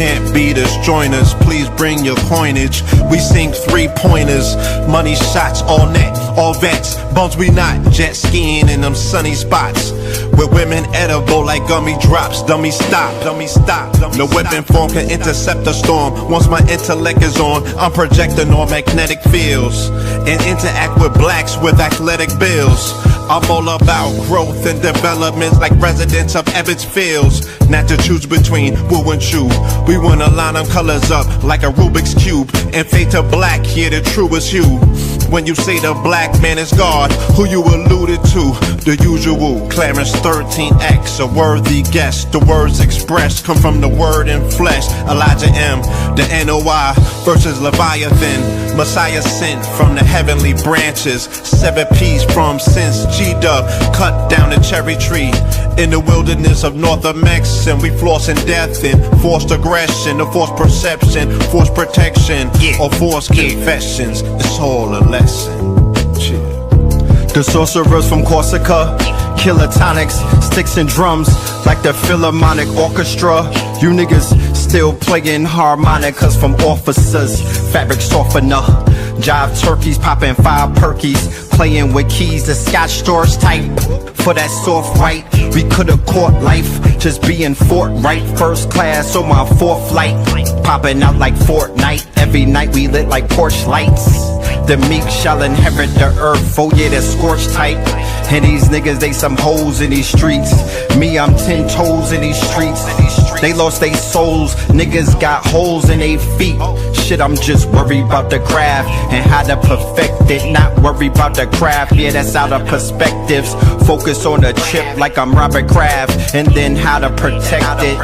Can't beat us, join us, please bring your coinage. We sink 3-pointers, money shots all net, all vets. Bums we not, jet skiing in them sunny spots. With women edible like gummy drops. Dummy stop, dummy stop. No weapon form can intercept the storm. Once my intellect is on, I'm projecting on magnetic fields and interact with blacks with athletic bills. I'm all about growth and development like residents of Ebbets Fields. Not to choose between woo and chew. We wanna line them colors up like a Rubik's Cube and fade to black, yeah, the truest hue. When you say the black man is God, who you alluded to? The usual, Clarence 13X, a worthy guess. The words expressed come from the word in flesh. Elijah M, the NOI versus Leviathan. Messiah sent from the heavenly branches. 7 P's from since G-Dub cut down the cherry tree. In the wilderness of North Mex, and we flossing death and forced aggression, or forced perception, forced protection, or forced confessions. It's all a lesson. The sorcerers from Corsica, killer tonics, sticks and drums like the Philharmonic Orchestra. You niggas still playing harmonicas from officers, fabric softener. Jive turkeys popping 5 perkies, playing with keys, the Scotch storage type. For that soft white, we could've caught life, just being forthright. First class on my 4th flight, popping out like Fortnite. Every night we lit like porch lights. The meek shall inherit the earth, oh yeah, the scorched type. And these niggas, they some hoes in these streets. Me, I'm 10 toes in these streets. They lost their souls, niggas got holes in their feet. Shit, I'm just worried about the craft and how to perfect it. Not worried about the craft, yeah, that's out of perspectives. Focus on the chip like I'm Robert Kraft, and then how to protect it.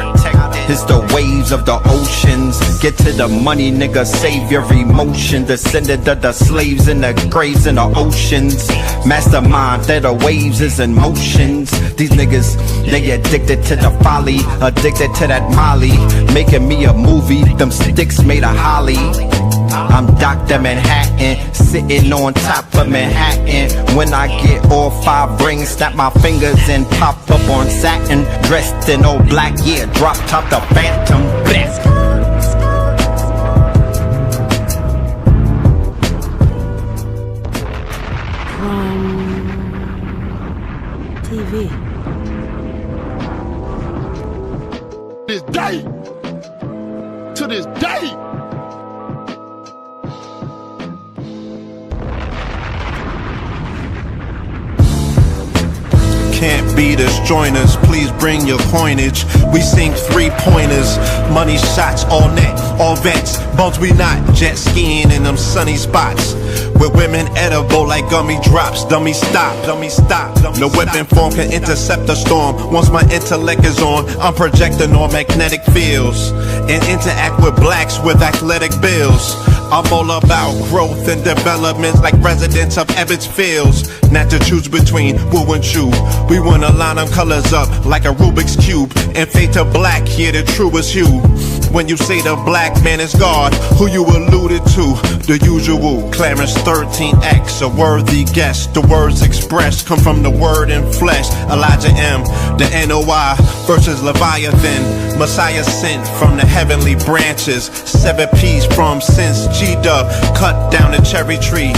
It's the waves of the oceans. Get to the money, nigga, save your emotion. Descendant of the slaves in the graves in the oceans. Mastermind that the waves is in motions. These niggas, they addicted to the folly, addicted to that molly. Making me a movie, them sticks made of holly. I'm Dr. Manhattan, sitting on top of Manhattan. When I get all 5 rings, snap my fingers and pop up on satin. Dressed in all black, yeah, drop top the Phantom. Best. TV. This day, to this day. Can't beat us, join us, please bring your coinage. We sink 3-pointers, money shots all net, all vets. Bums we not, jet skiing in them sunny spots. With women edible like gummy drops. Dummy stop, dummy stop. No weapon form can intercept the storm. Once my intellect is on, I'm projecting on magnetic fields and interact with blacks with athletic bills. I'm all about growth and development like residents of Ebbets Fields. Not to choose between woo and chew. We wanna line them colors up like a Rubik's Cube and fade to black, yeah, the truest hue. When you say the black man is God, who you alluded to? The usual, Clarence 13X, a worthy guess. The words expressed come from the word in flesh. Elijah M, the NOI versus Leviathan. Messiah sent from the heavenly branches. 7 P's from since G-Dub cut down the cherry tree.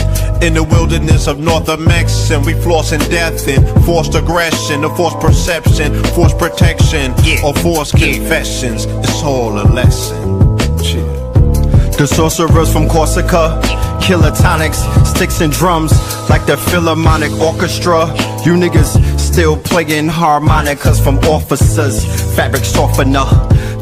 In the wilderness of North Mex, and we flossing death and forced aggression, or forced perception, forced protection, or forced confessions. It's all a lesson. The sorcerers from Corsica, killer tonics, sticks and drums like the Philharmonic Orchestra. You niggas still playing harmonicas from officers, fabric softener.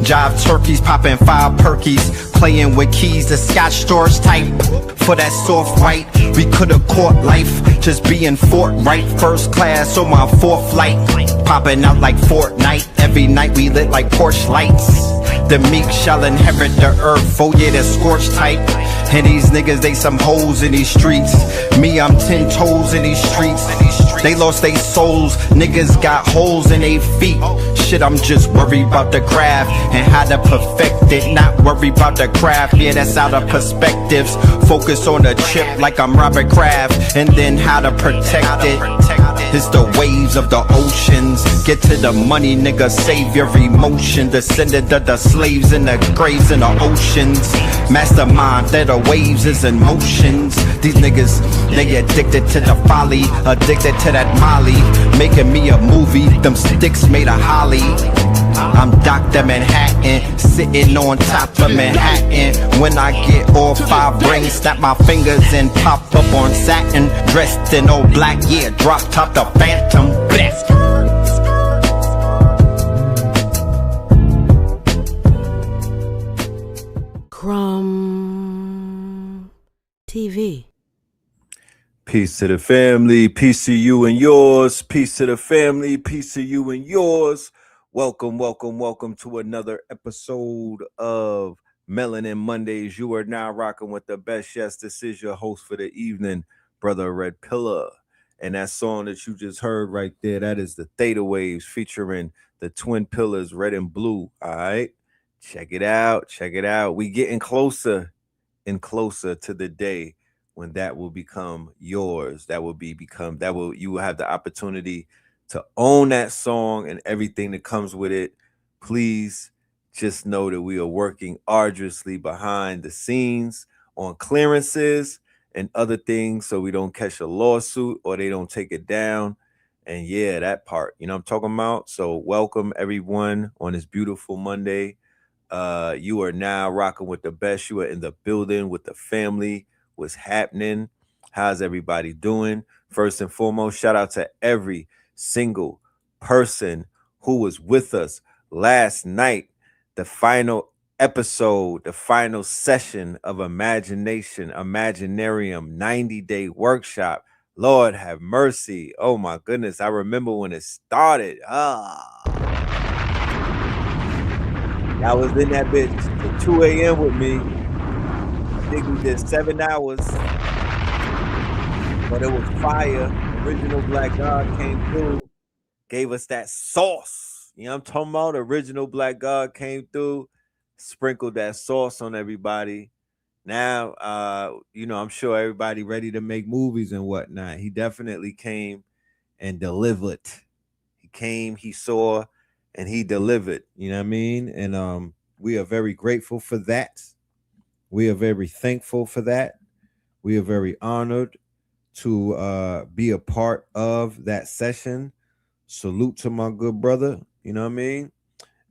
Jive turkeys popping 5 perkies, playing with keys, the Scotch storage type. For that soft white, we could've caught life, just being forthright. First class on my 4th flight, popping out like Fortnite. Every night we lit like porch lights. The meek shall inherit the earth, oh yeah, the scorched type. And these niggas, they some hoes in these streets. Me, I'm 10 toes in these streets. They lost their souls, niggas got holes in their feet. Shit, I'm just worried about the craft and how to perfect it. Not worried about the craft, yeah, that's out of perspectives. Focus on the chip like I'm Robert Kraft, and then how to protect it. It's the waves of the oceans. Get to the money, nigga, save your emotion. Descendant of the slaves in the graves in the oceans. Mastermind that the waves is in motions. These niggas, they addicted to the folly, addicted to that molly. Making me a movie, them sticks made of holly. I'm Dr. Manhattan, sitting on top of Manhattan. When I get all 5 rings, snap my fingers and pop up on satin. Dressed in all black, yeah, drop top the Phantom. Bless. Crumb TV. Peace to the family, peace to you and yours. Peace to the family, peace to you and yours. Welcome to another episode of Melanin Mondays. You are now rocking with the best. Yes, this is your host for the evening, Brother Red Pillar. And that song that you just heard right there, that is the Theta Waves featuring the Twin Pillars, Red and Blue. All right, check it out. We getting closer and closer to the day when that will become yours. You will have the opportunity to own that song and everything that comes with it. Please just know that we are working arduously behind the scenes on clearances and other things so we don't catch a lawsuit or they don't take it down. And yeah, that part, you know what I'm talking about? So welcome everyone on this beautiful Monday. You are now rocking with the best. You are in the building with the family. What's happening? How's everybody doing? First and foremost, shout out to every single person who was with us last night, the final episode, the final session of Imaginarium 90-day workshop. Lord have mercy. Oh my goodness. I remember when it started. Y'all was in that bitch at 2 a.m. with me. I think we did 7 hours. But it was fire. Original Black God came through, gave us that sauce. You know what I'm talking about? Original Black God came through, sprinkled that sauce on everybody. Now, I'm sure everybody ready to make movies and whatnot. He definitely came and delivered. He came, he saw, and he delivered. You know what I mean? And we are very grateful for that. We are very thankful for that. We are very honored to be a part of that session. Salute to my good brother, you know what I mean?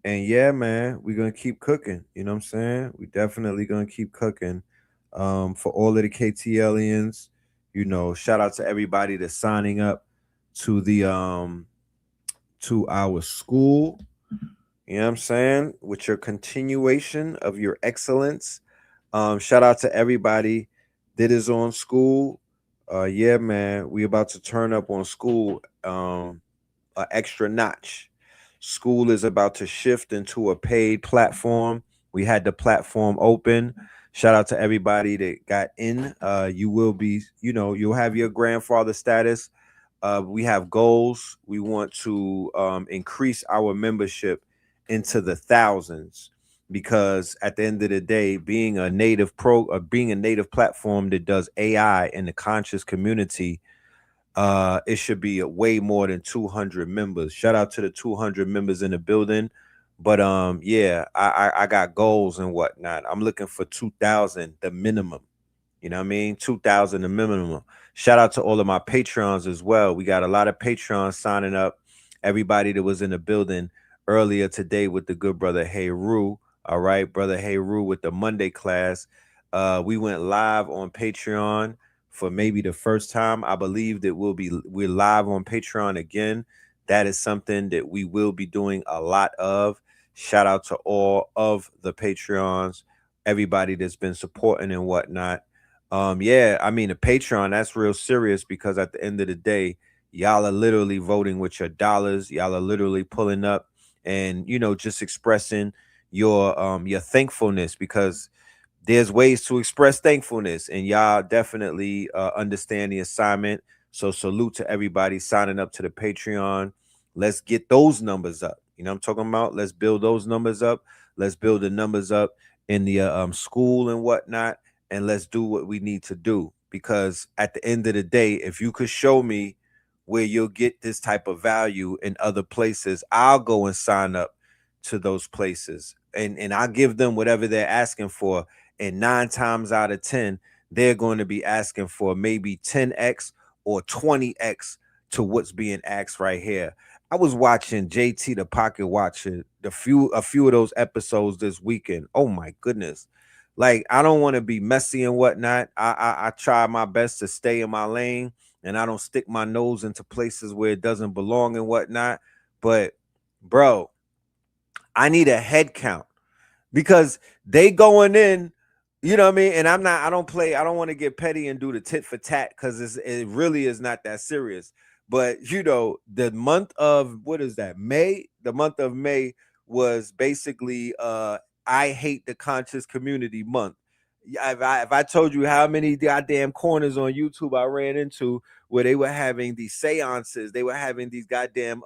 And yeah, man, we're gonna keep cooking, you know what I'm saying? We definitely gonna keep cooking. For all of the KTLians, shout out to everybody that's signing up to the to our school, you know what I'm saying? With your continuation of your excellence. Shout out to everybody that is on school. Yeah, man, we about to turn up on school an extra notch. School is about to shift into a paid platform. We had the platform open. Shout out to everybody that got in. You will be, you'll have your grandfather status. We have goals. We want to increase our membership into the thousands, because at the end of the day, being a native platform that does AI in the conscious community, it should be way more than 200 members. Shout out to the 200 members in the building. But yeah, I got goals and whatnot. I'm looking for 2,000, the minimum. You know what I mean? 2,000 the minimum. Shout out to all of my Patreons as well. We got a lot of Patreons signing up. Everybody that was in the building earlier today with the good brother Hey Rue. All right, brother Hey Rue with the Monday class. We went live on Patreon for maybe the first time. I believe that we're live on Patreon again. That is something that we will be doing a lot of. Shout out to all of the Patreons, everybody that's been supporting and whatnot. Yeah, I mean, the Patreon, that's real serious, because at the end of the day, y'all are literally voting with your dollars. Y'all are literally pulling up and, just expressing your thankfulness, because there's ways to express thankfulness, and y'all definitely understand the assignment. So salute to everybody signing up to the Patreon. Let's get those numbers up. You know what I'm talking about? Let's build those numbers up. Let's build the numbers up in the school and whatnot, and let's do what we need to do. Because at the end of the day, if you could show me where you'll get this type of value in other places. I'll go and sign up to those places, and I'll give them whatever they're asking for. And 9 times out of 10, they're going to be asking for maybe 10x or 20x to what's being asked right here. I was watching JT the Pocket Watcher a few of those episodes this weekend. Oh my goodness. Like, I don't want to be messy and whatnot. I try my best to stay in my lane, and I don't stick my nose into places where it doesn't belong and whatnot. But bro, I need a head count, because they going in, you know what I mean? And I don't want to get petty and do the tit for tat, because it really is not that serious. But you know, the month of, what is that, May? The month of May was basically I hate the conscious community month. If I told you how many goddamn corners on YouTube I ran into where they were having these seances, they were having these goddamn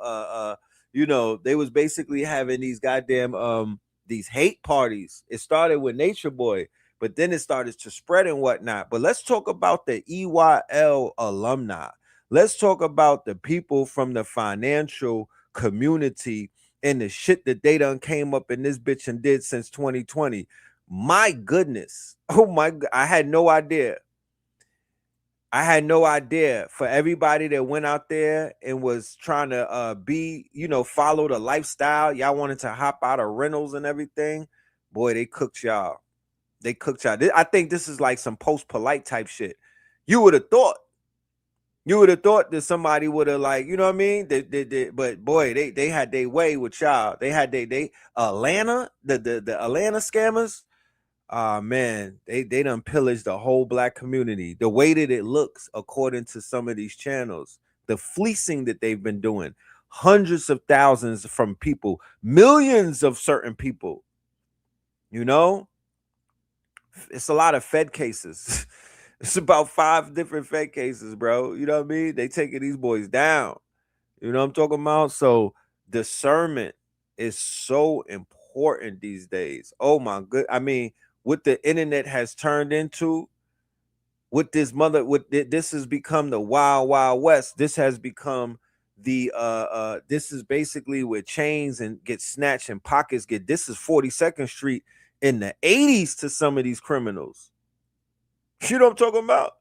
you know, they was basically having these goddamn these hate parties. It started with Nature Boy, but then it started to spread and whatnot. But let's talk about the EYL alumni. Let's talk about the people from the financial community and the shit that they done came up in this bitch and did since 2020. My goodness. Oh my God. I had no idea. For everybody that went out there and was trying to be, you know, follow the lifestyle. Y'all wanted to hop out of rentals and everything. Boy, they cooked y'all. I think this is like some post-polite type shit. You would have thought that somebody would have, like, you know what I mean? But boy, they had their way with y'all. They had they Atlanta, the Atlanta scammers. Man, they done pillaged the whole black community. The way that it looks, according to some of these channels, the fleecing that they've been doing, hundreds of thousands from people, millions of certain people. You know, it's a lot of Fed cases. It's about 5 different Fed cases, bro. You know what I mean? They taking these boys down. You know what I'm talking about? So discernment is so important these days. Oh my good. I mean, what the internet has turned into, this has become the wild, wild west. This has become the this is basically where chains and get snatched and pockets get. This is 42nd Street in the 80s to some of these criminals. You know what I'm talking about?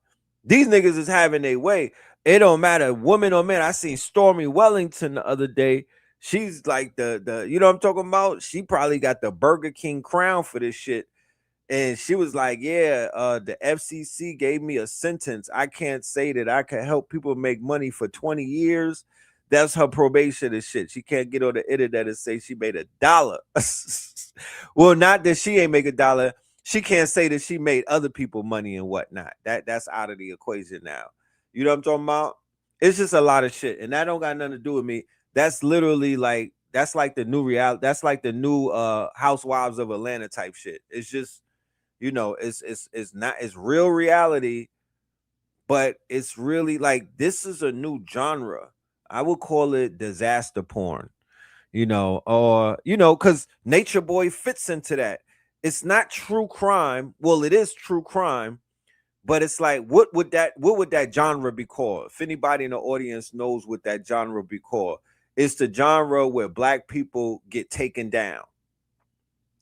These niggas is having their way. It don't matter, woman or man. I seen Stormy Wellington the other day. She's like the you know what I'm talking about? She probably got the Burger King crown for this shit. And she was like, yeah, the FCC gave me a sentence. I can't say that I can help people make money for 20 years. That's her probation and shit. She can't get on the internet and say she made $1. Well, not that she ain't make $1. She can't say that she made other people money and whatnot. That's out of the equation now. You know what I'm talking about? It's just a lot of shit, and that don't got nothing to do with me. That's literally like, that's like the new reality. That's like the new Housewives of Atlanta type shit. It's just, you know, it's real reality, but it's really like, this is a new genre. I would call it disaster porn, you know, or, you know, because Nature Boy fits into that. It's not true crime. Well, it is true crime, but it's like, what would that genre be called? If anybody in the audience knows what that genre be called, it's the genre where black people get taken down.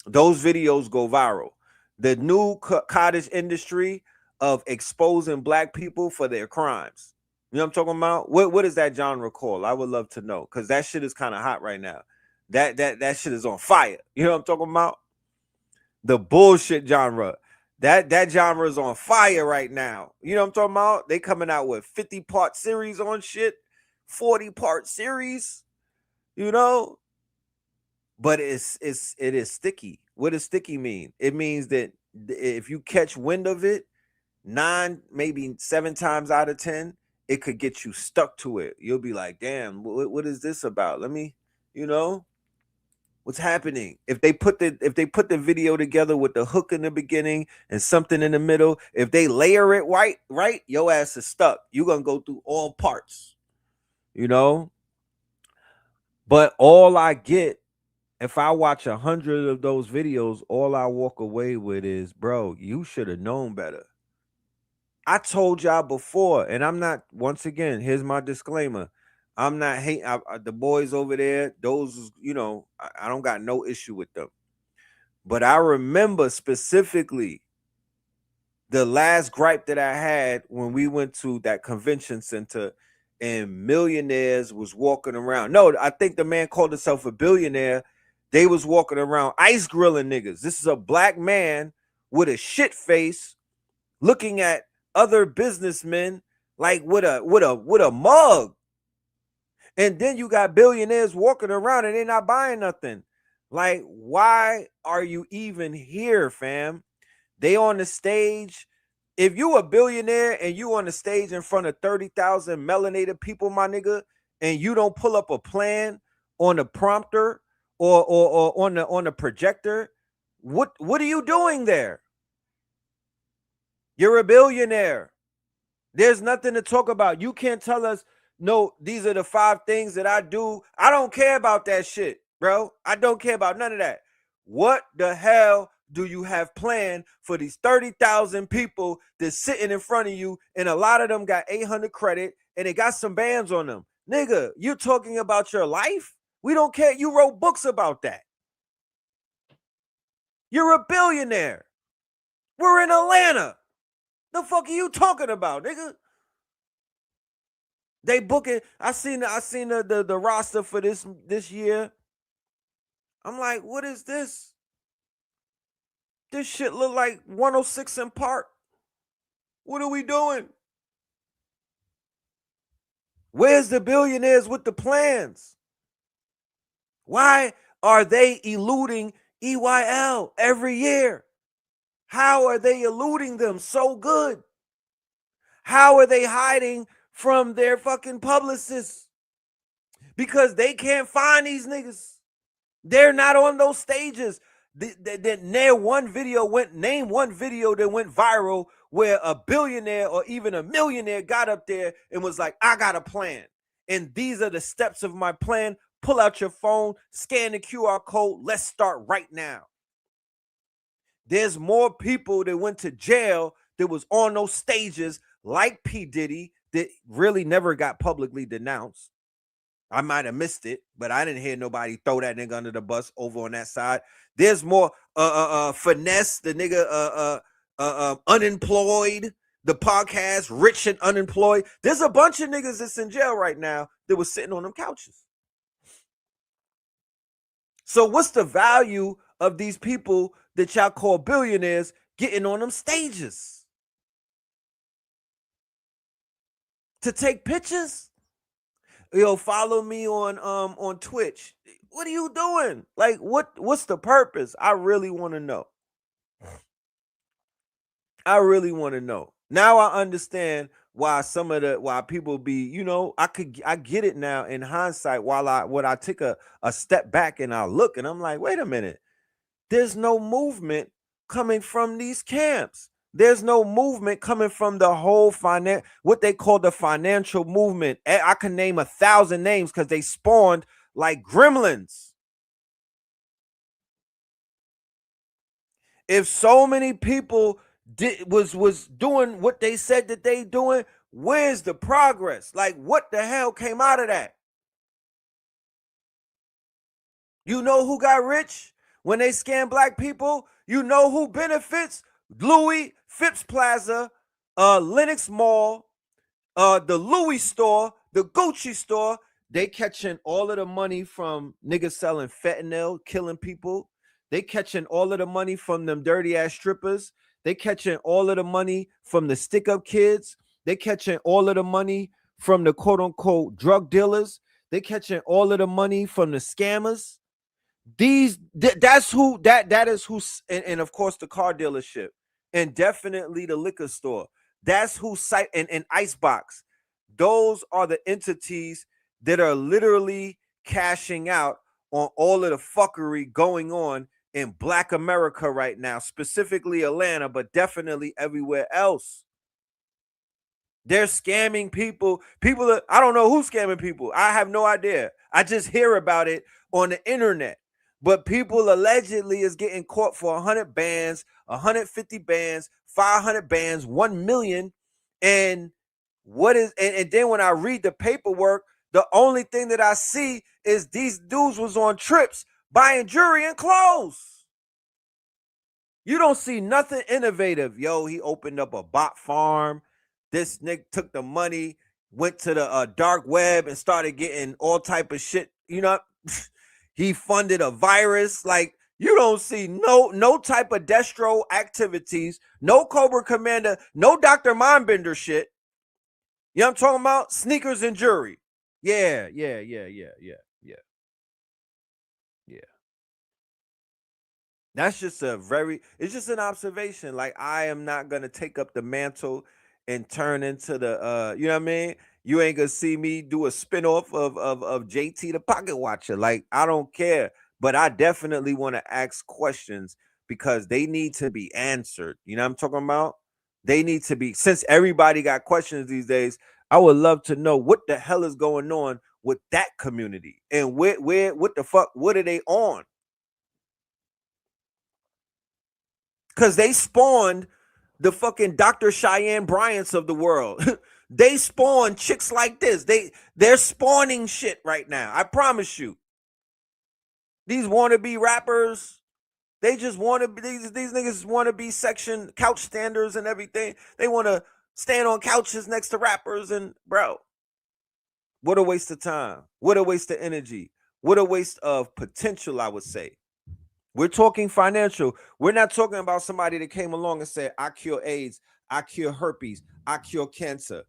Those videos go viral. The new cottage industry of exposing black people for their crimes. You know what I'm talking about? What is that genre called? I would love to know, because that shit is kind of hot right now. That shit is on fire. You know what I'm talking about? The bullshit genre. That genre is on fire right now. You know what I'm talking about? They coming out with 50-part series on shit, 40-part series, you know? But it is sticky. What does sticky mean? It means that if you catch wind of it, 9, maybe 7 times out of 10, it could get you stuck to it. You'll be like, damn, what is this about? Let me, you know, what's happening? If they put the video together with the hook in the beginning and something in the middle, if they layer it right, your ass is stuck. You're gonna go through all parts, you know. But all I get, if I watch 100 of those videos, all I walk away with is, bro, you should have known better. I told y'all before, and I'm not, once again, here's my disclaimer. I'm not hating the boys over there. Those, you know, I don't got no issue with them. But I remember specifically the last gripe that I had when we went to that convention center and millionaires was walking around. No, I think the man called himself a billionaire. They was walking around ice grilling niggas. This is a black man with a shit face looking at other businessmen like with a mug. And then you got billionaires walking around and they're not buying nothing. Like, why are you even here, fam? They on the stage. If you a billionaire and you on the stage in front of 30,000 melanated people, my nigga, and you don't pull up a plan on the prompter or on the projector, what are you doing there? You're a billionaire. There's nothing to talk about. You can't tell us, no, these are the 5 things that I do. I don't care about that shit, bro. I don't care about none of that. What the hell do you have planned for these 30,000 people that's sitting in front of you, and a lot of them got 800 credit and they got some bands on them? Nigga, you're talking about your life? We don't care. You wrote books about that. You're a billionaire. We're in Atlanta. The fuck are you talking about, nigga? They booking. I seen the roster for this year. I'm like, what is this? This shit look like 106 in Park. What are we doing? Where's the billionaires with the plans? Why are they eluding EYL every year? How are they eluding them so good? How are they hiding from their fucking publicists? Because they can't find these niggas. They're not on those stages. Name one video that went viral where a billionaire or even a millionaire got up there and was like, I got a plan. And these are the steps of my plan. Pull out your phone, scan the QR code. Let's start right now. There's more people that went to jail that was on those stages like P. Diddy that really never got publicly denounced. I might have missed it, but I didn't hear nobody throw that nigga under the bus over on that side. There's more Finesse, the nigga Unemployed, the podcast Rich and Unemployed. There's a bunch of niggas that's in jail right now that was sitting on them couches. So what's the value of these people that y'all call billionaires getting on them stages? To take pictures? Yo, follow me on Twitch. What are you doing? Like, what's the purpose? I really want to know. I really want to know. Now I understand why why people be, you know, I get it now in hindsight. When I take a step back and I look and I'm like, wait a minute, there's no movement coming from these camps. There's no movement coming from the whole what they call the financial movement. I can name 1,000 names because they spawned like gremlins. If so many people was doing what they said that they doing, where's the progress? Like, what the hell came out of that? You know who got rich when they scam black people? You know who benefits? Louis, Phipps Plaza, Lenox Mall, the Louis store, the Gucci store. They catching all of the money from niggas selling fentanyl, killing people. They catching all of the money from them dirty ass strippers. They catching all of the money from the stick up kids. They catching all of the money from the quote unquote drug dealers. They catching all of the money from the scammers. That's who that is who, and of course the car dealership, and definitely the liquor store. That's who site and Icebox. Those are the entities that are literally cashing out on all of the fuckery going on in Black America right now, specifically Atlanta, but definitely everywhere else. They're scamming people. I don't know who's scamming people. I have no idea. I just hear about it on the internet. But people allegedly is getting caught for 100 bands, 150 bands, 500 bands, 1 million And what is and then when I read the paperwork, the only thing that I see is these dudes was on trips buying jewelry and clothes. You don't see nothing innovative. Yo, he opened up a bot farm. This nigga took the money, went to the dark web and started getting all type of shit. You know, he funded a virus. Like, you don't see no type of destro activities, no Cobra Commander, no Dr. Mindbender shit. You know what I'm talking about? Sneakers and jewelry. Yeah. That's just it's just an observation. Like, I am not going to take up the mantle and turn into the, you know what I mean? You ain't going to see me do a spinoff of JT the Pocket Watcher. Like, I don't care. But I definitely want to ask questions because they need to be answered. You know what I'm talking about? They need to be, since everybody got questions these days, I would love to know what the hell is going on with that community and what the fuck, what are they on? Because they spawned the fucking Dr. Cheyenne Bryants of the world. They spawn chicks like this. They're spawning shit right now. I promise you. These wannabe rappers, they just want to be, these niggas want to be section couch standers and everything. They want to stand on couches next to rappers, and bro, what a waste of time. What a waste of energy. What a waste of potential, I would say. We're talking financial. We're not talking about somebody that came along and said, I cure AIDS, I cure herpes, I cure cancer.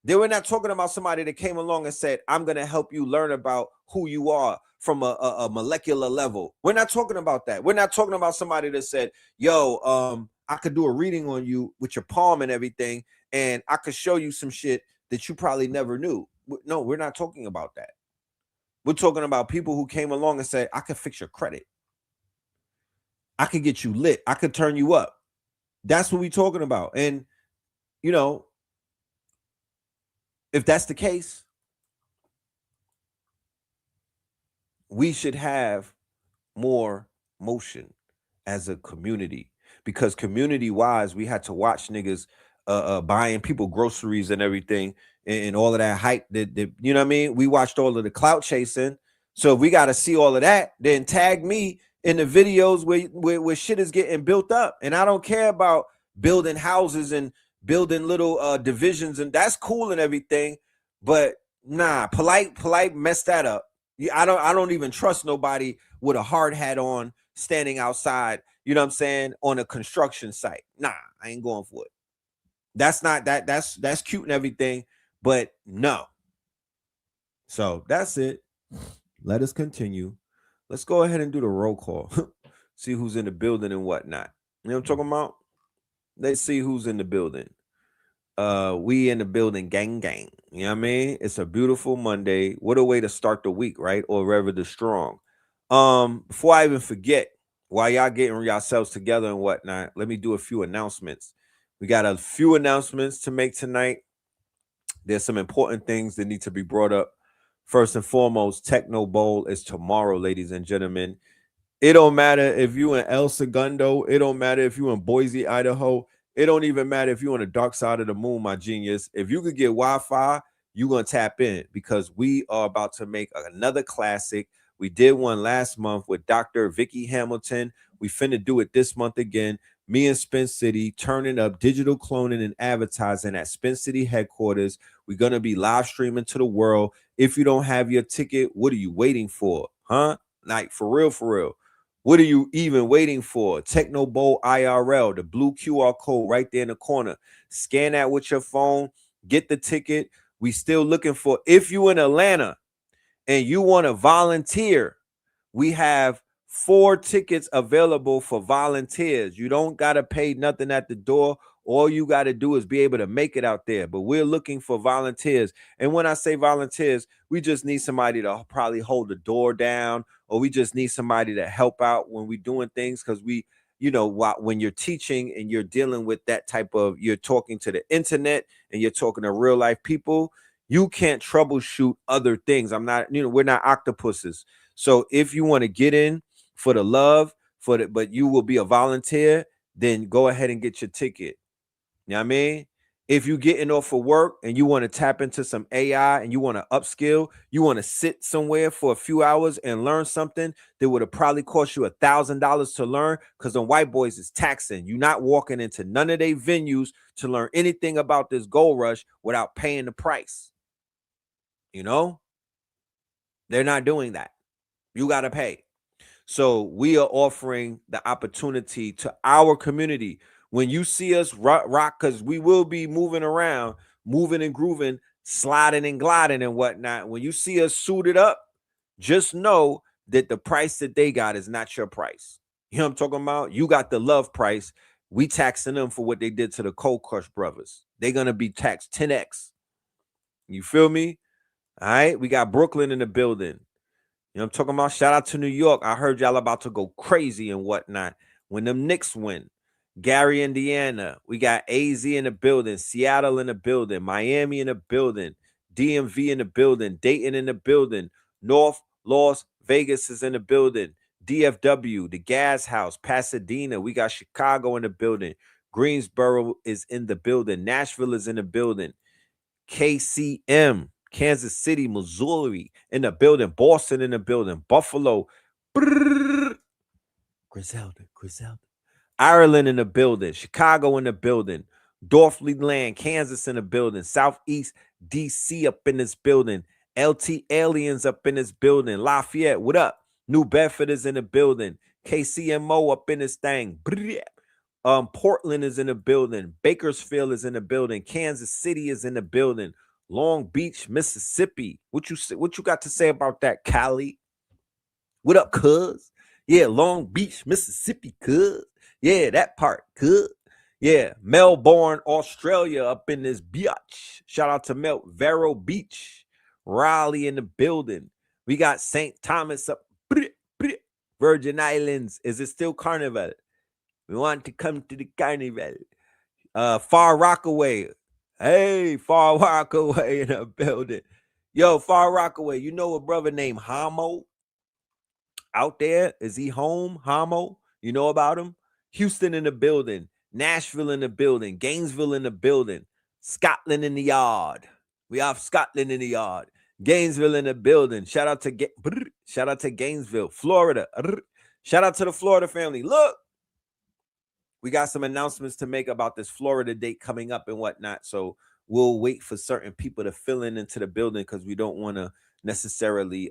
Then we're not talking about somebody that came along and said, I'm going to help you learn about who you are from a molecular level. We're not talking about that. We're not talking about somebody that said, yo, I could do a reading on you with your palm and everything, and I could show you some shit that you probably never knew. No, we're not talking about that. We're talking about people who came along and said, I could fix your credit. I could get you lit. I could turn you up. That's what we're talking about. And, you know, if that's the case, we should have more motion as a community, because community-wise, we had to watch niggas buying people groceries and everything and all of that hype that you know what I mean? We watched all of the clout chasing. So if we got to see all of that, then tag me in the videos where shit is getting built up. And I don't care about building houses and building little divisions, and that's cool and everything, but nah, polite messed that up. I don't even trust nobody with a hard hat on standing outside, you know what I'm saying, on a construction site. Nah, I ain't going for it. That's not that's cute and everything, but no. So that's it. Let us continue. Let's go ahead and do the roll call. See who's in the building and whatnot. You know what I'm talking about? Let's see who's in the building. We in the building, gang. You know what I mean? It's a beautiful Monday. What a way to start the week, right? Or rather the strong. Before I even forget, while y'all getting yourselves together and whatnot, let me do a few announcements. We got a few announcements to make tonight. There's some important things that need to be brought up. First and foremost, Techno Bowl is tomorrow, ladies and gentlemen. It don't matter if you in El Segundo. It don't matter if you in Boise, Idaho. It don't even matter if you're on the dark side of the moon, my genius. If you could get Wi-Fi, you're going to tap in, because we are about to make another classic. We did one last month with Dr. Vicky Hamilton. We finna do it this month again. Me and Spin City turning up digital cloning and advertising at Spin City headquarters. We're going to be live streaming to the world. If you don't have your ticket, what are you waiting for? Huh? Like, for real. What are you even waiting for? Techno Bowl IRL, the blue QR code right there in the corner. Scan that with your phone. Get the ticket. We still looking for, if you in Atlanta and you want to volunteer, we have 4 tickets available for volunteers. You don't got to pay nothing at the door. All you got to do is be able to make it out there. But we're looking for volunteers. And when I say volunteers, we just need somebody to probably hold the door down, or we just need somebody to help out when we're doing things, because we, you know, when you're teaching and you're dealing with that type of, you're talking to the internet and you're talking to real life people, you can't troubleshoot other things. I'm not, you know, we're not octopuses. So if you want to get in for the love, but you will be a volunteer, then go ahead and get your ticket. You know what I mean? If you're getting off of work and you want to tap into some AI and you want to upskill, you want to sit somewhere for a few hours and learn something that would have probably cost you $1,000 to learn, because the white boys is taxing. You're not walking into none of their venues to learn anything about this gold rush without paying the price. You know, they're not doing that. You got to pay. So we are offering the opportunity to our community. When you see us rock, because we will be moving around, moving and grooving, sliding and gliding and whatnot. When you see us suited up, just know that the price that they got is not your price. You know what I'm talking about? You got the love price. We taxing them for what they did to the Cold Crush brothers. They're going to be taxed 10x. You feel me? All right. We got Brooklyn in the building. You know what I'm talking about? Shout out to New York. I heard y'all about to go crazy and whatnot when them Knicks win. Gary, Indiana. We got AZ in the building. Seattle in the building. Miami in the building. DMV in the building. Dayton in the building. North Las Vegas is in the building. DFW, the Gas House. Pasadena. We got Chicago in the building. Greensboro is in the building. Nashville is in the building. KCM. Kansas City, Missouri in the building. Boston in the building. Buffalo. Griselda. Ireland in the building. Chicago in the building. Dorfley Land, Kansas in the building. Southeast DC up in this building. LT Aliens up in this building. Lafayette, what up? New Bedford is in the building. KCMO up in this thing. Portland is in the building. Bakersfield is in the building. Kansas City is in the building. Long Beach, Mississippi. What you got to say about that, Cali? What up, cuz? Yeah, Long Beach, Mississippi, cuz. Yeah, that part, cuz. Yeah, Melbourne, Australia up in this biatch. Shout out to Vero Beach. Raleigh in the building. We got St. Thomas up. Virgin Islands. Is it still Carnival? We want to come to the Carnival. Far Rockaway. Hey, Far Rockaway in the building. Yo, Far Rockaway, you know a brother named Hamo out there? Is he home? Hamo? You know about him? Houston in the building. Nashville in the building. Gainesville in the building. Scotland in the yard. We have Scotland in the yard. Gainesville in the building. Shout out to Gainesville. Florida. Shout out to the Florida family. Look. We got some announcements to make about this Florida date coming up and whatnot. So we'll wait for certain people to fill into the building, because we don't want to necessarily,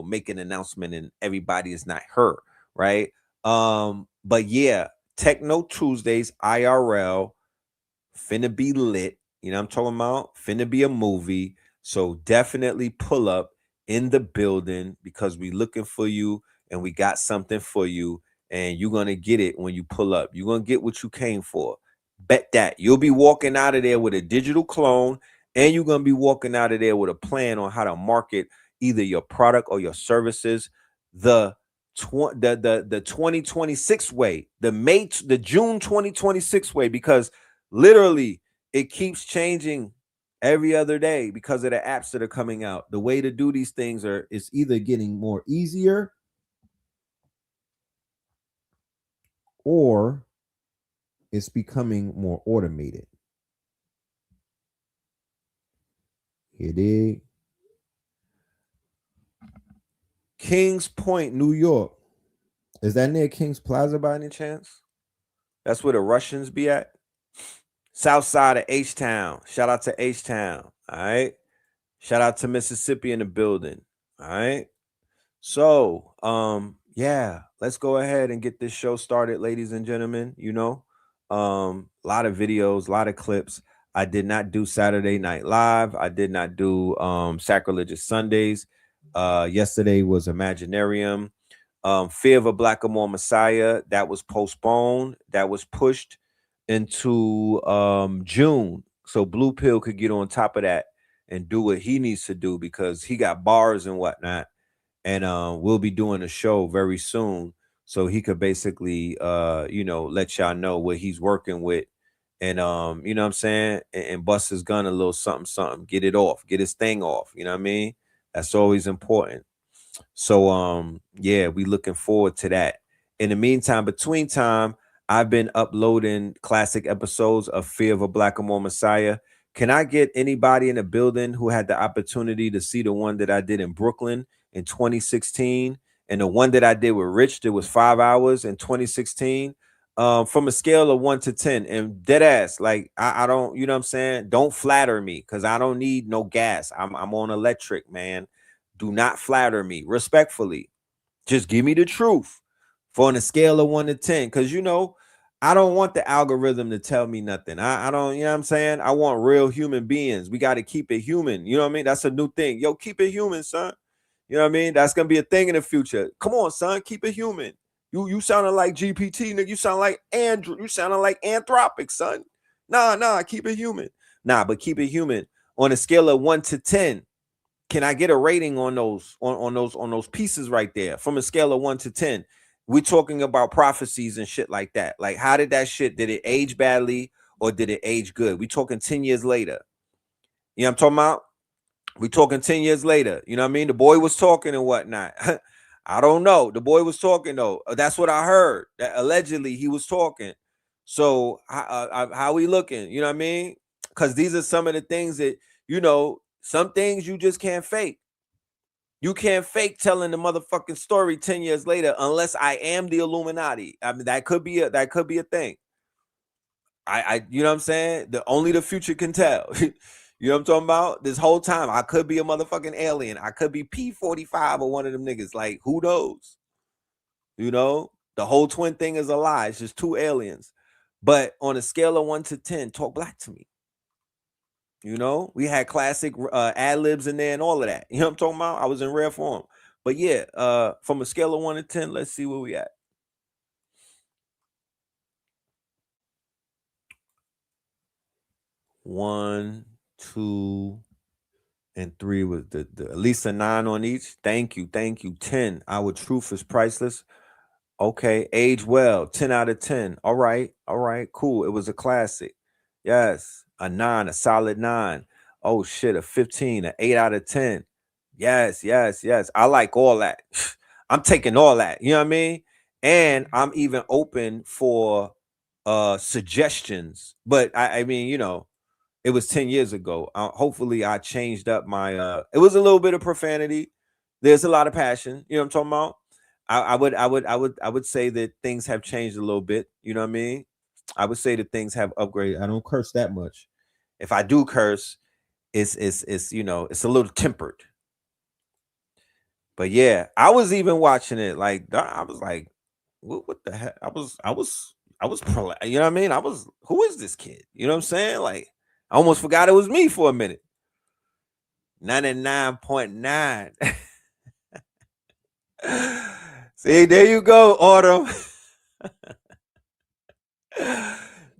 make an announcement and everybody is not heard, right? But yeah, Techno Tuesdays, IRL, finna be lit. You know what I'm talking about? Finna be a movie. So definitely pull up in the building, because we looking for you and we got something for you. And you're going to get it when you pull up. You're going to get what you came for. Bet that. You'll be walking out of there with a digital clone, and you're going to be walking out of there with a plan on how to market either your product or your services the 2026 way, the June 2026 way, because literally it keeps changing every other day because of the apps that are coming out. The way to do these things is either getting more easier, or it's becoming more automated. It is. Kings Point, New York. Is that near Kings Plaza by any chance? That's where the Russians be at. South side of H-Town. Shout out to H-Town. All right. Shout out to Mississippi in the building. All right. So, yeah, let's go ahead and get this show started, ladies and gentlemen. A lot of videos, a lot of clips. I did not do Saturday Night Live. I did not do Sacrilegious Sundays. Yesterday was Imaginarium. Fear of a Black or More Messiah, that was postponed. That was pushed into June, so Blue Pill could get on top of that and do what he needs to do, because he got bars and whatnot. And we'll be doing a show very soon, so he could basically let y'all know what he's working with, and you know what I'm saying, and bust his gun a little something, get it off, get his thing off. You know what I mean? That's always important. So yeah, we looking forward to that. In the meantime, between time, I've been uploading classic episodes of Fear of a Black and More Messiah. Can I get anybody in the building who had the opportunity to see the one that I did in Brooklyn in 2016 and the one that I did with Rich that was 5 hours in 2016? From a scale of 1 to 10, and dead ass, like I don't, you know what I'm saying? Don't flatter me because I don't need no gas. I'm on electric, man. Do not flatter me respectfully. Just give me the truth for on a scale of 1 to 10. Cause you know, I don't want the algorithm to tell me nothing. I don't, you know what I'm saying? I want real human beings. We got to keep it human. You know what I mean? That's a new thing. Yo, keep it human, son. You know what I mean? That's gonna be a thing in the future. Come on, son, keep it human. You sounding like GPT, nigga. You sound like Andrew. You sounding like Anthropic, son. Nah, keep it human. Nah, but keep it human. On a scale of 1 to 10, can I get a rating on those pieces right there from a scale of 1 to 10? We're talking about prophecies and shit like that. Like, how did that shit, did it age badly or did it age good? We talking 10 years later. You know what I'm talking about? We talking 10 years later. You know what I mean? The boy was talking and whatnot. I don't know. The boy was talking though. That's what I heard. That allegedly he was talking. So how we looking? You know what I mean? Because these are some of the things that, you know, some things you just can't fake. You can't fake telling the motherfucking story 10 years later unless I am the Illuminati. I mean, that could be a thing. I you know what I'm saying? Only the future can tell. You know what I'm talking about? This whole time, I could be a motherfucking alien. I could be P45 or one of them niggas. Like, who knows? You know, the whole twin thing is a lie. It's just two aliens. But on a scale of 1 to 10, talk black to me. You know, we had classic ad libs in there and all of that. You know what I'm talking about? I was in rare form. But yeah, from a scale of 1 to 10, let's see where we at. 1, 2, and 3 was the at least a 9 on each. Thank you. 10. Our truth is priceless. Okay, age well. 10 out of 10. All right, cool. It was a classic. Yes, a 9, a solid 9. Oh shit, a 15, an 8 out of 10. Yes. I like all that. I'm taking all that. You know what I mean? And I'm even open for suggestions. But I mean, you know, it was 10 years ago. Hopefully I changed up my it was a little bit of profanity. There's a lot of passion. You know what I'm talking about? I would say that things have changed a little bit. You know what I mean? I would say that things have upgraded. I don't curse that much. If I do curse, it's you know, it's a little tempered. But yeah, I was even watching it like I was like, what the heck? I was you know what I mean? Who is this kid? You know what I'm saying? Like, I almost forgot it was me for a minute. 99.9. See, there you go, Autumn.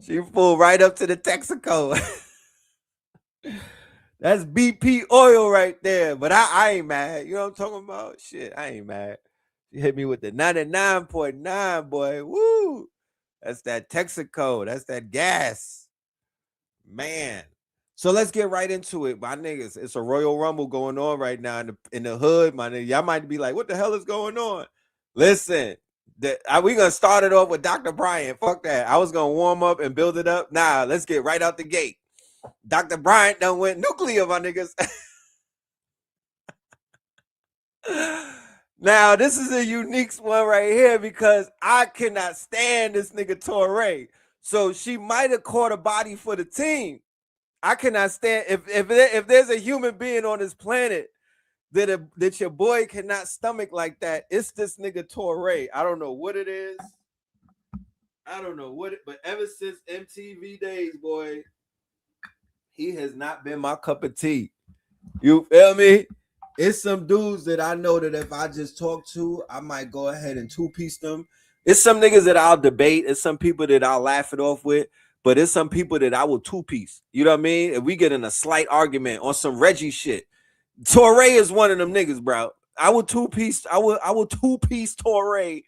She pulled right up to the Texaco. That's BP oil right there. But I ain't mad. You know what I'm talking about? Shit, I ain't mad. She hit me with the 99.9, boy. Woo! That's that Texaco. That's that gas. Man. So let's get right into it, my niggas. It's a Royal Rumble going on right now in the hood, my nigga. Y'all might be like, what the hell is going on? Listen, we gonna start it off with Dr. Bryant. Fuck that. I was gonna warm up and build it up. Nah, let's get right out the gate. Dr. Bryant done went nuclear, my niggas. Now, this is a unique one right here because I cannot stand this nigga Torre. So she might have caught a body for the team. I cannot stand if there's a human being on this planet that your boy cannot stomach like that, it's this nigga Torre. I don't know what it is. But ever since MTV days, boy, he has not been my cup of tea. You feel me? It's some dudes that I know that if I just talk to, I might go ahead and two-piece them. It's some niggas that I'll debate. It's some people that I'll laugh it off with. But it's some people that I will two-piece. You know what I mean? If we get in a slight argument on some Reggie shit, Torre is one of them niggas, bro. I will two-piece Torre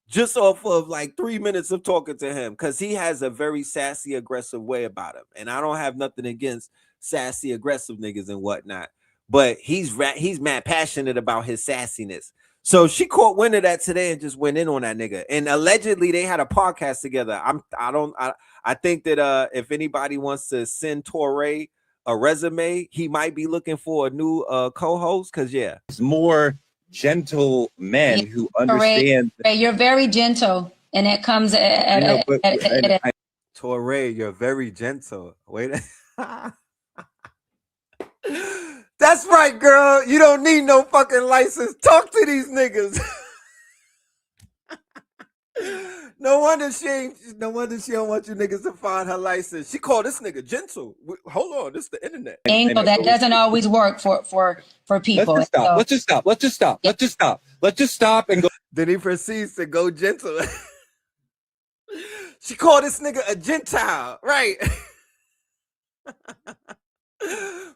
just off of like 3 minutes of talking to him because he has a very sassy, aggressive way about him. And I don't have nothing against sassy, aggressive niggas and whatnot. But he's mad passionate about his sassiness. So she caught wind of that today and just went in on that nigga. And allegedly they had a podcast together. I think that if anybody wants to send Torre a resume, he might be looking for a new co-host. Cause yeah, more gentle men who understand. Ray, you're very gentle, and it comes at Torre, you're very gentle. Wait. That's right, girl. You don't need no fucking license. Talk to these niggas. No wonder she don't want you niggas to find her license. She called this nigga gentle. Hold on, this is the internet. angle that doesn't always work for people. Let's just stop and go. Then he proceeds to go gentle. She called this nigga a Gentile, right?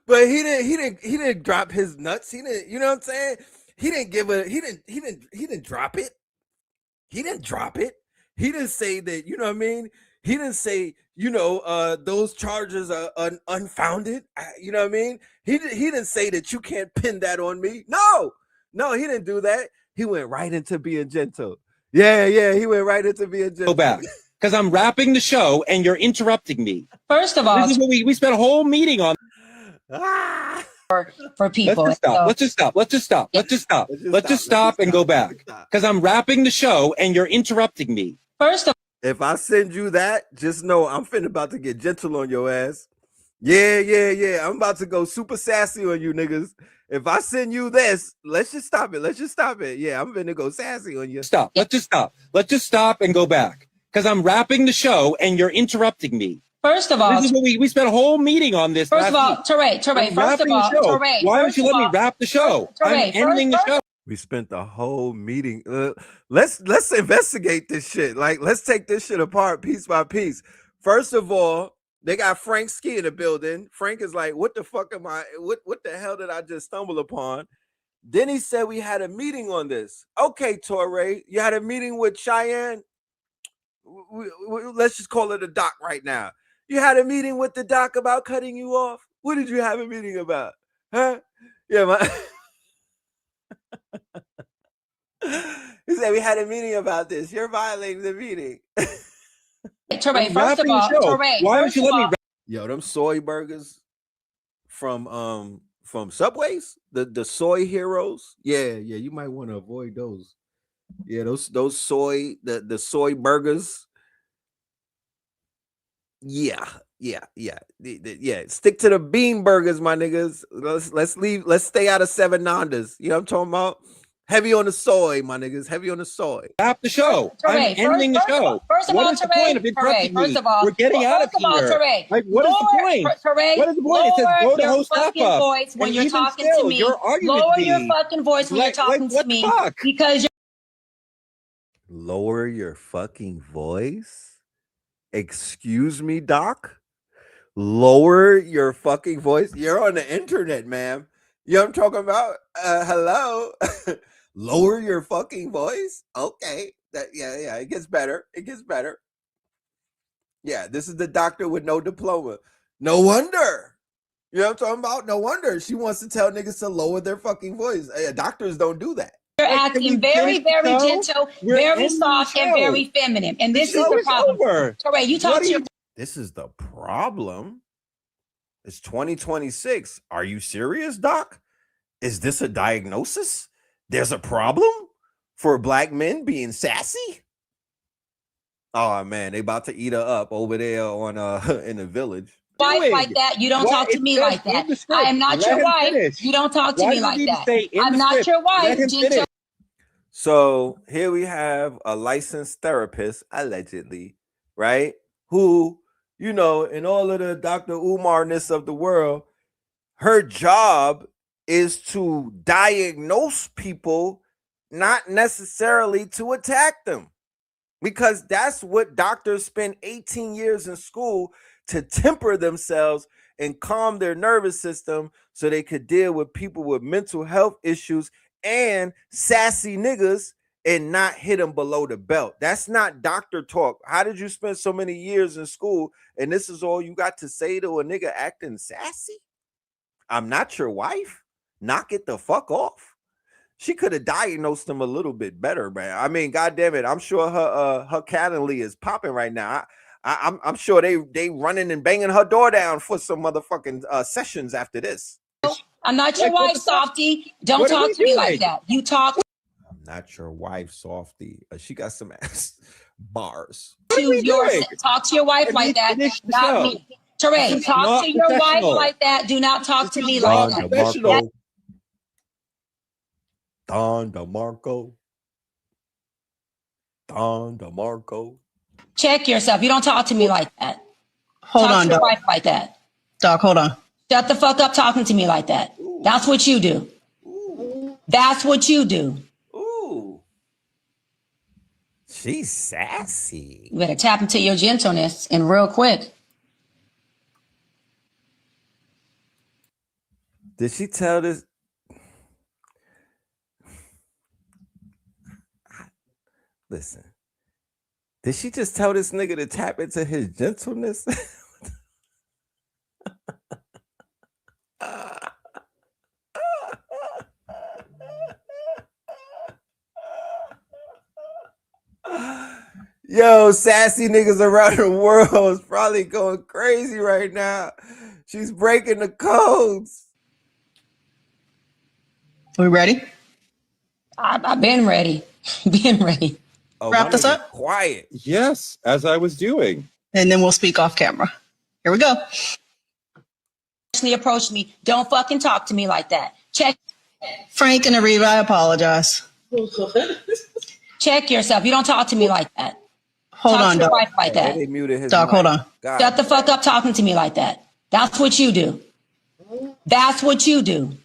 But he didn't drop his nuts. He didn't, you know what I'm saying? He didn't drop it. He didn't drop it. He didn't say that, you know what I mean? He didn't say, those charges are unfounded. You know what I mean? He didn't say that you can't pin that on me. No, he didn't do that. He went right into being gentle. Yeah, he went right into being gentle. Go back. Because I'm wrapping the show and you're interrupting me. First of all, this is what we spent a whole meeting on. For people. Let's just stop and go back. Because I'm wrapping the show and you're interrupting me. First of all, if I send you that, just know I'm about to get gentle on your ass. Yeah. I'm about to go super sassy on you niggas. If I send you this, let's just stop it. Yeah, I'm finna go sassy on you. Stop. Let's just stop and go back. Because I'm wrapping the show and you're interrupting me. First of all, this is what we spent a whole meeting on this. First of all, Teray, why don't you let me wrap the show? I'm ending the show. We spent the whole meeting. Let's investigate this shit. Like, let's take this shit apart piece by piece. First of all, they got Frank Ski in the building. Frank is like, what the fuck am I? What the hell did I just stumble upon? Then he said we had a meeting on this. Okay, Torre, you had a meeting with Cheyenne. Let's just call it a doc right now. You had a meeting with the doc about cutting you off. What did you have a meeting about? Huh? Yeah, he said we had a meeting about this. You're violating the meeting. Teray, first of all, Teray, why don't you let me? Yo, them soy burgers from Subways, the soy heroes. Yeah, you might want to avoid those. Yeah, those soy the soy burgers. Yeah. Stick to the bean burgers, my niggas. Let's stay out of Seven Nandas. You know what I'm talking about? Heavy on the soy, my niggas. Heavy on the soy. Stop the show. I'm ending the show. First of all, what is the point of interrupting me? We're getting out of here. Like, what is the point? What is the point? It says go to host up. Voice when you're talking to me. Lower your fucking voice when you're talking to me. Because you're lower your fucking voice? Excuse me, Doc? Lower your fucking voice? You're on the internet, ma'am. You know what I'm talking about? Hello? Lower your fucking voice? Okay. Yeah, it gets better. Yeah, this is the doctor with no diploma. No wonder. You know what I'm talking about? No wonder she wants to tell niggas to lower their fucking voice. Doctors don't do that. You're acting very, very gentle, very soft, and very feminine. And this is the problem. Teray, you talk to your... This is the problem. It's 2026. Are you serious, Doc? Is this a diagnosis? There's a problem for black men being sassy? Oh man, they about to eat her up over there on in the village. Wife like that, you don't talk to me like that. I am not your wife. You don't talk to me like that. I'm not your wife. So here we have a licensed therapist, allegedly, right? Who, you know, in all of the Dr. Umar-ness of the world, her job is to diagnose people, not necessarily to attack them. Because that's what doctors spend 18 years in school to temper themselves and calm their nervous system so they could deal with people with mental health issues and sassy niggas and not hit them below the belt. That's not doctor talk. How did you spend so many years in school and this is all you got to say to a nigga acting sassy? I'm not your wife. Knock it the fuck off. She could have diagnosed him a little bit better, man. I mean, goddamn it, I'm sure her Calendly is popping right now. I'm sure they running and banging her door down for some motherfucking sessions after this. I'm not your wife, Softy. Don't talk to me like that. You talk. I'm not your wife, Softy. She got some ass bars. Talk to your wife like that, not me. Teray, talk to your wife like that. Do not talk to me like that. Don DeMarco. Don DeMarco. Check yourself. You don't talk to me like that. Hold talk on, to your Doc. wife like that. Doc, hold on. Shut the fuck up talking to me like that. That's what you do. That's what you do. Ooh. She's sassy. You better tap into your gentleness and real quick. Did she tell this? Listen. Did she just tell this nigga to tap into his gentleness? Yo, sassy niggas around the world is probably going crazy right now. She's breaking the codes. We ready? I've been ready. Been ready. Oh, Wrap this up? Quiet. Yes, as I was doing. And then we'll speak off camera. Here we go. Approach me. Don't fucking talk to me like that. Check. Frank and Ariva, I apologize. Check yourself. You don't talk to me like that. Hold talk on, to your Doc. wife like that. They muted his Doc, mic. hold on. God. Shut the fuck up talking to me like that. That's what you do. That's what you do.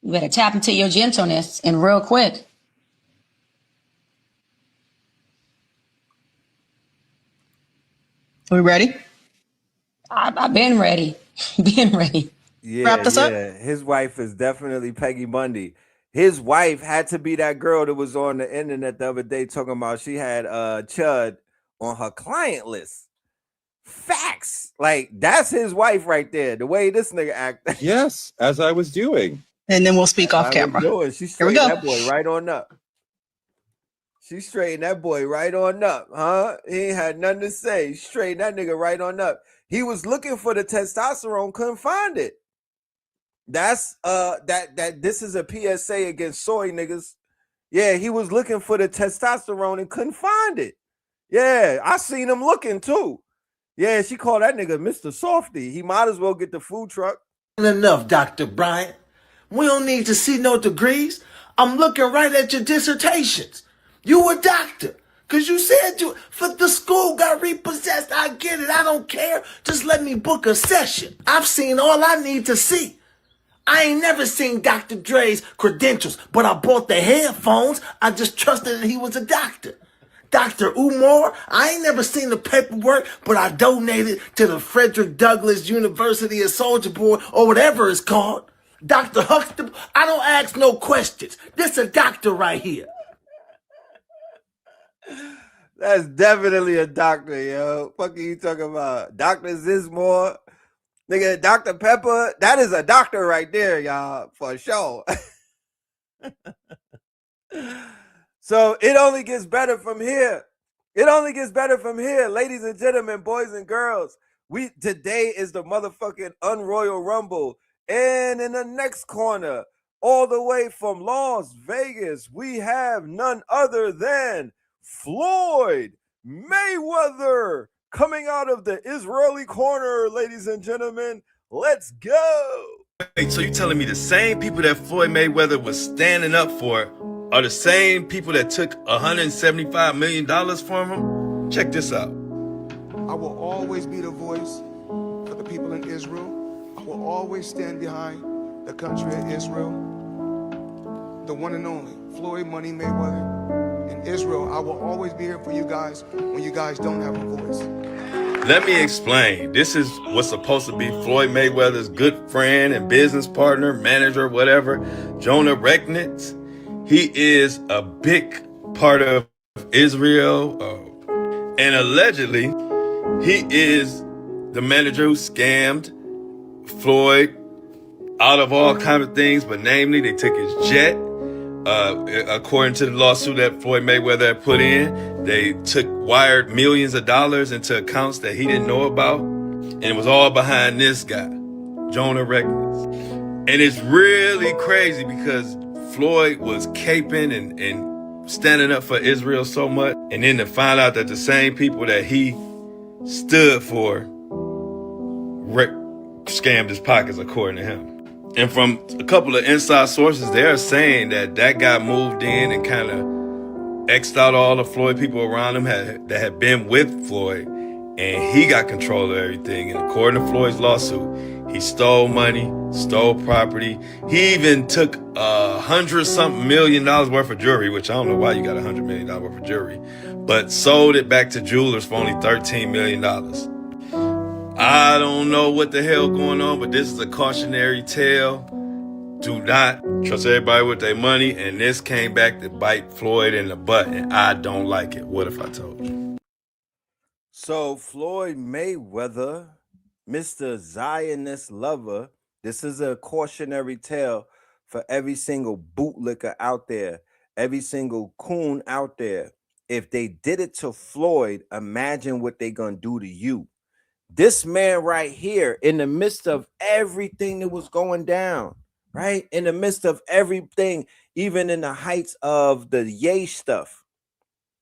You better tap into your gentleness and real quick. We ready? I've been ready. Been ready. Yeah, Wrap this up? His wife is definitely Peggy Bundy. His wife had to be that girl that was on the internet the other day talking about she had Chud on her client list. Facts. Like, that's his wife right there. The way this nigga act. Yes, as I was doing. And then we'll speak off camera. She Here we straightened go. that boy right on up. She straightened that boy right on up, huh? He ain't had nothing to say. Straightened that nigga right on up. He was looking for the testosterone, couldn't find it. That's this is a PSA against soy niggas. Yeah, he was looking for the testosterone and couldn't find it. Yeah, I seen him looking too. Yeah, she called that nigga Mr. Softy. He might as well get the food truck. Enough, Dr. Bryant. We don't need to see no degrees. I'm looking right at your dissertations. You a doctor. Cause you said for the school got repossessed. I get it. I don't care. Just let me book a session. I've seen all I need to see. I ain't never seen Dr. Dre's credentials, but I bought the headphones. I just trusted that he was a doctor. Dr. Umar, I ain't never seen the paperwork, but I donated to the Frederick Douglass University of Soldier Board or whatever it's called. Dr. Huxtable, I don't ask no questions. This a doctor right here. That's definitely a doctor, yo. Fuck are you talking about? Dr. Zizmore? Nigga, Dr. Pepper? That is a doctor right there, y'all, for sure. So it only gets better from here. It only gets better from here, ladies and gentlemen, boys and girls. Today is the motherfucking UNROYAL Rumble. And in the next corner, all the way from Las Vegas, we have none other than Floyd Mayweather coming out of the Israeli corner, ladies and gentlemen. Let's go. Wait, so you telling me the same people that Floyd Mayweather was standing up for are the same people that took $175 million from him? Check this out. I will always be the voice for the people in Israel. I will always stand behind the country of Israel. The one and only Floyd Money Mayweather in Israel. I will always be here for you guys when you guys don't have a voice. Let me explain. This is what's supposed to be Floyd Mayweather's good friend and business partner, manager, whatever, Jonah Recknitz. He is a big part of Israel, and allegedly, he is the manager who scammed Floyd out of all kinds of things, but namely they took his jet. According to the lawsuit that Floyd Mayweather had put in, they wired millions of dollars into accounts that he didn't know about. And it was all behind this guy, Jonah Regnitz. And it's really crazy because Floyd was caping and standing up for Israel so much. And then to find out that the same people that he stood for scammed his pockets, according to him. And from a couple of inside sources, they're saying that guy moved in and kind of X'd out all the Floyd people around him that had been with Floyd. And he got control of everything. And according to Floyd's lawsuit, he stole money, stole property. He even took $100-something million worth of jewelry, which I don't know why you got $100 million worth of jewelry, but sold it back to jewelers for only $13 million. I don't know what the hell going on, but this is a cautionary tale. Do not trust everybody with their money. And this came back to bite Floyd in the butt, and I don't like it. What if I told you? So Floyd Mayweather, Mr. Zionist lover, this is a cautionary tale for every single bootlicker out there, every single coon out there. If they did it to Floyd, imagine what they gonna do to you. This man right here, in the midst of everything that was going down, right? In the midst of everything, even in the heights of the Ye stuff,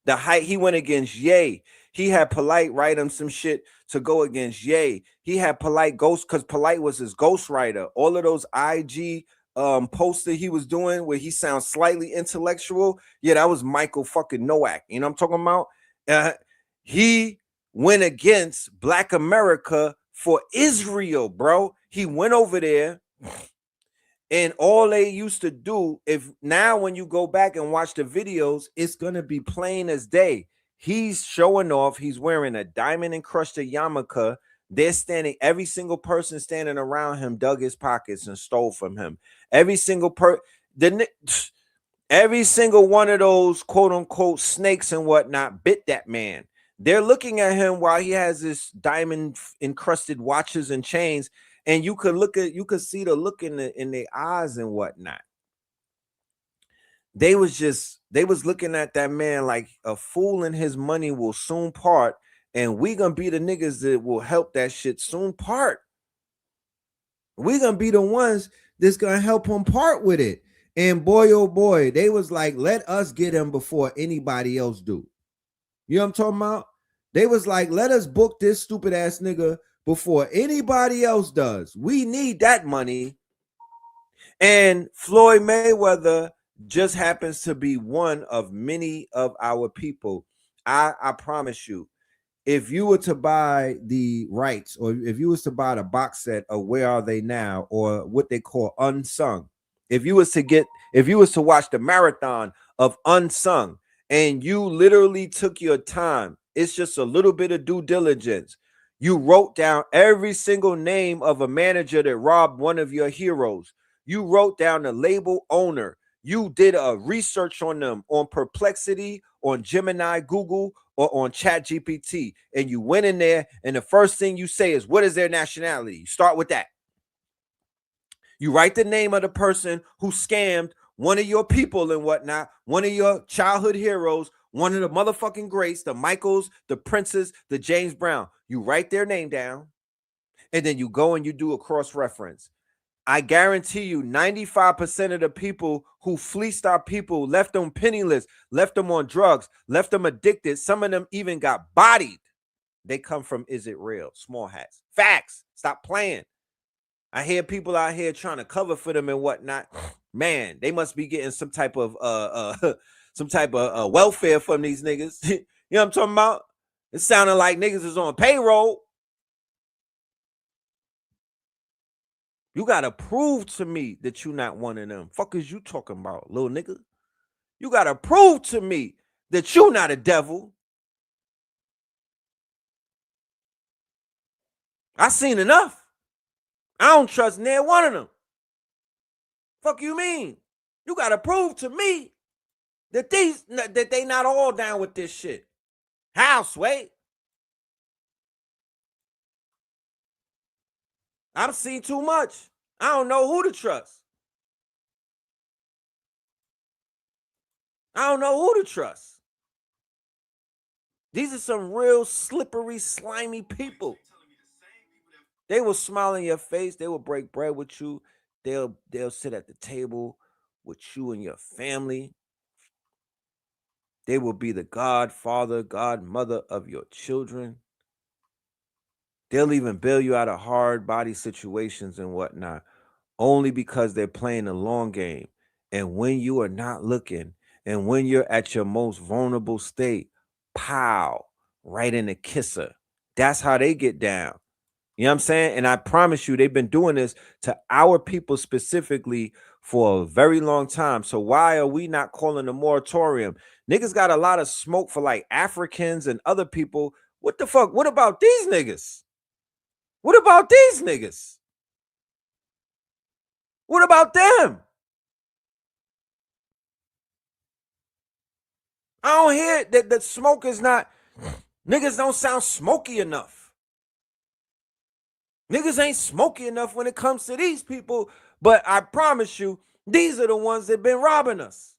the height he went against Ye. He had Polite write him some shit to go against Ye. He had Polite ghost, because Polite was his ghostwriter. All of those IG posts that he was doing where he sounds slightly intellectual. Yeah, that was Michael fucking Nowak. You know what I'm talking about? He went against Black America for Israel, bro. He went over there, and all they used to do, if now when you go back and watch the videos, it's gonna be plain as day. He's showing off. He's wearing a diamond encrusted yarmulke. They're standing, every single person standing around him dug his pockets and stole from him. Every single every single one of those quote unquote snakes and whatnot bit that man. They're looking at him while he has this diamond encrusted watches and chains, and you could see the look in their eyes and whatnot. They was looking at that man like a fool, and his money will soon part, and we gonna be the niggas that will help that shit soon part. We gonna be the ones that's gonna help him part with it. And boy, oh boy, they was like, let us get him before anybody else do. You know what I'm talking about? They was like, let us book this stupid ass nigga before anybody else does. We need that money. And Floyd Mayweather just happens to be one of many of our people. I promise you, if you were to buy the rights, or if you was to buy the box set of Where Are They Now, or what they call Unsung, if you was to watch the marathon of Unsung, and you literally took your time, it's just a little bit of due diligence. You wrote down every single name of a manager that robbed one of your heroes. You wrote down the label owner. You did a research on them on Perplexity, on Gemini, Google, or on ChatGPT. And you went in there, and the first thing you say is, what is their nationality? You start with that. You write the name of the person who scammed one of your people and whatnot, one of your childhood heroes, one of the motherfucking greats, the Michaels, the Princes, the James Brown. You write their name down, and then you go and you do a cross-reference. I guarantee you 95% of the people who fleeced our people, left them penniless, left them on drugs, left them addicted. Some of them even got bodied. They come from Is It Real? Small hats. Facts. Stop playing. I hear people out here trying to cover for them and whatnot. Man, they must be getting some type of welfare from these niggas. You know what I'm talking about? It sounded like niggas is on payroll. You gotta prove to me that you not one of them. Fuck is you talking about, little nigga? You gotta prove to me that you not a devil. I seen enough. I don't trust near one of them. Fuck you mean? You gotta prove to me that they not all down with this shit. How, Sway? I've seen too much. I don't know who to trust. I don't know who to trust. These are some real slippery, slimy people. They will smile in your face. They will break bread with you. They'll sit at the table with you and your family. They will be the godfather, godmother of your children. They'll even bail you out of hard body situations and whatnot, only because they're playing the long game. And when you are not looking, and when you're at your most vulnerable state, pow, right in the kisser. That's how they get down. You know what I'm saying? And I promise you, they've been doing this to our people specifically for a very long time. So why are we not calling a moratorium? Niggas got a lot of smoke for like Africans and other people. What the fuck? What about these niggas? What about these niggas? What about them? I don't hear that the smoke is not, niggas don't sound smoky enough. Niggas ain't smoky enough when it comes to these people, but I promise you, these are the ones that been robbing us.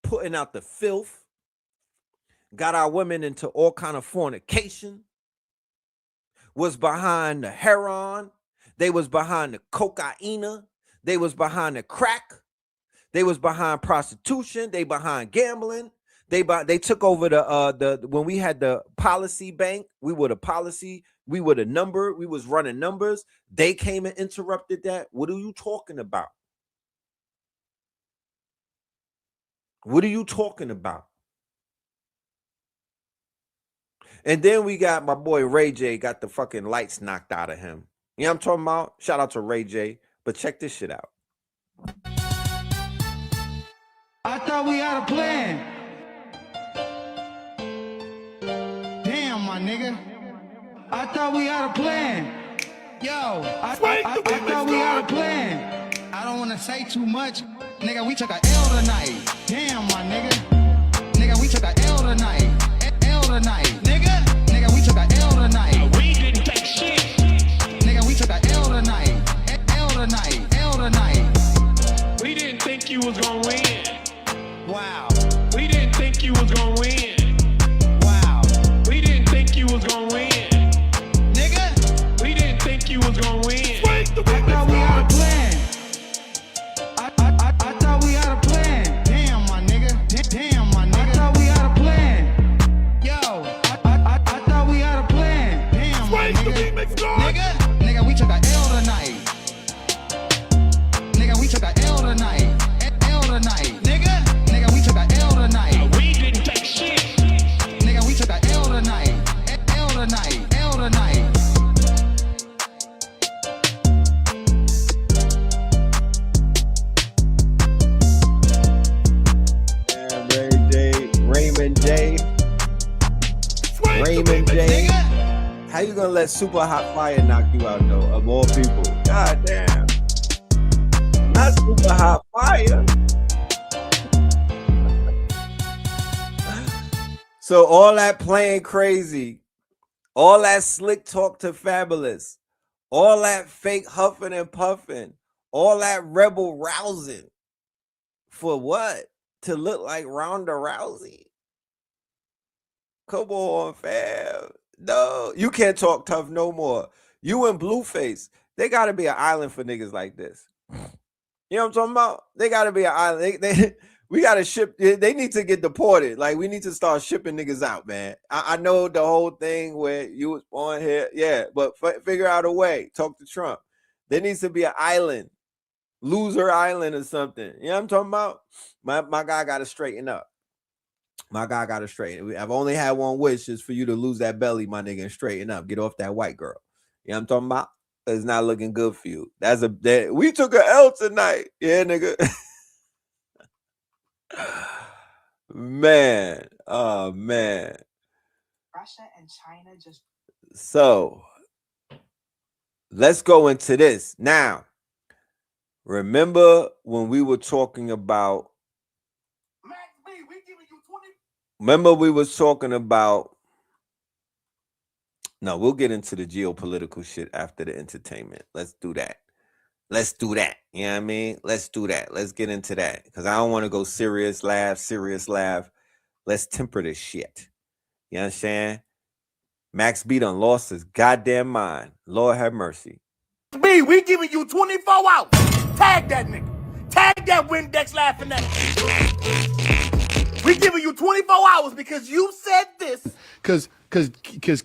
Putting out the filth, got our women into all kind of fornication, was behind the heroin, they was behind the cocaine, they was behind the crack, they was behind prostitution, they behind gambling. They took over the when we had the policy bank, we were the policy, we were the number, we was running numbers. They came and interrupted that. What are you talking about? What are you talking about? And then we got my boy Ray J got the fucking lights knocked out of him. You know what I'm talking about? Shout out to Ray J. But check this shit out. I thought we had a plan. Damn, my nigga. I thought we had a plan. Yo, I thought we had a plan. I don't want to say too much. Nigga, we took a L tonight. Damn, my nigga. Nigga, we took a L tonight. L tonight. Nigga, we took a L tonight. We didn't take shit. Nigga, we took a L tonight. L tonight. L tonight. We didn't think you was gonna win. Wow. We didn't think you was gonna win. Wow. We didn't think you was gonna win. Nigga, we didn't think you was gonna win. I thought we had a plan. I thought we had a plan. Damn, my nigga. Damn, my nigga. I thought we had a plan. Yo, I thought we had a plan. Damn, my nigga. Nigga, we took a L tonight. Nigga, we took a L tonight. L tonight. Nigga, we took a L tonight. We didn't take shit. Nigga, we took a L tonight. L tonight. L tonight. Raymond J. How you gonna let Super Hot Fire knock you out though, of all people? God damn. Not Super Hot Fire. So all that playing crazy, all that slick talk to Fabulous, all that fake huffing and puffing, all that rebel rousing, for what? To look like Ronda Rousey? Come on, fam. No, you can't talk tough no more. You and Blueface, they gotta be an island for niggas like this. You know what I'm talking about? They gotta be an island. We gotta ship. They need to get deported. Like, we need to start shipping niggas out, man. I know the whole thing where you was born here, yeah, but figure out a way. Talk to Trump. There needs to be an island, loser island or something. You know what I'm talking about? My guy got to straighten up. My guy got to straighten. I've only had one wish, is for you to lose that belly, my nigga, and straighten up. Get off that white girl. You know what I'm talking about? It's not looking good for you. We took an L tonight. Yeah, nigga. Man. Oh, man. Russia and China just. So, let's go into this. Now, remember when we were talking about, we was talking about No, we'll get into the geopolitical shit after the entertainment. Let's do that. Let's do that. You know what I mean? Let's do that. Let's get into that. Because I don't want to go serious laugh. Let's temper this shit. You understand? Max B done lost his goddamn mind. Lord have mercy. B, we giving you 24 hours. Tag that nigga. Tag that Windex laughing at. We giving you 24 hours because you said this. Cause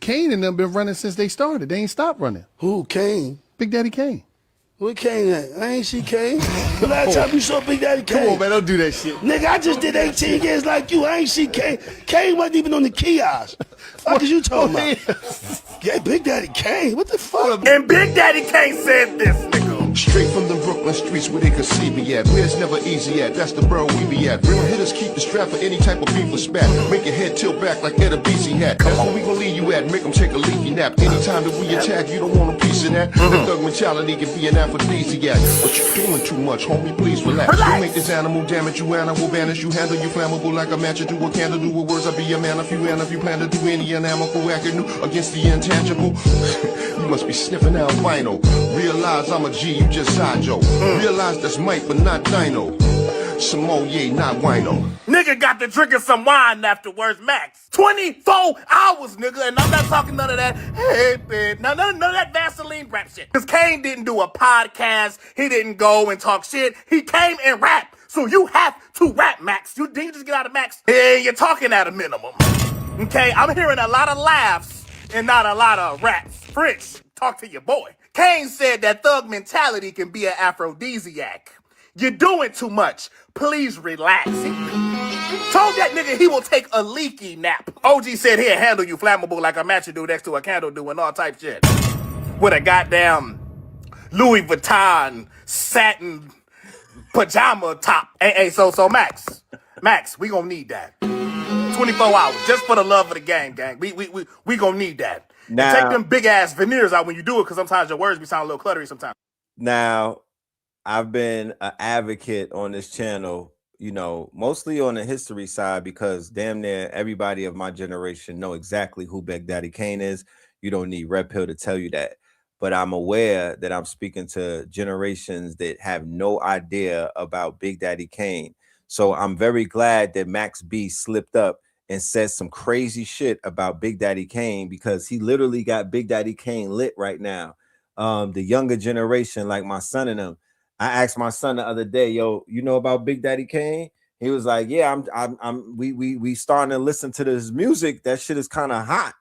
Kane and them been running since they started. They ain't stopped running. Who, Kane? Big Daddy Kane. Where Kane at? I ain't see Kane. The last time you saw Big Daddy Kane. Come on, man, don't do that shit. Nigga, I just did 18 years like you. I ain't see Kane. Kane wasn't even on the kiosk. What is you talking about? Yeah, Big Daddy Kane. What the fuck? And Big Daddy Kane said this, nigga. Straight from the Brooklyn streets where they could see me at. Where it's never easy at, that's the borough we be at. Real hitters keep the strap for any type of beef or spat. Make your head tilt back like Ed BC hat. That's where we gon' leave you at, make them take a leaky nap. Anytime that we attack, you don't want a piece of that. The thug mentality can be an aphrodisiac. But you're doing too much, homie, please relax. You make this animal damage, you animal banish. You handle you flammable like a match. You do a candle, do with words, I'll be your man if you plan to do any anamical acting against the intangible. You must be sniffing albino. Realize I'm a G, you just Sajo. Realize that's Mike, but not Dino. Simone, yeah, not wino. Nigga got to drinking some wine afterwards, Max. 24 hours, nigga, and I'm not talking none of that, hey, babe, none of that Vaseline rap shit. Because Kane didn't do a podcast, he didn't go and talk shit, he came and rapped. So you have to rap, Max. You didn't just get out of Max, and you're talking at a minimum. Okay, I'm hearing a lot of laughs and not a lot of raps. Fritz, talk to your boy. Kane said that thug mentality can be an aphrodisiac. You're doing too much. Please relax. He told that nigga he will take a leaky nap. OG said he'll handle you flammable like a match do next to a candle do and all type shit. With a goddamn Louis Vuitton satin pajama top. Hey, so Max, we gonna need that. 24 hours, just for the love of the game, gang. We gonna need that. Now, take them big ass veneers out when you do it, because sometimes your words be sound a little cluttery sometimes. Now, I've been an advocate on this channel, you know, mostly on the history side, because damn near everybody of my generation know exactly who Big Daddy Kane is. You don't need Red Pill to tell you that. But I'm aware that I'm speaking to generations that have no idea about Big Daddy Kane. So I'm very glad that Max B slipped up and said some crazy shit about Big Daddy Kane, because he literally got Big Daddy Kane lit right now. The younger generation, like my son and them. I asked my son the other day, yo, you know about Big Daddy Kane? He was like, yeah, we starting to listen to this music. That shit is kind of hot.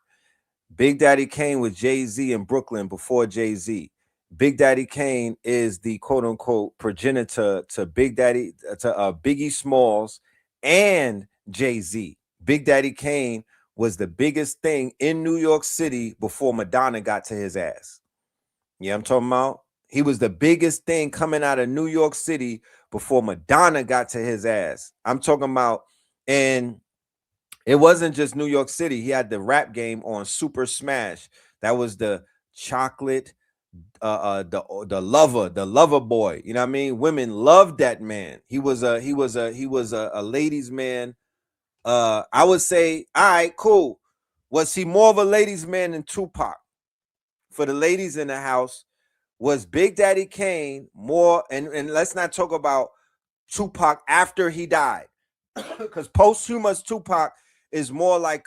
Big Daddy Kane was Jay-Z in Brooklyn before Jay-Z. Big Daddy Kane is the quote unquote progenitor to Biggie Smalls and Jay-Z. Big Daddy Kane was the biggest thing in New York City before Madonna got to his ass. Yeah, I'm talking about. He was the biggest thing coming out of New York City before Madonna got to his ass. I'm talking about, and it wasn't just New York City. He had the rap game on Super Smash. That was the chocolate, the lover boy. You know what I mean? Women loved that man. He was a ladies' man. I would say, all right, cool. Was he more of a ladies' man than Tupac? For the ladies in the house, was Big Daddy Kane more, and let's not talk about Tupac after he died, because posthumous Tupac is more like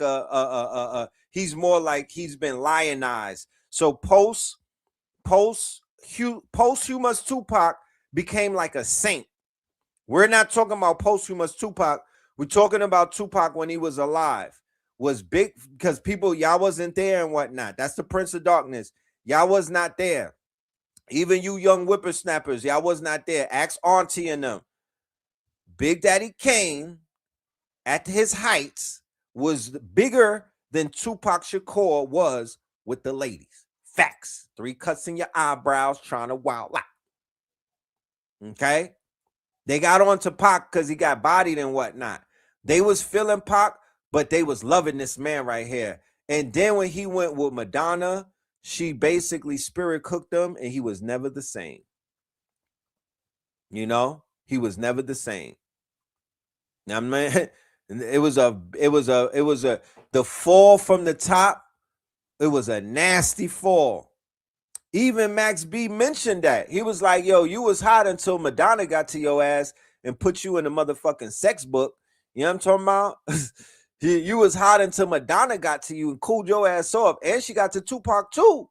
he's more like he's been lionized. So posthumous Tupac became like a saint. We're not talking about posthumous Tupac. We're talking about Tupac when he was alive. Was big, because people, y'all wasn't there and whatnot. That's the Prince of Darkness. Y'all was not there. Even you young whippersnappers, y'all was not there. Ask Auntie and them. Big Daddy Kane, at his heights, was bigger than Tupac Shakur was with the ladies. Facts. 3 cuts in your eyebrows trying to wild out. Okay? They got on to Pac because he got bodied and whatnot. They was feeling Pac, but they was loving this man right here. And then when he went with Madonna, she basically spirit cooked him, and he was never the same. You know, he was never the same. Now, man, the fall from the top It was a nasty fall. Even Max B mentioned that. He was like, yo, you was hot until Madonna got to your ass and put you in the motherfucking sex book. You know what I'm talking about? You was hot until Madonna got to you and cooled your ass off. And she got to Tupac too.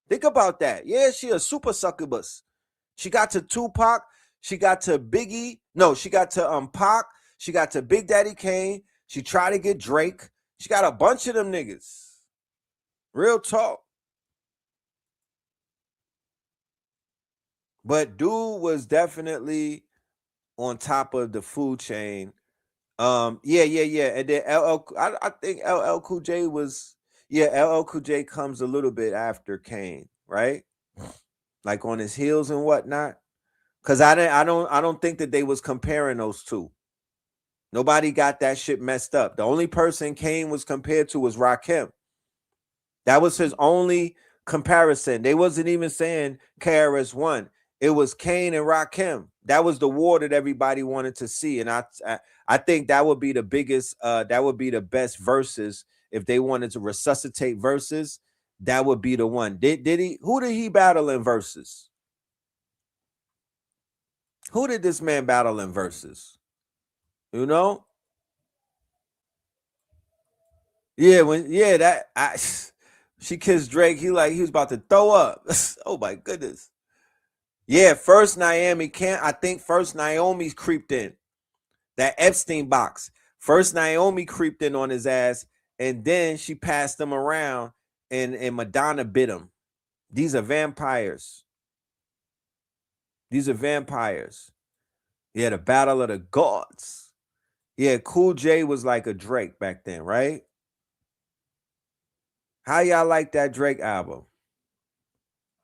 Think about that. Yeah, she a super succubus. She got to Tupac. She got to Biggie. No, she got to Pac. She got to Big Daddy Kane. She tried to get Drake. She got a bunch of them niggas. Real talk. But dude was definitely on top of the food chain. Yeah. And then I think LL Cool J was, LL Cool J comes a little bit after Kane, right? Like on his heels and whatnot. Cause I don't think that they was comparing those two. Nobody got that shit messed up. The only person Kane was compared to was Rakim. That was his only comparison. They wasn't even saying KRS-One. It was Kane and Rakim. That was the war that everybody wanted to see. And I think that would be the biggest, that would be the best verses. If they wanted to resuscitate verses, that would be the one. Who did he battle in verses? Who did this man battle in verses? You know? Yeah, she kissed Drake. He was about to throw up. Oh my goodness. Yeah, first Naomi creeped in. That Epstein box. First Naomi creeped in on his ass, and then she passed him around, and Madonna bit him. These are vampires. These are vampires. Yeah, the battle of the gods. Yeah, Cool J was like a Drake back then, right? How y'all like that Drake album?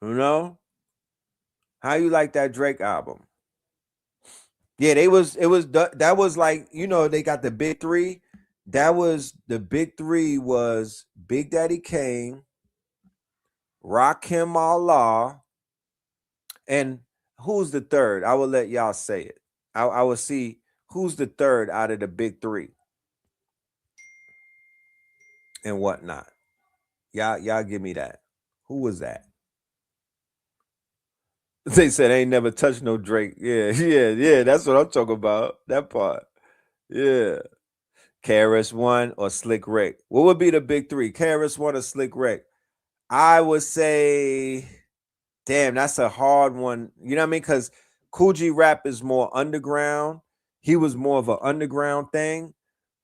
You know? How you like that Drake album? Yeah, that was like, you know, they got the big three. The big three was Big Daddy Kane, Rakim Allah, and who's the third? I will let y'all say it. I will see who's the third out of the big three and whatnot. Y'all give me that. Who was that? They said they ain't never touched no Drake. Yeah. That's what I'm talking about. That part. Yeah. KRS-One or Slick Rick. What would be the big three? KRS-One or Slick Rick? I would say, damn, that's a hard one. You know what I mean? Because Kool G Rap is more underground. He was more of an underground thing.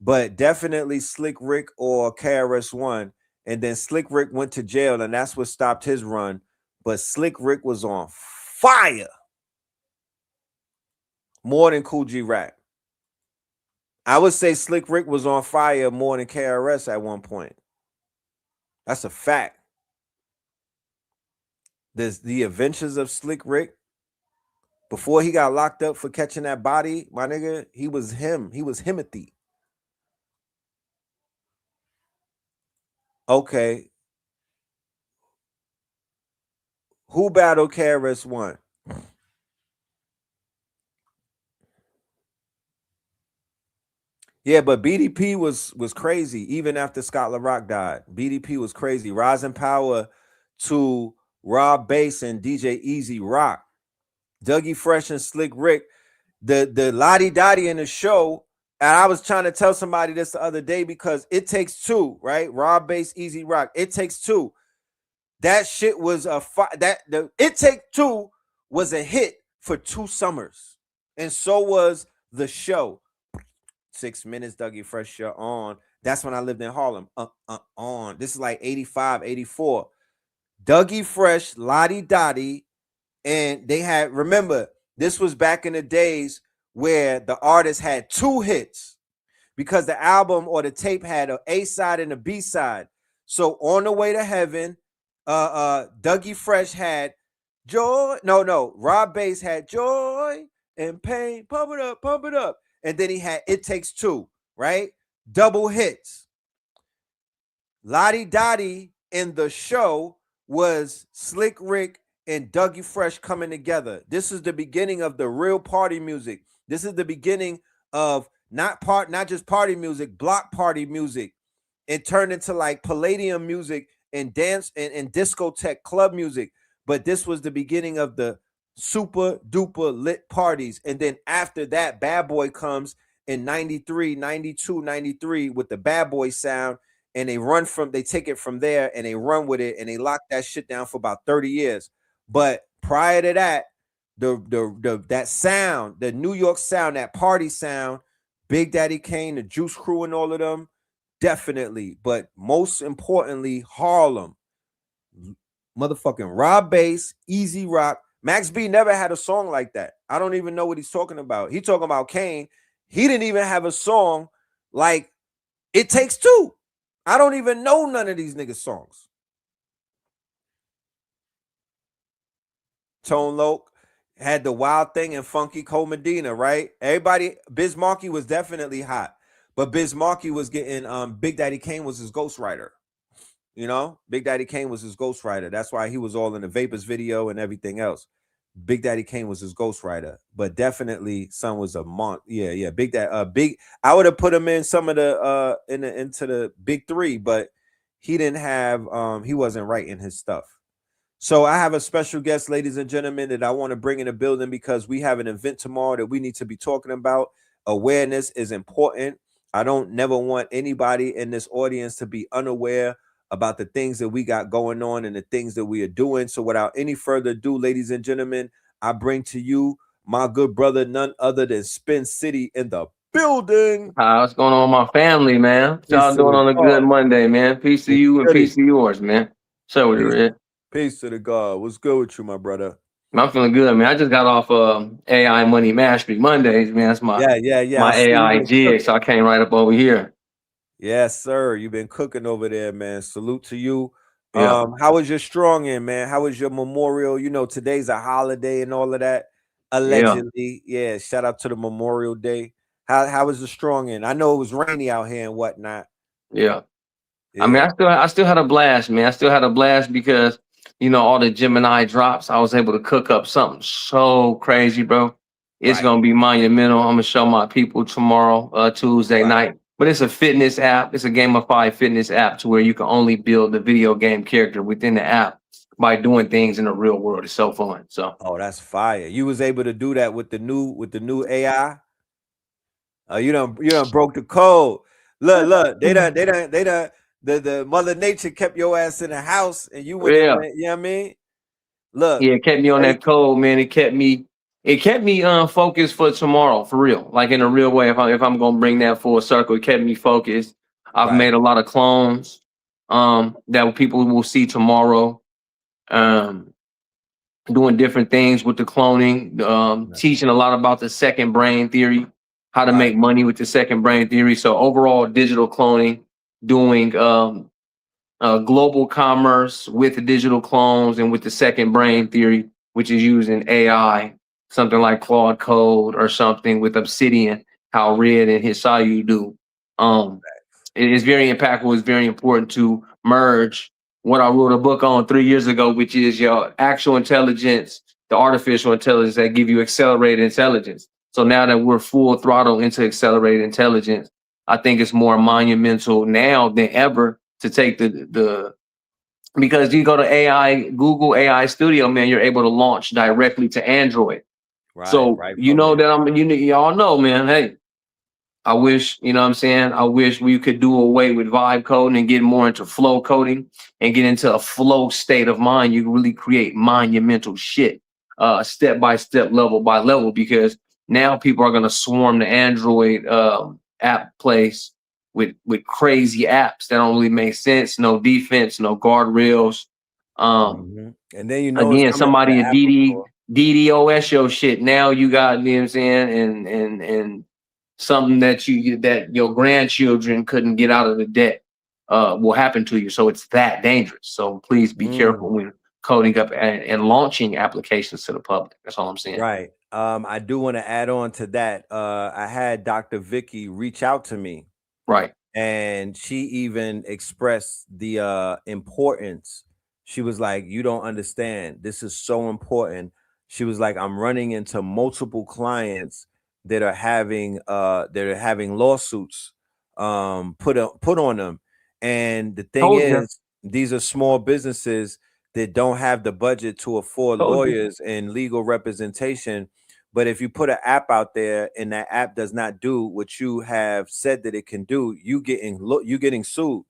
But definitely Slick Rick or KRS-One. And then Slick Rick went to jail, and that's what stopped his run. But Slick Rick was on fire more than Kool G Rap. I would say Slick Rick was on fire more than KRS at one point. That's a fact. There's the adventures of Slick Rick. Before he got locked up for catching that body, my nigga, he was him. He was Himothy. Okay. Who battled KRS-One? Yeah, but BDP was crazy even after Scott LaRock died. BDP was crazy. Rising power to Rob Bass and DJ Easy Rock. Dougie Fresh and Slick Rick. The Lottie Dottie in the show. And I was trying to tell somebody this the other day because it takes two, right? Rob Bass, Easy Rock. It takes two. That shit was It Take Two was a hit for 2 summers. And so was the show. 6 minutes, Dougie Fresh show on. That's when I lived in Harlem. On. This is like 85, 84. Dougie Fresh, Lottie Dottie, and they had, remember, this was back in the days where the artist had 2 hits because the album or the tape had an A side and a B side. So On the Way to Heaven, Dougie Fresh had Joy. No, Rob Bass had Joy and Pain. Pump it up, pump it up. And then he had It Takes Two, right? Double hits. Lottie Dottie in the show was Slick Rick and Dougie Fresh coming together. This is the beginning of the real party music. This is the beginning of not just party music, block party music. It turned into like Palladium music and dance and discotheque club music. But this was the beginning of the super duper lit parties. And then after that, Bad Boy comes in 93, 92, 93 with the Bad Boy sound. And they take it from there and they run with it and they lock that shit down for about 30 years. But prior to that, that sound, the New York sound, that party sound, Big Daddy Kane, the Juice Crew and all of them, definitely. But most importantly, Harlem. Motherfucking Rob Bass, Easy Rock. Max B never had a song like that. I don't even know what he's talking about. He talking about Kane. He didn't even have a song like It Takes Two. I don't even know none of these niggas' songs. Tone Loc had the Wild Thing and Funky Cole Medina, right? Everybody, Biz Markie was definitely hot, but Biz Markie was getting Big Daddy Kane was his ghostwriter. You know, Big Daddy Kane was his ghostwriter. That's why he was all in the Vapors video and everything else. Big Daddy Kane was his ghostwriter, but definitely Son was a month. Yeah. Big I would have put him in some of the into the big three, but he didn't have he wasn't writing his stuff. So I have a special guest, ladies and gentlemen, that I want to bring in the building because we have an event tomorrow that we need to be talking about. Awareness is important. I don't never want anybody in this audience to be unaware about the things that we got going on and the things that we are doing. So without any further ado, ladies and gentlemen, I bring to you my good brother, none other than Spin City in the building. What's going on with my family, man? What y'all doing on a good Monday, man? Peace to you and peace to yours, man. So with it. Peace to the God. What's good with you, my brother? I'm feeling good, man. I just got off AI Money Mastery Mondays, man. That's my my AI jig, so I came right up over here. Yes, sir. You've been cooking over there, man. Salute to you. Yeah. How was your strong in, man? How was your memorial? You know, today's a holiday and all of that. Allegedly. Yeah. Shout out to the Memorial Day. How was the strong in? I know it was rainy out here and whatnot. Yeah. I mean, I still had a blast, man. I still had a blast because, you know, all the Gemini drops, I was able to cook up something so crazy, bro. It's gonna be monumental. I'm gonna show my people tomorrow, Tuesday night. But it's a fitness app. It's a gamified fitness app to where you can only build the video game character within the app by doing things in the real world. It's so fun. So that's fire. You was able to do that with the new AI. You done broke the code. Look, they done the Mother Nature kept your ass in the house and you went, you know what I mean? Look, yeah, it kept me on that code, man. It kept me focused for tomorrow, for real. Like in a real way. If I'm gonna bring that full circle, it kept me focused. I've made a lot of clones that people will see tomorrow. Doing different things with the cloning, teaching a lot about the second brain theory, how to make money with the second brain theory. So overall digital cloning, doing global commerce with the digital clones and with the second brain theory, which is using AI, something like Claude Code or something with Obsidian, how Red and Hisayu do. It is very impactful. It's very important to merge what I wrote a book on 3 years ago, which is your actual intelligence, the artificial intelligence that give you accelerated intelligence. So now that we're full throttle into accelerated intelligence, I think it's more monumental now than ever to take because you go to Google AI Studio, man, you're able to launch directly to Android. So you know that y'all know, man, hey, I wish, you know what I'm saying? I wish we could do away with vibe coding and get more into flow coding and get into a flow state of mind. You can really create monumental shit, step by step, level by level, because now people are going to swarm the Android app place with crazy apps that don't really make sense. No defense, no guardrails. And then, you know, again, somebody a DDoS your shit. Now you got, you know what I'm saying? And something that your grandchildren couldn't get out of the debt will happen to you. So it's that dangerous. So please be careful when coding up and launching applications to the public. That's all I'm saying. Right. I do want to add on to that. I had Dr. Vicky reach out to me. Right. And she even expressed the importance. She was like, you don't understand. This is so important. She was like, I'm running into multiple clients that are having lawsuits put on them. And the thing is, these are small businesses that don't have the budget to afford lawyers and legal representation. But if you put an app out there and that app does not do what you have said that it can do, you getting sued.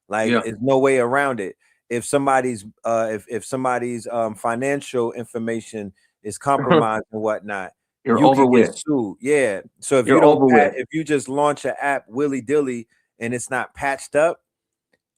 Like there's no way around it. If somebody's if somebody's financial information is compromised and whatnot, you can get sued. Yeah. So if if you just launch an app willy dilly and it's not patched up,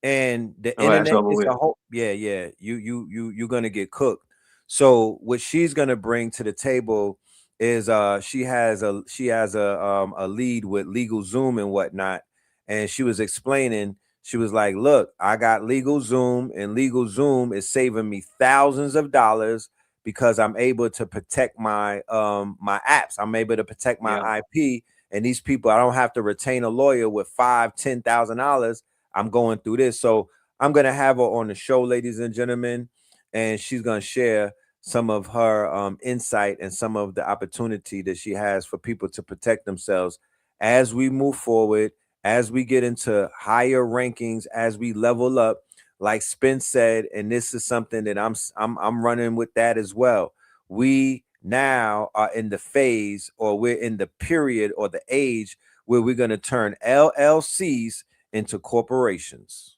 and the internet is a whole you're gonna get cooked. So what she's gonna bring to the table is she has a lead with LegalZoom and whatnot, and she was explaining. She was like, look, I got LegalZoom, and LegalZoom is saving me thousands of dollars because I'm able to protect my my apps. I'm able to protect my IP, and these people, I don't have to retain a lawyer with $5,000-$10,000. I'm going through this. So I'm going to have her on the show, ladies and gentlemen, and she's going to share some of her insight and some of the opportunity that she has for people to protect themselves as we move forward, as we get into higher rankings, as we level up, like Spence said. And this is something that I'm running with that as well. We now are in the phase, or we're in the period or the age where we're going to turn LLCs into corporations.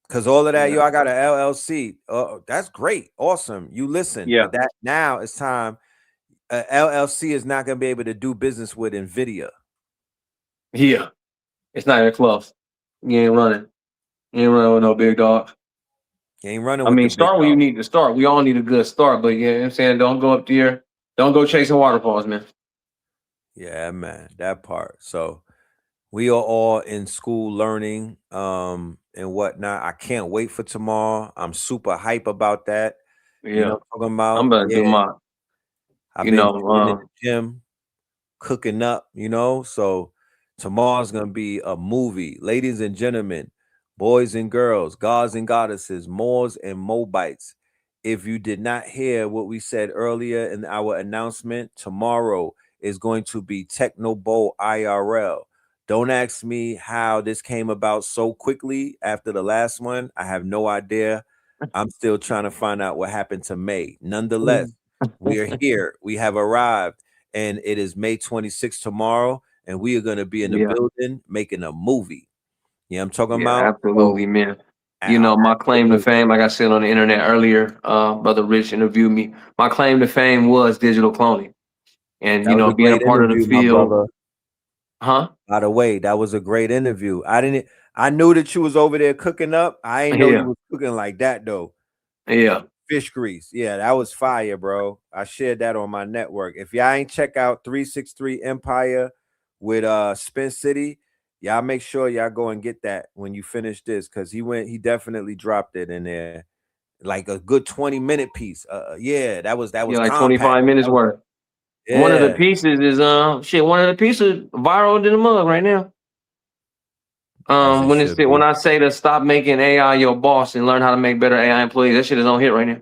Because all of that, I got an LLC. Oh, that's great. Awesome. You listen. Yeah. But that now it's time. LLC is not going to be able to do business with NVIDIA. Yeah. It's not even close. You ain't running. You ain't running with no big dog. You ain't running I with mean, the start where you need to start. We all need a good start, but you know what I'm saying? Don't go up there. Don't go chasing waterfalls, man. Yeah, man. That part. So we are all in school learning and whatnot. I can't wait for tomorrow. I'm super hype about that. Yeah. You know what I'm talking about? I'm about to do my, I've been in the gym, cooking up, so tomorrow's going to be a movie. Ladies and gentlemen, boys and girls, gods and goddesses, Moors and Moabites. If you did not hear what we said earlier in our announcement, tomorrow is going to be Techno Bowl IRL. Don't ask me how this came about so quickly after the last one. I have no idea. I'm still trying to find out what happened to May. Nonetheless, we are here. We have arrived, and it is May 26th tomorrow, and we are going to be in the building making a movie. I'm talking about? Absolutely, man. You know, my claim to fame, like I said on the internet earlier, Brother Rich interviewed me. My claim to fame was digital cloning. And, you know, being a part of the field. Huh? By the way, that was a great interview. I knew that you was over there cooking up. I ain't know you was cooking like that though. Yeah. Fish grease. Yeah, that was fire, bro. I shared that on my network. If y'all ain't check out 363 Empire with Spin City, y'all make sure y'all go and get that when you finish this, because he definitely dropped it in there. Like a good 20-minute piece. Yeah, that was like compact. 25 minutes worth. Yeah. One of the pieces is one of the pieces viral in the mug right now. When I say to stop making AI your boss and learn how to make better AI employees, that shit is on hit right now.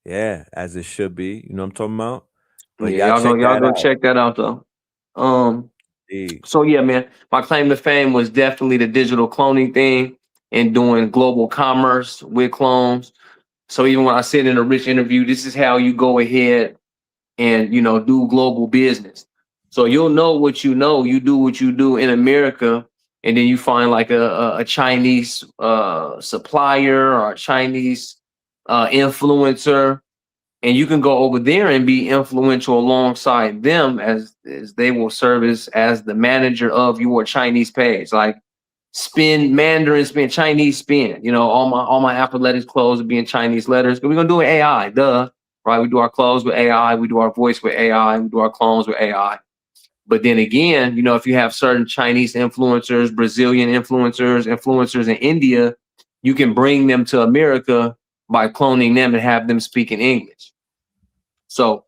Yeah, as it should be. You know what I'm talking about? But yeah, y'all go check that out though. So yeah, man, my claim to fame was definitely the digital cloning thing and doing global commerce with clones. So even when I said in a Rich interview, this is how you go ahead and, you know, do global business. So you'll know what you know, you do what you do in America, and then you find like a Chinese supplier or a Chinese influencer, and you can go over there and be influential alongside them as they will serve as the manager of your Chinese page. Like spin Mandarin, spin Chinese spin. You know, all my athletics clothes will be in Chinese letters. But we're gonna do it AI, duh. Right? We do our clothes with AI, we do our voice with AI, we do our clones with AI. But then again, you know, if you have certain Chinese influencers, Brazilian influencers in India, you can bring them to America by cloning them and have them speak in English. So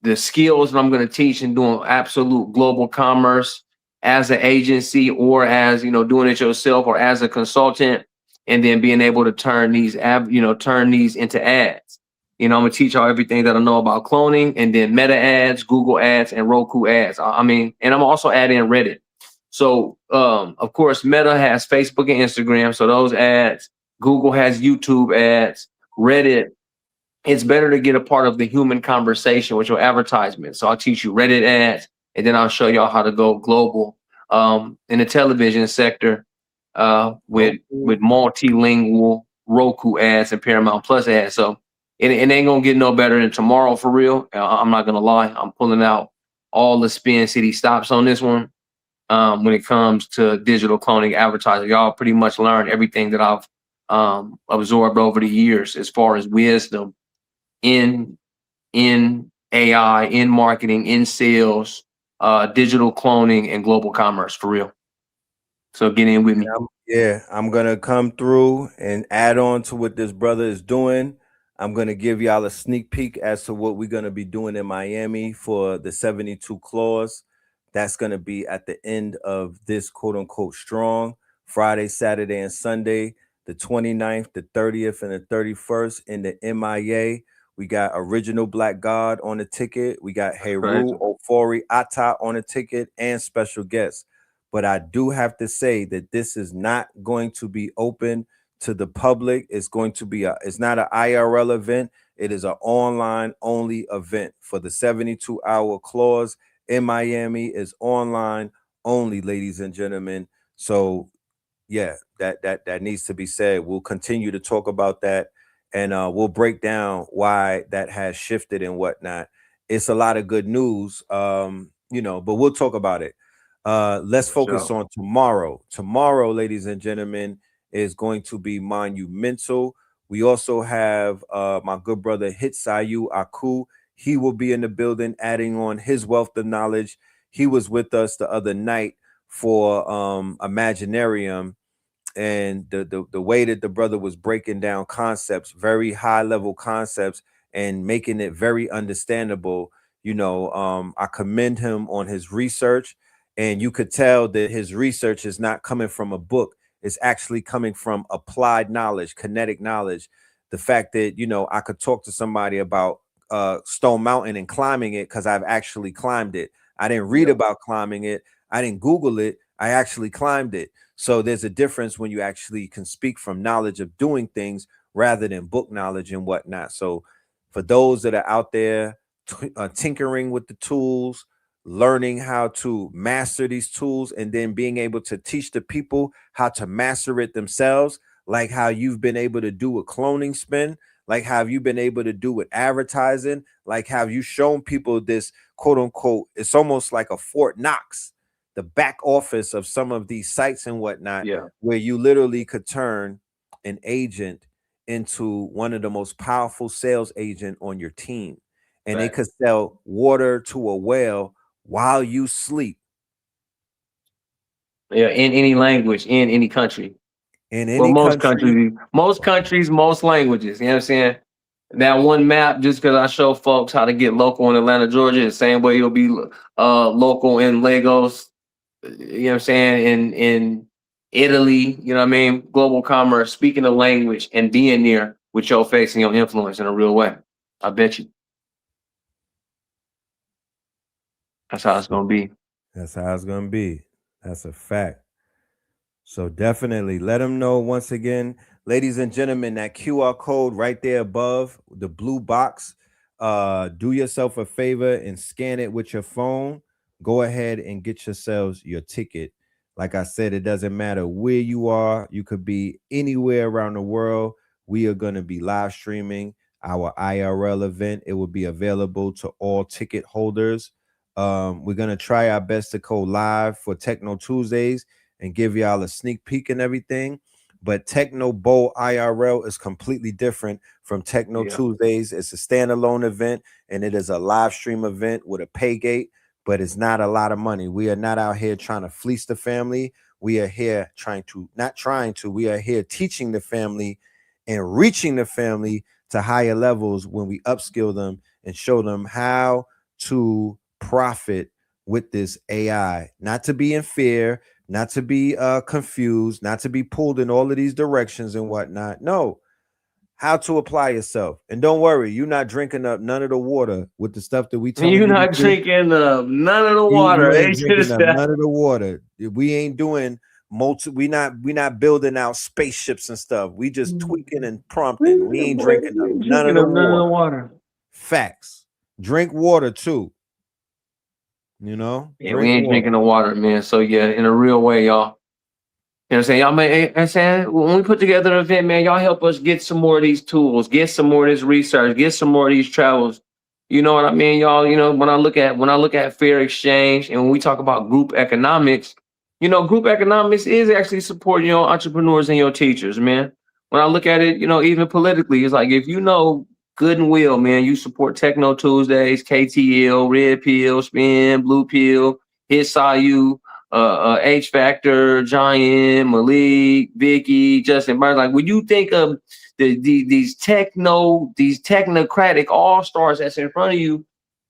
the skills that I'm going to teach in doing absolute global commerce as an agency, or as, you know, doing it yourself, or as a consultant, and then being able to turn these into ads. You know, I'm gonna teach y'all everything that I know about cloning, and then meta ads, Google ads, and Roku ads. I mean, and I'm also adding Reddit. So, of course, Meta has Facebook and Instagram. So those ads, Google has YouTube ads, Reddit. It's better to get a part of the human conversation with your advertisement. So I'll teach you Reddit ads, and then I'll show y'all how to go global in the television sector with multilingual Roku ads and Paramount Plus ads. So it ain't gonna get no better than tomorrow for real. I'm not gonna lie. I'm pulling out all the Spin City stops on this one. When it comes to digital cloning advertising, y'all pretty much learned everything that I've absorbed over the years as far as wisdom in AI, in marketing, in sales, digital cloning, and global commerce for real. So get in with me. I'm gonna come through and add on to what this brother is doing. I'm gonna give y'all a sneak peek as to what we're gonna be doing in Miami for the 72 clause. That's going to be at the end of this quote unquote strong Friday, Saturday, and Sunday, the 29th, the 30th, and the 31st in the MIA. We got Original Black God on the ticket. We got Heru Ofori Atta on the ticket and special guests. But I do have to say that this is not going to be open to the public. It's going to be it's not an IRL event. It is an online only event for the 72-hour clause. In Miami is online only, ladies and gentlemen. So yeah, that needs to be said. We'll continue to talk about that, and we'll break down why that has shifted and whatnot. It's a lot of good news, but we'll talk about it. Let's focus on tomorrow. Tomorrow, ladies and gentlemen, is going to be monumental. We also have my good brother Hitsayu Aku. He will be in the building, adding on his wealth of knowledge. He was with us the other night for Imaginarium, and the way that the brother was breaking down concepts, very high level concepts, and making it very understandable. I commend him on his research, and you could tell that his research is not coming from a book. It's actually coming from applied knowledge, kinetic knowledge. The fact that, I could talk to somebody about Stone Mountain and climbing it because I've actually climbed it. I didn't read about climbing it. I didn't Google it. I actually climbed it. So there's a difference when you actually can speak from knowledge of doing things rather than book knowledge and whatnot. So for those that are out there tinkering with the tools, learning how to master these tools, and then being able to teach the people how to master it themselves, like how you've been able to do a cloning spin, like have you been able to do with advertising, like have you shown people this quote unquote, it's almost like a Fort Knox, the back office of some of these sites and whatnot, where you literally could turn an agent into one of the most powerful sales agent on your team. And they could sell water to a whale while you sleep. Yeah, in any language, in any country. In any country. Most countries, most languages. You know what I'm saying? That one map, just because I show folks how to get local in Atlanta, Georgia, the same way you'll be local in Lagos, you know what I'm saying, in Italy, you know what I mean? Global commerce, speaking the language and being there with your face and your influence in a real way. I bet you. That's how it's going to be. That's how it's going to be. That's a fact. So definitely let them know once again, ladies and gentlemen, that QR code right there above the blue box, do yourself a favor and scan it with your phone. Go ahead and get yourselves your ticket. Like I said, it doesn't matter where you are. You could be anywhere around the world. We are going to be live streaming our IRL event. It will be available to all ticket holders. We're going to try our best to go live for Techno Tuesdays and give y'all a sneak peek and everything. But Techno Bowl IRL is completely different from Techno Tuesdays. It's a standalone event, and it is a live stream event with a pay gate, but it's not a lot of money. We are not out here trying to fleece the family. We are here we are here teaching the family and reaching the family to higher levels when we upskill them and show them how to profit with this AI, not to be in fear, not to be confused, not to be pulled in all of these directions and whatnot. No, how to apply yourself. And don't worry, you're not drinking up none of the water with the stuff that we telling you. You're not drinking none of the water. You ain't drinking up none of the water. We ain't doing we not building out spaceships and stuff. We just tweaking and prompting. We ain't drinking up none of the water. Facts. Drink water too. You know? Yeah, we ain't drinking the water, man. So yeah, in a real way, y'all. You know what I'm saying? Y'all may, I'm saying when we put together an event, man, y'all help us get some more of these tools, get some more of this research, get some more of these travels. You know what I mean, y'all? You know, when I look at fair exchange and when we talk about group economics, you know, group economics is actually supporting your entrepreneurs and your teachers, man. When I look at it, you know, even politically, it's like if you know good and will, man, you support Techno Tuesdays, KTL, Red Pill, Spin, Blue Pill, Hit Sayu, H Factor, Giant, Malik, Vicky, Justin Burns. Like when you think of these technocratic all-stars that's in front of you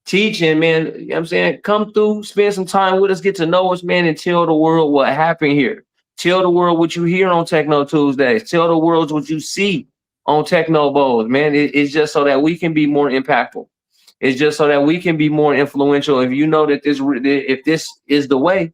teaching, man, you know what I'm saying? Come through, spend some time with us, get to know us, man, and tell the world what happened here. Tell the world what you hear on Techno Tuesdays. Tell the world what you see on Techno Bowls, man. It's just so that we can be more impactful. It's just so that we can be more influential. If you know that if this is the way,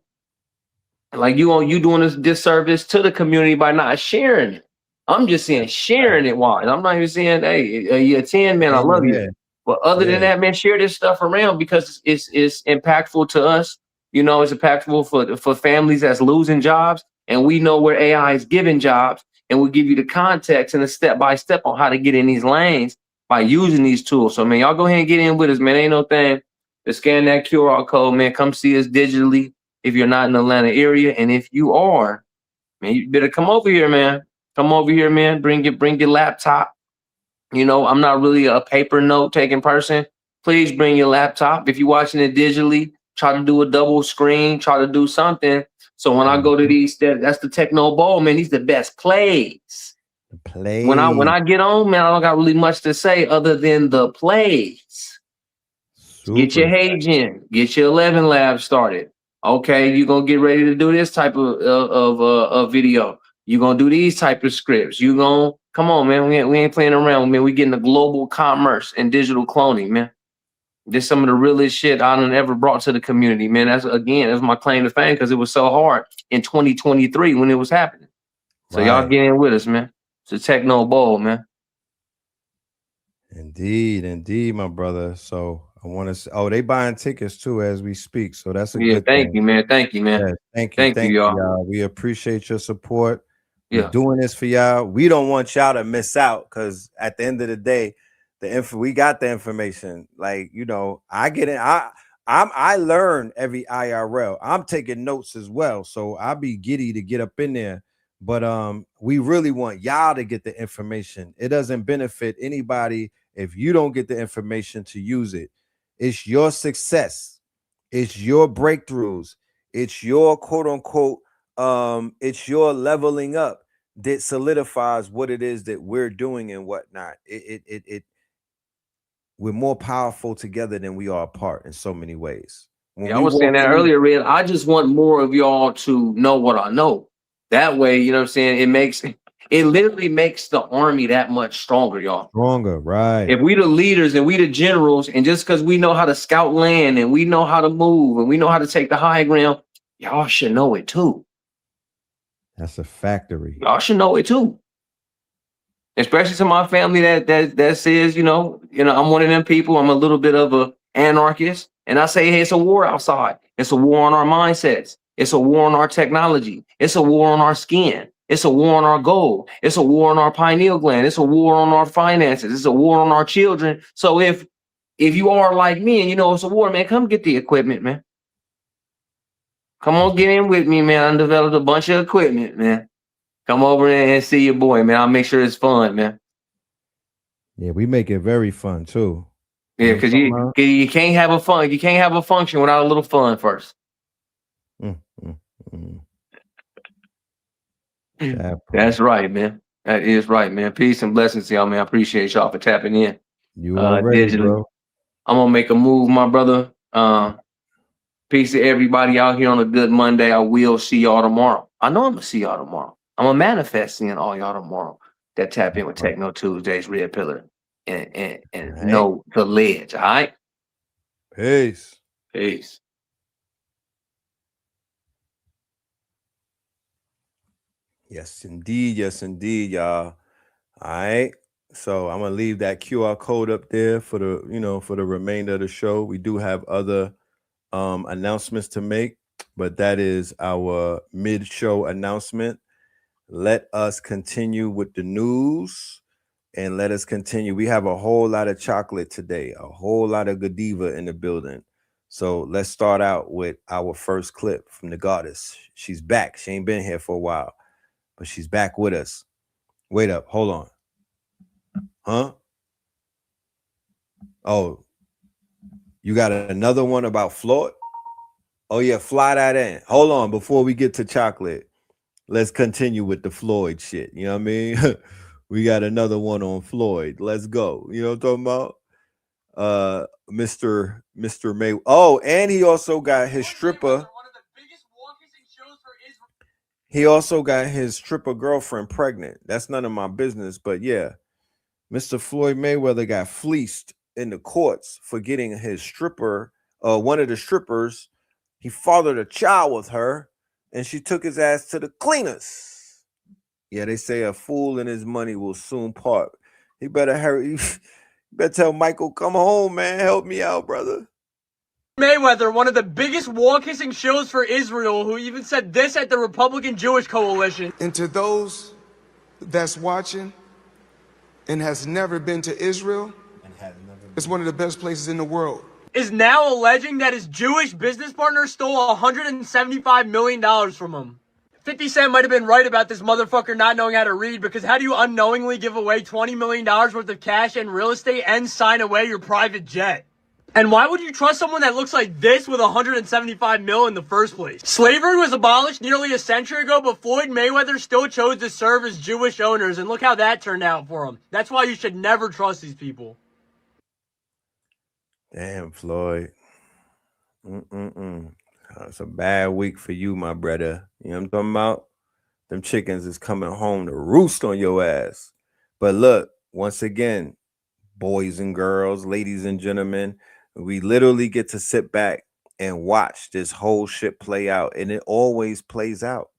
like you doing this disservice to the community by not sharing it. I'm just saying sharing it wise. I'm not even saying, hey, you attend, man, I love you. But other than that, man, share this stuff around because it's impactful to us. You know, it's impactful for families that's losing jobs. And we know where AI is giving jobs. And we'll give you the context and a step-by-step on how to get in these lanes by using these tools. So, man, y'all go ahead and get in with us, man. Ain't no thing to scan that QR code, man. Come see us digitally if you're not in the Atlanta area. And if you are, man, you better come over here, man. Come over here, man. Bring your laptop. You know, I'm not really a paper note taking person. Please bring your laptop. If you're watching it digitally, try to do a double screen, try to do something. So when I go to these, that's the Techno Bowl, man. These the best plays. When I get on, man, I don't got really much to say other than the plays. Get your Hage in, get your 11 lab started. Okay, you're gonna get ready to do this type of video. You're gonna do these type of scripts. You gonna come on, man. We ain't playing around, man. We getting the global commerce and digital cloning, man. This some of the realest shit I done ever brought to the community, man. That's my claim to fame because it was so hard in 2023 when it was happening. So y'all get in with us, man. It's a Techno Bowl, man. Indeed, my brother. So I want to say, they buying tickets too as we speak. So that's a good thing. Thank you, man. Thank you, man. Yeah, thank you, y'all. We appreciate your support. We're doing this for y'all. We don't want y'all to miss out because at the end of the day, we got the information. Like, you know, I get it. I learn every IRL. I'm taking notes as well. So I'll be giddy to get up in there. But we really want y'all to get the information. It doesn't benefit anybody if you don't get the information to use it. It's your success. It's your breakthroughs. It's your quote unquote, it's your leveling up that solidifies what it is that we're doing and whatnot. We're more powerful together than we are apart in so many ways. I was saying that earlier, Red. I just want more of y'all to know what I know. That way, you know what I'm saying? It literally makes the army that much stronger, y'all. Stronger, right. If we the leaders and we the generals, and just because we know how to scout land and we know how to move and we know how to take the high ground, y'all should know it too. That's a factory. Y'all should know it too. Especially to my family that says, you know, I'm one of them people. I'm a little bit of a anarchist, and I say, hey, it's a war outside. It's a war on our mindsets. It's a war on our technology. It's a war on our skin. It's a war on our gold. It's a war on our pineal gland. It's a war on our finances. It's a war on our children. So if you are like me and you know it's a war, man, come get the equipment, man. Come on, get in with me, man. I developed a bunch of equipment, man. Come over and see your boy, man. I'll make sure it's fun, man. Yeah, we make it very fun too. Yeah, because you can't have a fun. You can't have a function without a little fun first. That's right, man. That is right, man. Peace and blessings to y'all, man. I appreciate y'all for tapping in. You already, digitally. Bro. I'm gonna make a move, my brother. Peace to everybody out here on a good Monday. I will see y'all tomorrow. I know I'm gonna see y'all tomorrow. I'm gonna manifest seeing all y'all tomorrow. that tap in with Techno Tuesdays, Red Pillar, and know the ledge. All right. Peace. Peace. Yes, indeed, y'all. All right. So I'm gonna leave that QR code up there for the remainder of the show. We do have other announcements to make, but that is our mid-show announcement. Let us continue with the news and let us continue. We have a whole lot of chocolate today, a whole lot of Godiva in the building. So let's start out with our first clip from the goddess. She's back. She ain't been here for a while, but she's back with us. Wait up, hold on. Huh? Oh, you got another one about Floyd? Oh yeah, fly that in. Hold on, before we get to chocolate, let's continue with the Floyd shit. You know what I mean? We got another one on Floyd. Let's go. You know what I'm talking about? Mr. May. Oh, and he also got his stripper. He also got his stripper girlfriend pregnant. That's none of my business, but yeah. Mr. Floyd Mayweather got fleeced in the courts for getting his stripper, one of the strippers. He fathered a child with her, and she took his ass to the cleaners. Yeah, they say a fool and his money will soon part. He better hurry. You better tell Michael, come home, man. Help me out, brother. Mayweather, one of the biggest wall-kissing shows for Israel, who even said this at the Republican Jewish Coalition. And to those that's watching and has never been to Israel, it's one of the best places in the world. Is now alleging that his Jewish business partner stole $175 million from him. 50 Cent might have been right about this motherfucker not knowing how to read, because how do you unknowingly give away $20 million worth of cash and real estate and sign away your private jet? And why would you trust someone that looks like this with $175 million in the first place? Slavery was abolished nearly a century ago, but Floyd Mayweather still chose to serve as Jewish owners, and look how that turned out for him. That's why you should never trust these people. Damn, Floyd. It's a bad week for you, my brother. You know what I'm talking about? Them chickens is coming home to roost on your ass. But look, once again, boys and girls, ladies and gentlemen, we literally get to sit back and watch this whole shit play out. And it always plays out.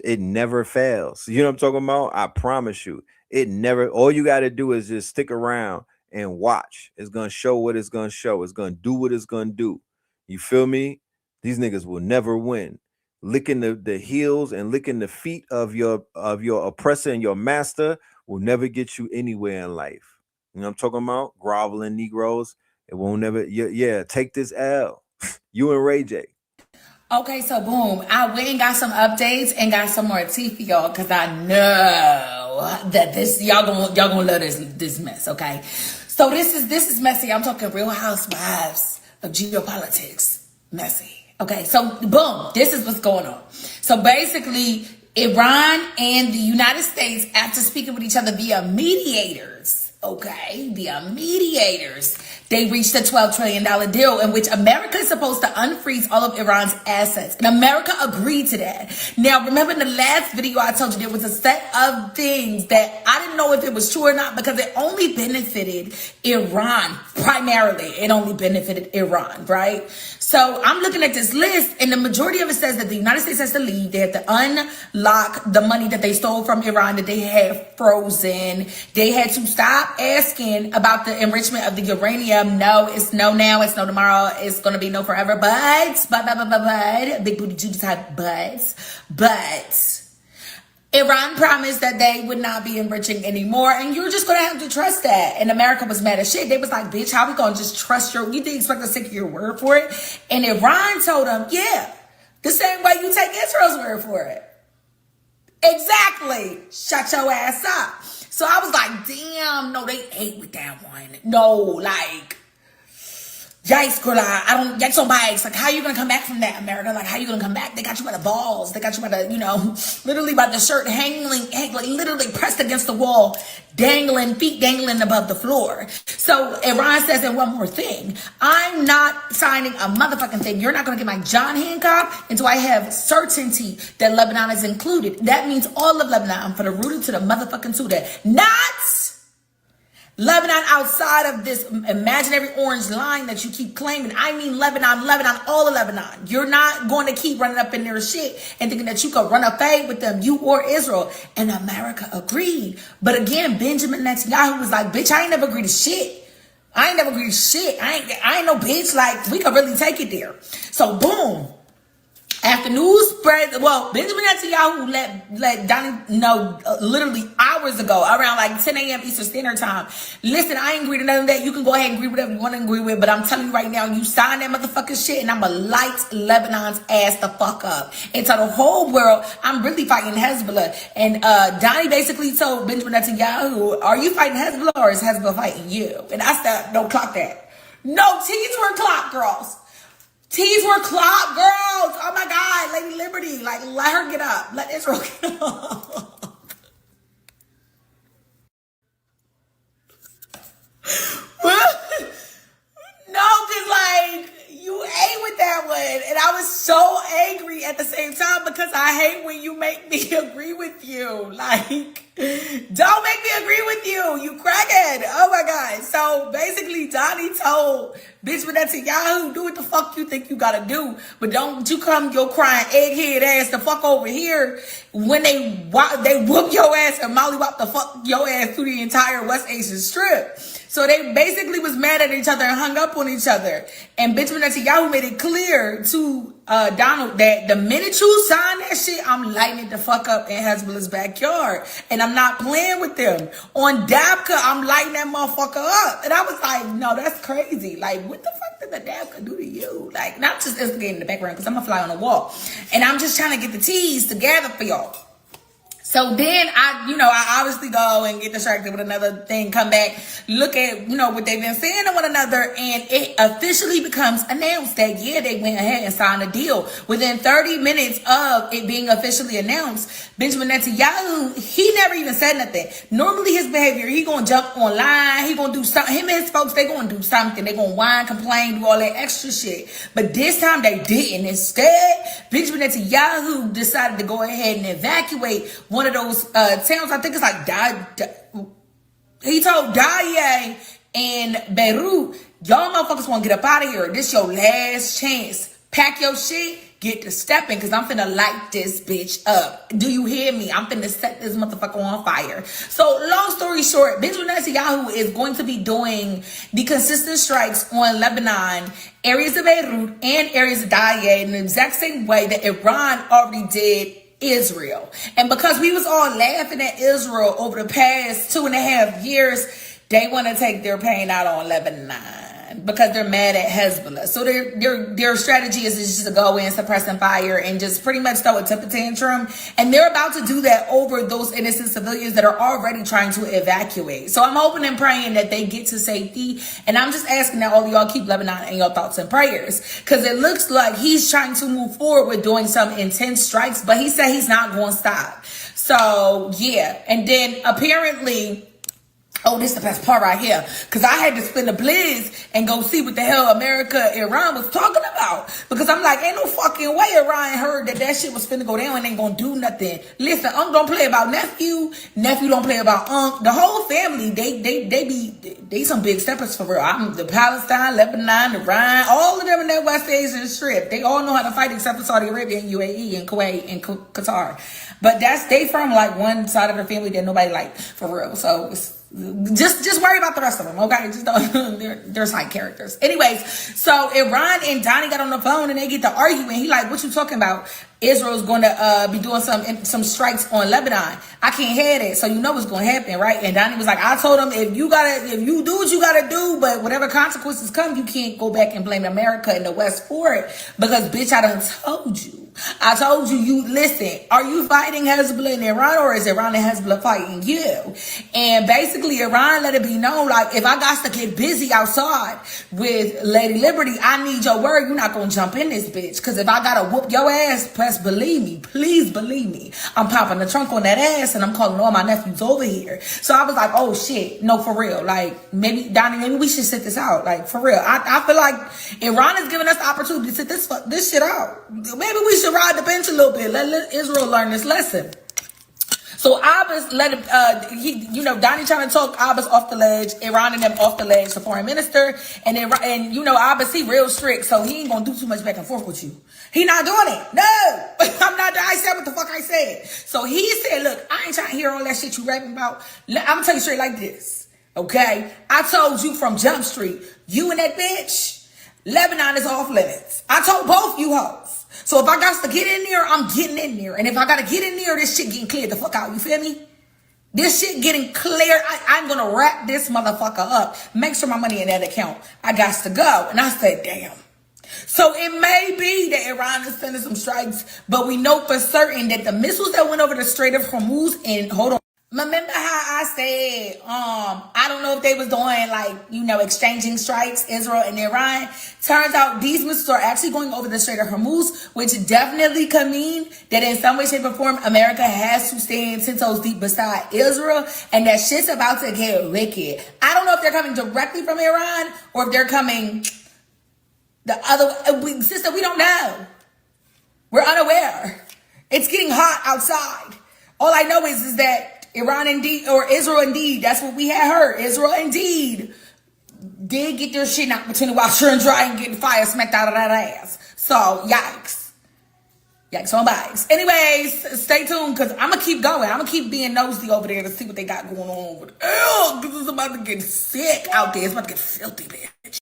It never fails. You know what I'm talking about? I promise you. It never, all you got to do is just stick around and watch. It's going to show what it's going to show. It's going to do what it's going to do. You feel me? These niggas will never win. Licking the heels and licking the feet of your oppressor and your master will never get you anywhere in life. You know what I'm talking about? Groveling Negroes. It won't never. Yeah, take this L. You and Ray J. Okay, so boom. I went and got some updates and got some more tea for y'all, because I know that this y'all gonna love this mess. Okay, so this is messy. I'm talking Real Housewives of geopolitics. Messy. Okay, so boom, this is what's going on. So basically, Iran and the United States, after speaking with each other via mediators, they reached a $12 trillion deal in which America is supposed to unfreeze all of Iran's assets. And America agreed to that. Now, remember in the last video I told you there was a set of things that I didn't know if it was true or not, because it only benefited Iran. Primarily, it only benefited Iran, right? So I'm looking at this list, and the majority of it says that the United States has to leave. They have to unlock the money that they stole from Iran that they had frozen. They had to stop asking about the enrichment of the uranium. No, it's no now, it's no tomorrow, it's going to be no forever. But, big booty Judy type, but Iran promised that they would not be enriching anymore, and you're just going to have to trust that. And America was mad as shit. They was like, bitch, how we going to just trust you think expect us to take your word for it? And Iran told them, yeah, the same way you take Israel's word for it. Exactly. Shut your ass up. So I was like, damn, no, they ate with that one. No, like, Yikes, girl, I don't get so bikes. Like, how you gonna come back from that, America? Like, how you gonna come back? They got you by the balls. They got you by the, literally by the shirt hanging, like literally pressed against the wall, feet dangling above the floor. So Iran says, and one more thing, I'm not signing a motherfucking thing. You're not gonna get my John Hancock until I have certainty that Lebanon is included. That means all of Lebanon, from the rooted to the motherfucking Sudan. Not Lebanon outside of this imaginary orange line that you keep claiming. I mean Lebanon, all of Lebanon. You're not going to keep running up in their shit and thinking that you could run a fade with them, you or Israel. And America agreed. But again, Benjamin Netanyahu was like, bitch, I ain't never agreed to shit. I ain't no bitch. Like, we could really take it there. So boom. After news spread, well, Benjamin Netanyahu let Donnie know literally hours ago, around like 10 a.m. Eastern Standard Time. Listen, I ain't agree to none of that. You can go ahead and agree with whatever you want to agree with, but I'm telling you right now, you sign that motherfucking shit, and I'ma light Lebanon's ass the fuck up and tell the whole world I'm really fighting Hezbollah. And Donnie basically told Benjamin Netanyahu, "Are you fighting Hezbollah or is Hezbollah fighting you?" And I said, "Don't clock that. No T's were clocked, girls." T's were clocked, girls. Oh my God, Lady Liberty. Like, let her get up. Let Israel get up. No, because, like, you ate with that one. And I was so angry at the same time because I hate when you make me agree with you. Like, don't make me agree with you. You crackhead. Oh my God. So basically, Donnie told Benjamin Netanyahu, do what the fuck you think you gotta do. But don't you come your crying egghead ass the fuck over here when they whoop your ass and mollywop the fuck your ass through the entire West Asian Strip. So they basically was mad at each other and hung up on each other. And Benjamin Netanyahu made it clear to Donald that the minute you sign that shit, I'm lighting it the fuck up in Hezbollah's backyard. And I'm not playing with them. On Dabka, I'm lighting that motherfucker up. And I was like, no, that's crazy. Like, what the fuck did the Dabka do to you? Like, not just instigating in the background, because I'm a fly on the wall. And I'm just trying to get the T's together for y'all. So then I obviously go and get distracted with another thing, come back, look at, what they've been saying to one another. And it officially becomes announced that, yeah, they went ahead and signed a deal. Within 30 minutes of it being officially announced, Benjamin Netanyahu, he never even said nothing. Normally his behavior, he gonna jump online, he gonna do something. Him and his folks, they gonna do something. They gonna whine, complain, do all that extra shit. But this time they didn't. Instead, Benjamin Netanyahu decided to go ahead and evacuate one of those towns. I think it's like he told Daye and Beirut, y'all motherfuckers want to get up out of here. This your last chance. Pack your shit, get to stepping, because I'm finna light this bitch up. Do you hear me? I'm finna set this motherfucker on fire. So long story short, Benjamin Netanyahu is going to be doing the consistent strikes on Lebanon, areas of Beirut, and areas of Daye in the exact same way that Iran already did Israel. And because we was all laughing at Israel over the past 2.5 years, they want to take their pain out on Lebanon because they're mad at Hezbollah. So their strategy is just to go in, suppressing fire, and just pretty much throw a temper tantrum. And they're about to do that over those innocent civilians that are already trying to evacuate. So I'm hoping and praying that they get to safety. And I'm just asking that all of y'all keep Lebanon in your thoughts and prayers, because it looks like he's trying to move forward with doing some intense strikes, but he said he's not going to stop. So yeah. And then apparently, oh, this is the best part right here, because I had to spin the blizz and go see what the hell Iran was talking about, because I'm like, ain't no fucking way Iran heard that shit was finna go down and ain't gonna do nothing. Listen, Unc don't play about nephew don't play about Unc. The whole family, they some big steppers for real. I'm the Palestine, Lebanon, Iran, all of them in that West Asian Strip. They all know how to fight except for Saudi Arabia and UAE and Kuwait and Qatar. But they from like one side of the family that nobody like for real. So it's, just worry about the rest of them, okay? Just don't, they're side characters. Anyways, so Iran and Donnie got on the phone and they get to arguing. He like, what you talking about? Israel's going to be doing some strikes on Lebanon. I can't have that, so you know what's going to happen, right? And Donnie was like, I told him, if you do what you gotta do, but whatever consequences come, you can't go back and blame America and the West for it, because bitch, I done told you. I told you, listen, are you fighting Hezbollah in Iran, or is Iran and Hezbollah fighting you? And basically, Iran let it be known, like, if I got to get busy outside with Lady Liberty, I need your word. You're not going to jump in this bitch. Because if I got to whoop your ass, believe me, please believe me, I'm popping the trunk on that ass and I'm calling all my nephews over here. So I was like, oh shit, no, for real. Like, maybe, Donnie, maybe we should sit this out. Like, for real. I feel like Iran is giving us the opportunity to sit this shit out. Maybe we should ride the bench a little bit. Let Israel learn this lesson. So Abbas let him, Donnie trying to talk Abbas off the ledge, Iran and them off the ledge, the foreign minister, and Abbas, he real strict, so he ain't gonna do too much back and forth with you. He not doing it. No, I'm not. I said what the fuck I said. So he said, look, I ain't trying to hear all that shit you rapping about. I'm gonna tell you straight like this, okay? I told you from Jump Street, you and that bitch, Lebanon is off limits. I told both you hoes. So if I got to get in there, I'm getting in there. And if I got to get in there, this shit getting cleared the fuck out. You feel me? This shit getting cleared. I'm going to wrap this motherfucker up. Make sure my money in that account. I got to go. And I said, damn. So it may be that Iran is sending some strikes, but we know for certain that the missiles that went over the Strait of Hormuz, and hold on. Remember how I said, I don't know if they was doing exchanging strikes, Israel and Iran. Turns out these missiles are actually going over the Strait of Hormuz, which definitely could mean that in some way, shape, or form, America has to stand 10 toes deep beside Israel, and that shit's about to get wicked. I don't know if they're coming directly from Iran or if they're coming the other way. Sister, we don't know. We're unaware. It's getting hot outside. All I know is that Iran indeed, or Israel indeed, that's what we had heard. Israel indeed did get their shit knocked between the washer and dry and get fire smacked out of that ass. So, yikes. Yikes on bikes. Anyways, stay tuned, because I'm going to keep going. I'm going to keep being nosy over there to see what they got going on over there. This is about to get sick out there. It's about to get filthy, bitch.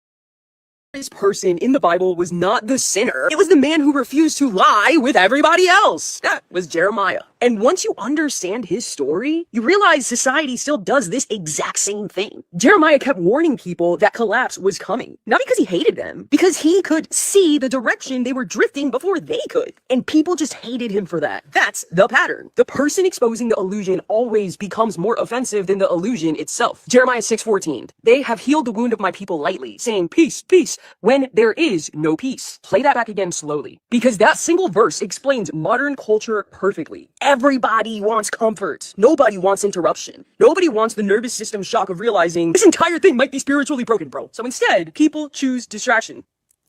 This person in the Bible was not the sinner. It was the man who refused to lie with everybody else. That was Jeremiah. And once you understand his story, you realize society still does this exact same thing. Jeremiah kept warning people that collapse was coming. Not because he hated them, because he could see the direction they were drifting before they could. And people just hated him for that. That's the pattern. The person exposing the illusion always becomes more offensive than the illusion itself. Jeremiah 6:14. They have healed the wound of my people lightly, saying peace, peace, when there is no peace. Play that back again slowly, because that single verse explains modern culture perfectly. Everybody wants comfort. Nobody wants interruption. Nobody wants the nervous system shock of realizing this entire thing might be spiritually broken, bro. So instead, people choose distraction.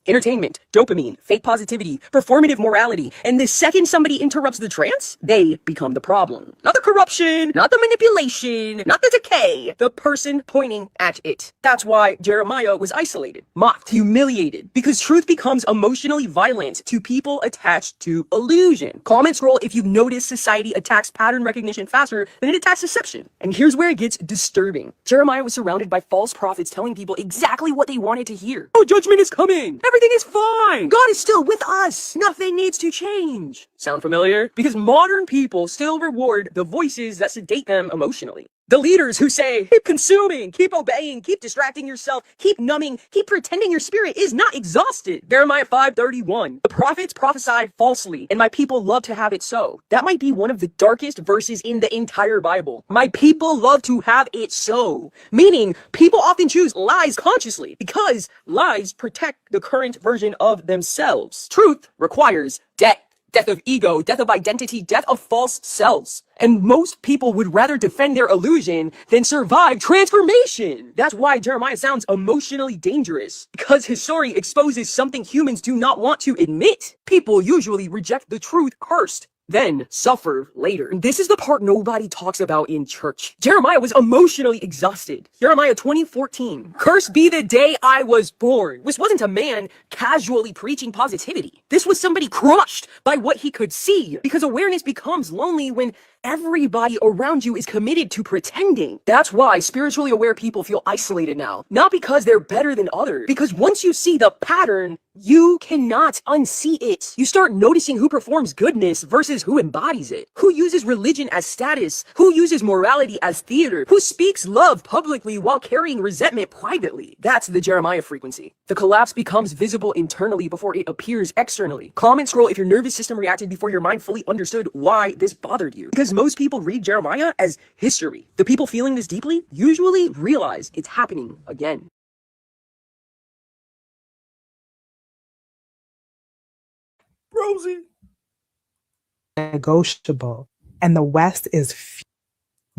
Entertainment, dopamine, fake positivity, performative morality, and the second somebody interrupts the trance, they become the problem. Not the corruption, not the manipulation, not the decay, the person pointing at it. That's why Jeremiah was isolated, mocked, humiliated, because truth becomes emotionally violent to people attached to illusion. Comment scroll if you've noticed society attacks pattern recognition faster than it attacks deception. And here's where it gets disturbing. Jeremiah was surrounded by false prophets telling people exactly what they wanted to hear. Oh, judgment is coming! Everything is fine. God is still with us. Nothing needs to change. Sound familiar? Because modern people still reward the voices that sedate them emotionally. The leaders who say, keep consuming, keep obeying, keep distracting yourself, keep numbing, keep pretending your spirit is not exhausted. Jeremiah 5:31. The prophets prophesied falsely, and my people love to have it so. That might be one of the darkest verses in the entire Bible. My people love to have it so. Meaning, people often choose lies consciously, because lies protect the current version of themselves. Truth requires death. Death of ego, death of identity, death of false selves. And most people would rather defend their illusion than survive transformation. That's why Jeremiah sounds emotionally dangerous, because his story exposes something humans do not want to admit. People usually reject the truth first, then suffer later. And this is the part nobody talks about in church. Jeremiah was emotionally exhausted. Jeremiah 20:14. Cursed be the day I was born. This wasn't a man casually preaching positivity. This was somebody crushed by what he could see, because awareness becomes lonely when everybody around you is committed to pretending. That's why spiritually aware people feel isolated now. Not because they're better than others, because once you see the pattern, You cannot unsee it. You start noticing who performs goodness versus who embodies it. Who uses religion as status. Who uses morality as theater. Who speaks love publicly while carrying resentment privately. That's the Jeremiah frequency. The collapse becomes visible internally before it appears externally. Comment scroll if your nervous system reacted before your mind fully understood why this bothered you. Because most people read Jeremiah as history. The people feeling this deeply usually realize it's happening again. Rosie. Negotiable, and the West is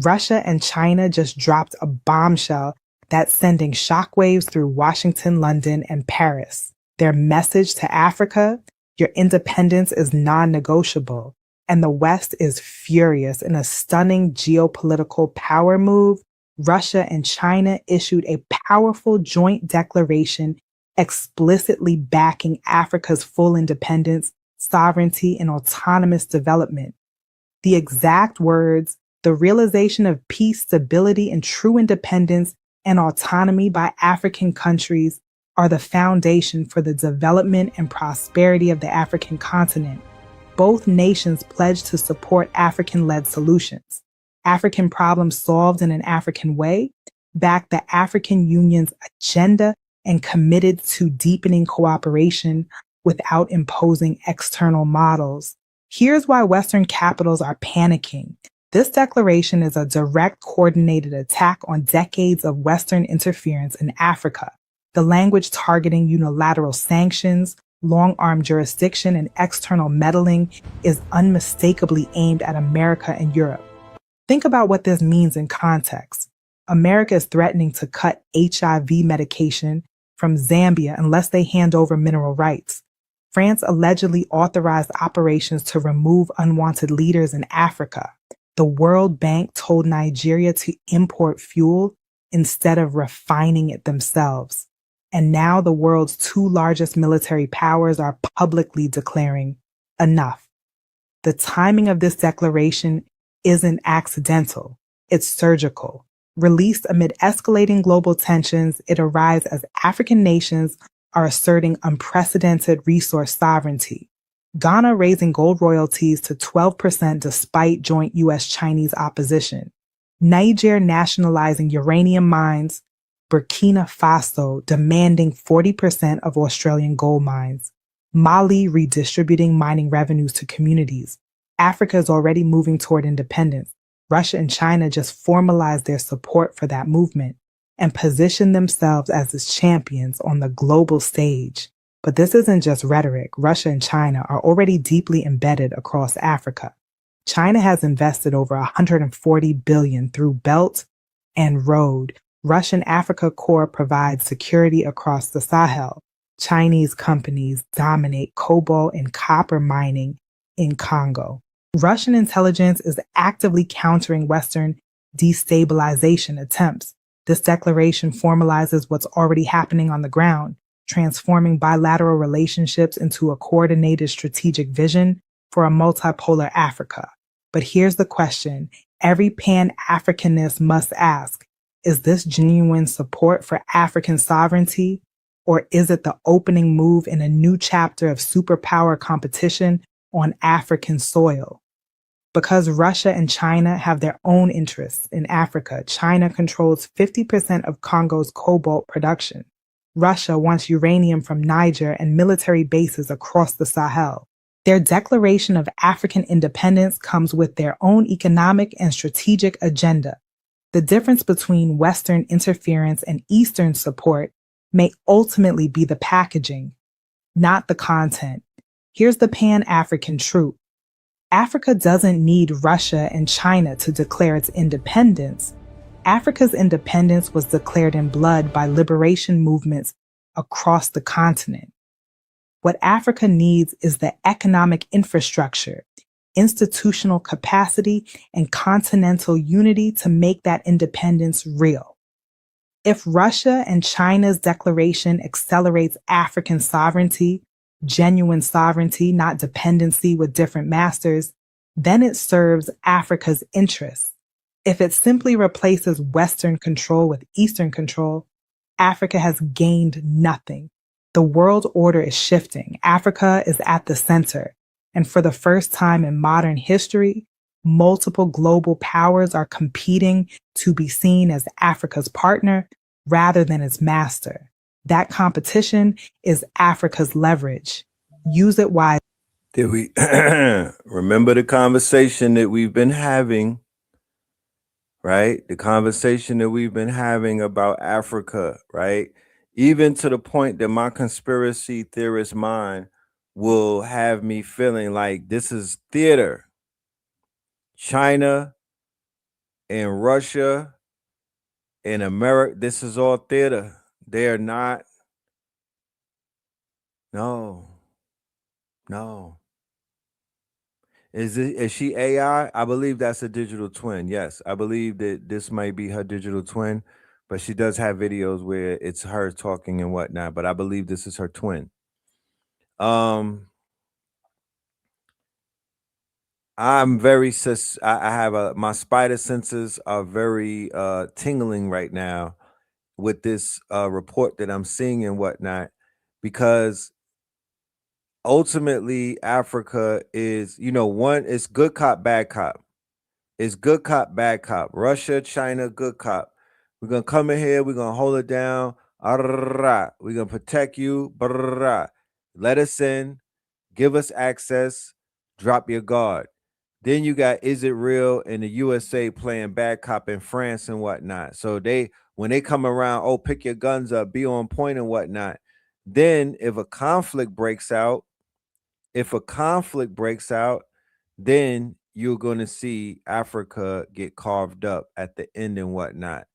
Russia and China just dropped a bombshell that's sending shockwaves through Washington, London, and Paris. Their message to Africa, your independence is non-negotiable, and the West is furious. In a stunning geopolitical power move, Russia and China issued a powerful joint declaration explicitly backing Africa's full independence, sovereignty, and autonomous development. The exact words, the realization of peace, stability, and true independence and autonomy by African countries are the foundation for the development and prosperity of the African continent. Both nations pledge to support African-led solutions. African problems solved in an African way, back the African Union's agenda, and committed to deepening cooperation without imposing external models. Here's why Western capitals are panicking. This declaration is a direct coordinated attack on decades of Western interference in Africa. The language targeting unilateral sanctions, long-arm jurisdiction, and external meddling is unmistakably aimed at America and Europe. Think about what this means in context. America is threatening to cut HIV medication from Zambia unless they hand over mineral rights. France allegedly authorized operations to remove unwanted leaders in Africa. The World Bank told Nigeria to import fuel instead of refining it themselves. And now the world's two largest military powers are publicly declaring enough. The timing of this declaration isn't accidental, it's surgical. Released amid escalating global tensions, it arrives as African nations are asserting unprecedented resource sovereignty. Ghana raising gold royalties to 12% despite joint US-Chinese opposition. Niger nationalizing uranium mines. Burkina Faso demanding 40% of Australian gold mines. Mali redistributing mining revenues to communities. Africa is already moving toward independence. Russia and China just formalized their support for that movement and positioned themselves as its champions on the global stage. But this isn't just rhetoric. Russia and China are already deeply embedded across Africa. China has invested over $140 billion through Belt and Road. Russian Africa Corps provides security across the Sahel. Chinese companies dominate cobalt and copper mining in Congo. Russian intelligence is actively countering Western destabilization attempts. This declaration formalizes what's already happening on the ground, transforming bilateral relationships into a coordinated strategic vision for a multipolar Africa. But here's the question every Pan-Africanist must ask. Is this genuine support for African sovereignty, or is it the opening move in a new chapter of superpower competition on African soil? Because Russia and China have their own interests in Africa, China controls 50% of Congo's cobalt production. Russia wants uranium from Niger and military bases across the Sahel. Their declaration of African independence comes with their own economic and strategic agenda. The difference between Western interference and Eastern support may ultimately be the packaging, not the content. Here's the Pan-African truth. Africa doesn't need Russia and China to declare its independence. Africa's independence was declared in blood by liberation movements across the continent. What Africa needs is the economic infrastructure, institutional capacity, and continental unity to make that independence real. If Russia and China's declaration accelerates African sovereignty, genuine sovereignty, not dependency with different masters, then it serves Africa's interests. If it simply replaces Western control with Eastern control, Africa has gained nothing. The world order is shifting. Africa is at the center. And for the first time in modern history, multiple global powers are competing to be seen as Africa's partner rather than its master. That competition is Africa's leverage. Use it wisely. Did we remember the conversation that we've been having, right? The conversation that we've been having about Africa, right? Even to the point that my conspiracy theorist mind will have me feeling like this is theater. China and Russia and America, this is all theater. They are not. No. Is she AI? I believe that's a digital twin. Yes, I believe that this might be her digital twin, but she does have videos where it's her talking and whatnot. But I believe this is her twin. I'm very I have my spider senses are very tingling right now with this report that I'm seeing and whatnot, because ultimately Africa is, it's good cop, bad cop. It's good cop, bad cop. Russia, China, good cop. We're gonna come in here, we're gonna hold it down. We're gonna protect you. Let us in, give us access, drop your guard. Then you got Is It Real and the USA playing bad cop in France and whatnot. So when they come around, oh, pick your guns up, be on point and whatnot. Then if a conflict breaks out, then you're going to see Africa get carved up at the end and whatnot.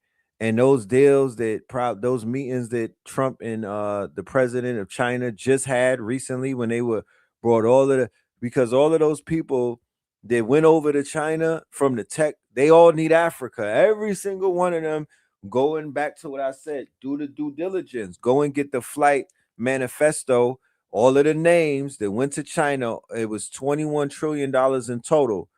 And those deals those meetings that Trump and the president of China just had recently, when they were brought because all of those people that went over to China from the tech, they all need Africa. Every single one of them, going back to what I said, do the due diligence, go and get the flight manifesto. All of the names that went to China, it was $21 trillion in total.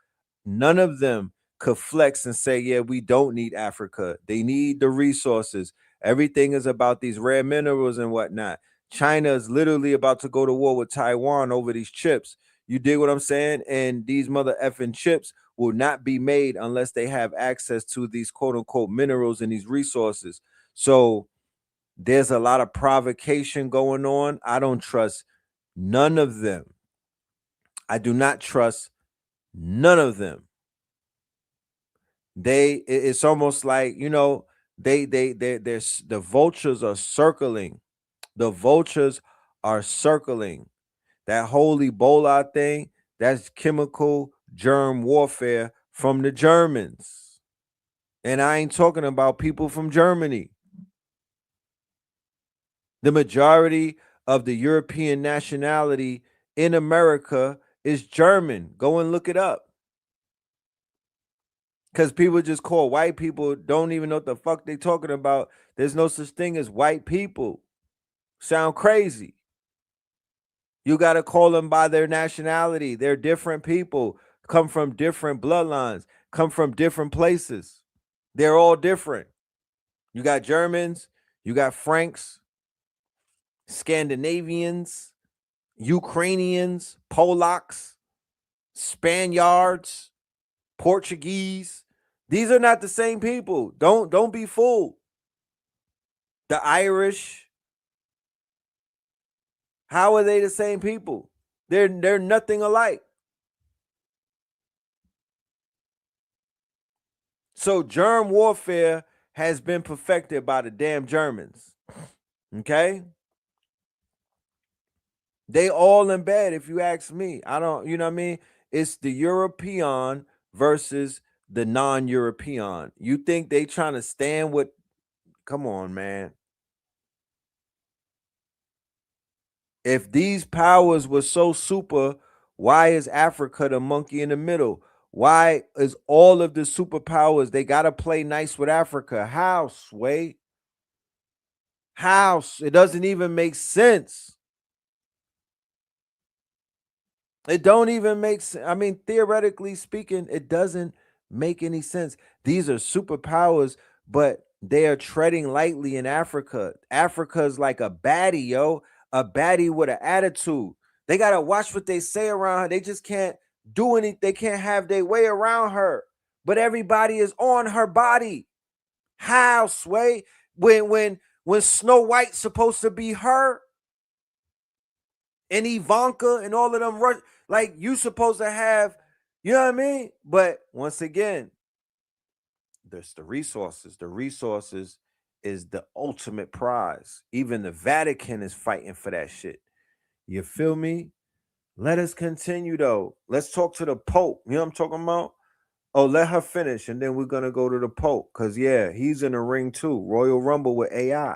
None of them could flex and say, yeah, we don't need Africa. They need the resources. Everything is about these rare minerals and whatnot. China is literally about to go to war with Taiwan over these chips. You dig what I'm saying? And these mother effing chips will not be made unless they have access to these quote unquote minerals and these resources. So there's a lot of provocation going on. I don't trust none of them. I do not trust none of them. It's almost like, the vultures are circling. The vultures are circling. That whole Ebola thing, that's chemical germ warfare from the Germans. And I ain't talking about people from Germany. The majority of the European nationality in America is German. Go and look it up. Because people just call white people, don't even know what the fuck they talking about. There's no such thing as white people. Sound crazy. You got to call them by their nationality. They're different people, come from different bloodlines, come from different places. They're all different. You got Germans, you got Franks, Scandinavians, Ukrainians, Polacks, Spaniards, Portuguese. These are not the same people. Don't be fooled. The Irish. How are they the same people? They're nothing alike. So germ warfare has been perfected by the damn Germans. Okay? They all in bed, if you ask me. I don't, you know what I mean? It's the European versus the non-European. You think they trying to stand with, come on, man. If these powers were so super, why is Africa the monkey in the middle? Why is all of the superpowers, they got to play nice with Africa? How, Sway? How? It doesn't even make sense. It don't even make sense. I mean, theoretically speaking, it doesn't make any sense. These are superpowers, but they are treading lightly in Africa. Africa is like a baddie, yo. a baddie with an attitude. They gotta watch what they say around her. They just can't do anything. They can't have their way around her. But everybody is on her body. How, Sway? When Snow White's supposed to be her, and Ivanka and all of them, like you supposed to have, you know what I mean? But once again, there's the resources. The resources is the ultimate prize. Even the Vatican is fighting for that shit. You feel me? Let us continue though. Let's talk to the Pope. You know what I'm talking about? Oh, let her finish, and then we're gonna go to the Pope. Cause yeah, he's in the ring too. Royal Rumble with AI.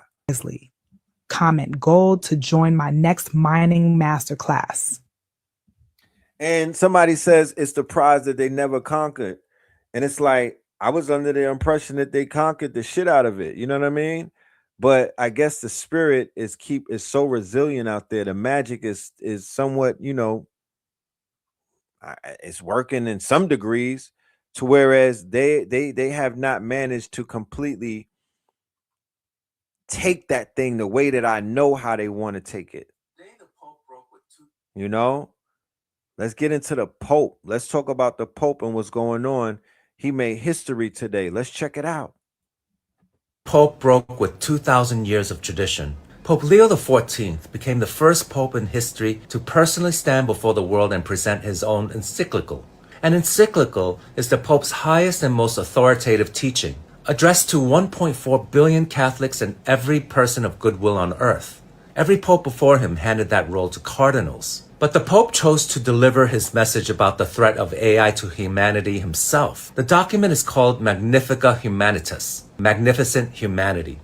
Comment gold to join my next mining masterclass. And somebody says it's the prize that they never conquered. And it's like, I was under the impression that they conquered the shit out of it. You know what I mean? But I guess the spirit is so resilient out there. The magic is somewhat, you know, it's working in some degrees, to whereas they have not managed to completely take that thing the way that I know how they want to take it. You know? Let's get into the Pope. Let's talk about the Pope and what's going on. He made history today. Let's check it out. Pope broke with 2,000 years of tradition. Pope Leo XIV became the first pope in history to personally stand before the world and present his own encyclical. An encyclical is the Pope's highest and most authoritative teaching, addressed to 1.4 billion Catholics and every person of goodwill on earth. Every pope before him handed that role to cardinals. But the Pope chose to deliver his message about the threat of AI to humanity himself. The document is called Magnifica Humanitas, Magnificent Humanity.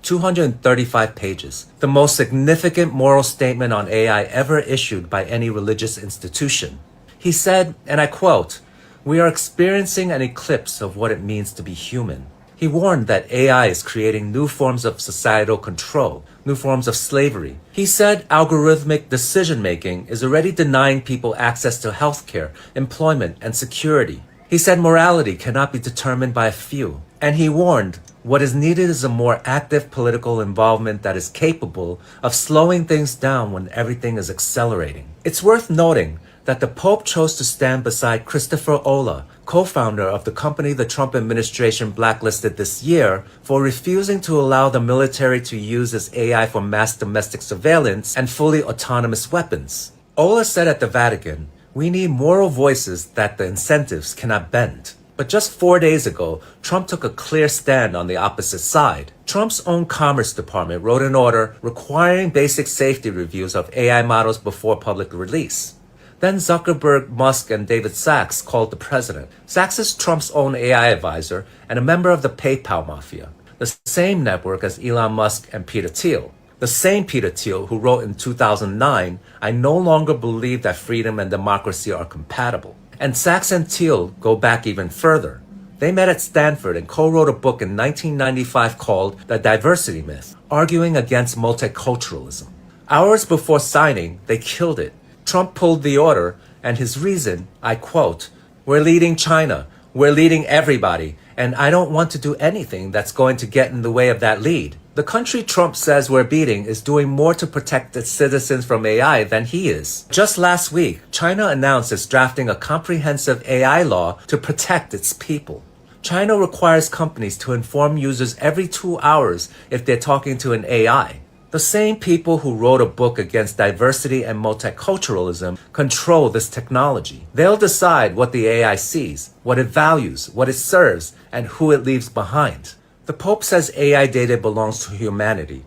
235 pages, the most significant moral statement on AI ever issued by any religious institution. He said, and I quote, "We are experiencing an eclipse of what it means to be human." He warned that AI is creating new forms of societal control, new forms of slavery. He said algorithmic decision-making is already denying people access to healthcare, employment, and security. He said morality cannot be determined by a few. And he warned what is needed is a more active political involvement that is capable of slowing things down when everything is accelerating. It's worth noting that the Pope chose to stand beside Christopher Olah, co-founder of the company the Trump administration blacklisted this year for refusing to allow the military to use its AI for mass domestic surveillance and fully autonomous weapons. Olah said at the Vatican, "We need moral voices that the incentives cannot bend." But just 4 days ago, Trump took a clear stand on the opposite side. Trump's own Commerce Department wrote an order requiring basic safety reviews of AI models before public release. Then Zuckerberg, Musk, and David Sachs called the president. Sachs is Trump's own AI advisor and a member of the PayPal mafia, the same network as Elon Musk and Peter Thiel. The same Peter Thiel who wrote in 2009, "I no longer believe that freedom and democracy are compatible." And Sachs and Thiel go back even further. They met at Stanford and co-wrote a book in 1995 called The Diversity Myth, arguing against multiculturalism. Hours before signing, they killed it. Trump pulled the order, and his reason, I quote, "We're leading China, we're leading everybody, and I don't want to do anything that's going to get in the way of that lead." The country Trump says we're beating is doing more to protect its citizens from AI than he is. Just last week, China announced it's drafting a comprehensive AI law to protect its people. China requires companies to inform users every 2 hours if they're talking to an AI. The same people who wrote a book against diversity and multiculturalism control this technology. They'll decide what the AI sees, what it values, what it serves, and who it leaves behind. The Pope says AI data belongs to humanity.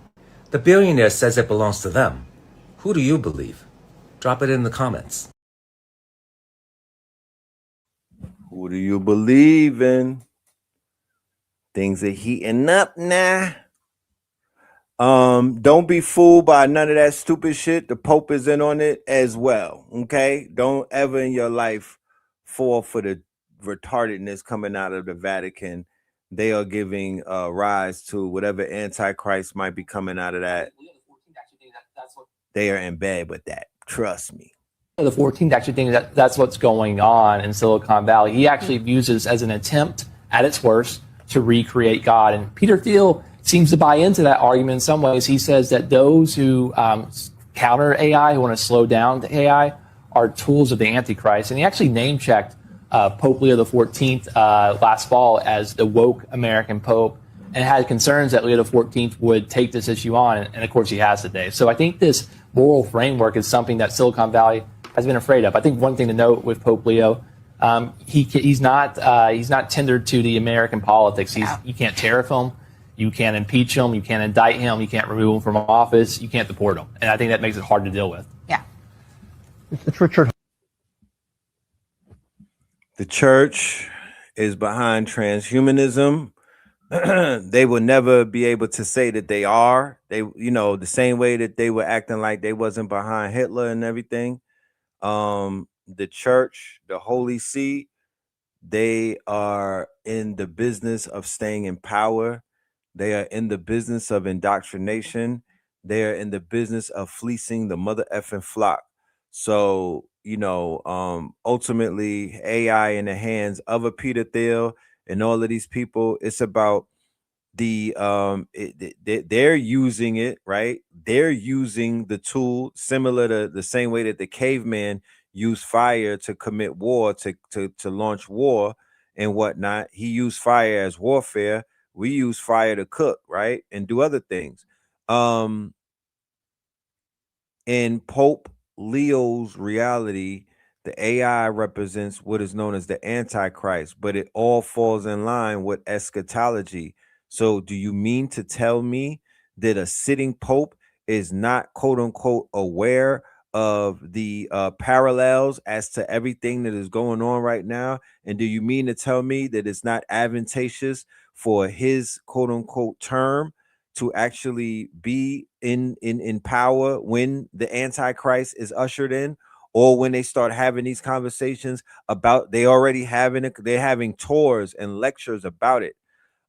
The billionaire says it belongs to them. Who do you believe? Drop it in the comments. Who do you believe in? Things are heating up now. Don't be fooled by none of that stupid shit. The Pope is in on it as well. Okay? Don't ever in your life fall for the retardedness coming out of the Vatican. They are giving rise to whatever Antichrist might be coming out of that. They are in bed with that. Trust me. The 14th actually thinks that that's what's going on in Silicon Valley. He actually views this as an attempt at its worst to recreate God. And Peter Thiel seems to buy into that argument in some ways. He says that those who counter AI, who want to slow down the AI, are tools of the Antichrist. And he actually name-checked Pope Leo XIV last fall as the woke American Pope, and had concerns that Leo XIV would take this issue on, and of course he has today. So I think this moral framework is something that Silicon Valley has been afraid of. I think one thing to note with Pope Leo, he's not tendered to the American politics. You can't tariff him, you can't impeach him, you can't indict him, you can't remove him from office, you can't deport him, and I think that makes it hard to deal with. Yeah. It's Richard. The church is behind transhumanism. They will never be able to say that they are. They, the same way that they were acting like they wasn't behind Hitler and everything. The church, the Holy See, they are in the business of staying in power. They are in the business of indoctrination. They are in the business of fleecing the mother effing flock. So, ultimately, AI in the hands of a Peter Thiel and all of these people, it's about they're using it, right? They're using the tool similar to the same way that the caveman used fire to commit war, to launch war and whatnot. He used fire as warfare. We use fire to cook, right? And do other things. In Pope Leo's reality, the AI represents what is known as the Antichrist, but it all falls in line with eschatology. So do you mean to tell me that a sitting pope is not, quote unquote, aware of the parallels as to everything that is going on right now? And do you mean to tell me that it's not advantageous for his, quote unquote, term to actually be in power when the Antichrist is ushered in, or when they start having these conversations about, they're having tours and lectures about it.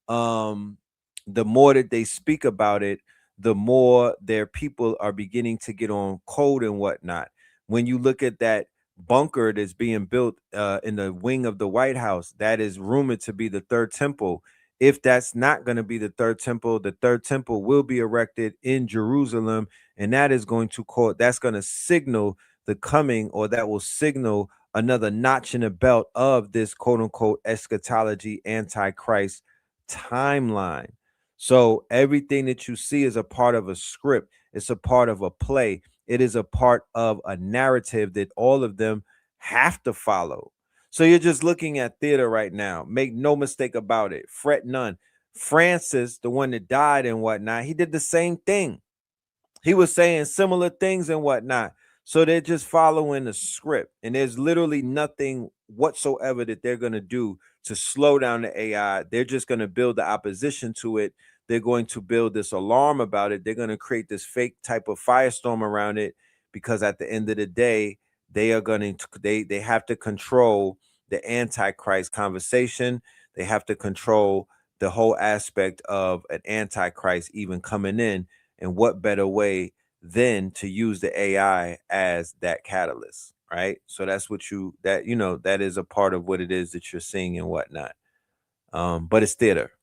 The more that they speak about it, the more their people are beginning to get on code and whatnot. When you look at that bunker that's being built in the wing of the White House, that is rumored to be the third temple. If that's not going to be the third temple will be erected in Jerusalem, and that is going to signal the coming, or that will signal another notch in the belt of this, quote unquote, eschatology Antichrist timeline. So everything that you see is a part of a script. It's a part of a play. It is a part of a narrative that all of them have to follow. So you're just looking at theater right now. Make no mistake about it. Fret none. Francis, the one that died and whatnot, he did the same thing. He was saying similar things and whatnot. So they're just following the script. And there's literally nothing whatsoever that they're going to do to slow down the AI. They're just going to build the opposition to it. They're going to build this alarm about it. They're going to create this fake type of firestorm around it, because at the end of the day, they are going to, they have to control the Antichrist conversation. They have to control the whole aspect of an Antichrist even coming in. And what better way than to use the AI as that catalyst, right? So that's what that is a part of what it is that you're seeing and whatnot. But it's theater.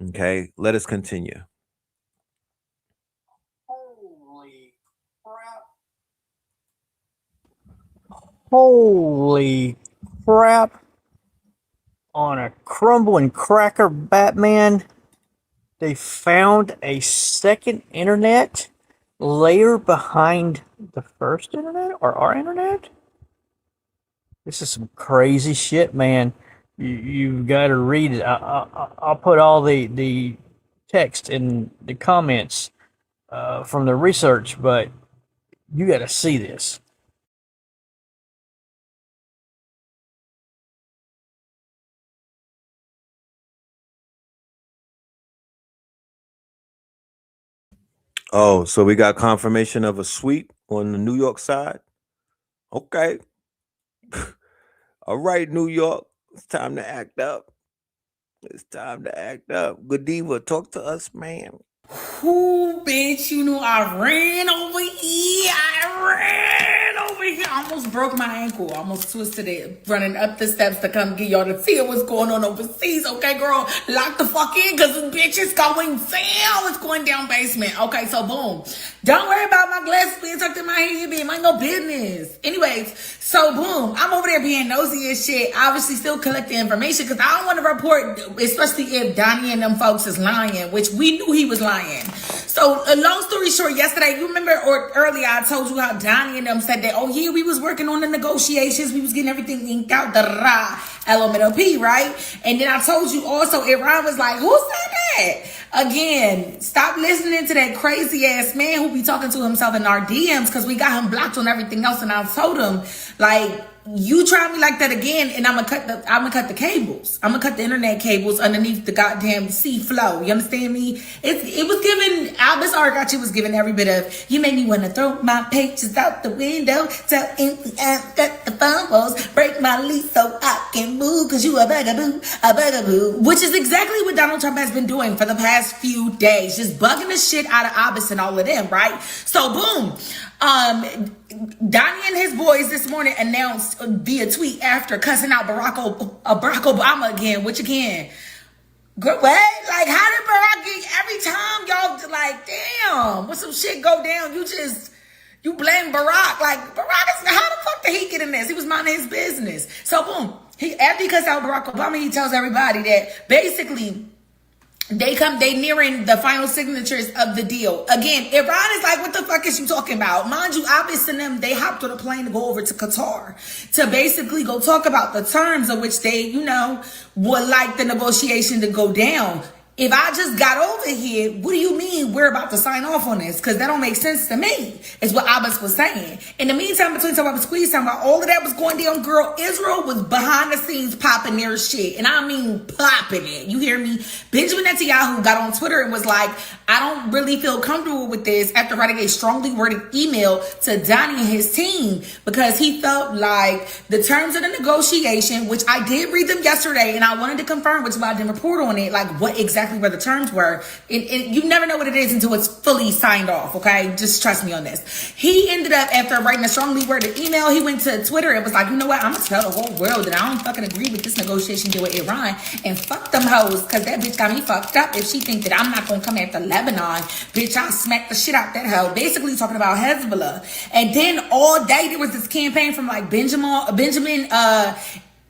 Okay, let us continue. Holy crap. On a crumbling cracker, Batman, they found a second internet layer behind the first internet, or our internet? This is some crazy shit, man. You've got to read it. I'll put all the text in the comments from the research, but you got to see this. Oh, so we got confirmation of a sweep on the New York side. Okay. All right, New York. It's time to act up. It's time to act up. Godiva, talk to us, man. Who, bitch, I ran over here. nigga almost broke my ankle. Almost twisted it running up the steps to come get y'all to see what's going on overseas. Okay, girl, lock the fuck in because this bitch is going down. It's going down basement. Okay, so boom. Don't worry about my glasses being tucked in my head. Being mind no business. Anyways, so boom. I'm over there being nosy as shit. Obviously still collecting information because I don't want to report, especially if Donnie and them folks is lying, which we knew he was lying. So long story short, yesterday, you remember or earlier I told you how Donnie and them said that, oh yeah, we was working on the negotiations. We was getting everything inked out, LMNOP, right? And then I told you also, Iran was like, who said that? Again, stop listening to that crazy ass man who be talking to himself in our DMs because we got him blocked on everything else. And I told him, like, you try me like that again, and I'm gonna cut the cables. I'm gonna cut the internet cables underneath the goddamn sea flow. You understand me? It was giving Albus Argachi was giving every bit of you made me want to throw my pages out the window, tell empty out got the fumbles, break my lease so I can move, cause you a bugaboo, which is exactly what Donald Trump has been doing for the past few days, just bugging the shit out of Albus and all of them, right? So boom. Donnie and his boys this morning announced via tweet after cussing out Barack Obama again, which again, what? Like, how did Barack get every time y'all like, damn, when some shit go down, you blame Barack. Like, Barack is, how the fuck did he get in this? He was minding his business. So boom, after he cussed out Barack Obama, he tells everybody that basically they nearing the final signatures of the deal. Again, Iran is like, what the fuck is you talking about? Mind you, Abbas and them, they hopped on a plane to go over to Qatar to basically go talk about the terms of which they, would like the negotiation to go down. If I just got over here, what do you mean we're about to sign off on this? Because that don't make sense to me, is what Abbas was saying. In the meantime, between time I was squeeze time, while all of that was going down, girl, Israel was behind the scenes popping their shit. And I mean popping it. You hear me? Benjamin Netanyahu got on Twitter and was like, I don't really feel comfortable with this after writing a strongly worded email to Donnie and his team because he felt like the terms of the negotiation, which I did read them yesterday and I wanted to confirm, which is why I didn't report on it, like what exactly where the terms were. You never know what it is until it's fully signed off, okay? Just trust me on this. He ended up, after writing a strongly worded email, he went to Twitter and was like, you know what? I'm going to tell the whole world that I don't fucking agree with this negotiation deal with Iran and fuck them hoes because that bitch got me fucked up. If she think that I'm not going to come after Lebanon, bitch, I'll smack the shit out that hoe. Basically talking about Hezbollah. And then all day there was this campaign from like Benjamin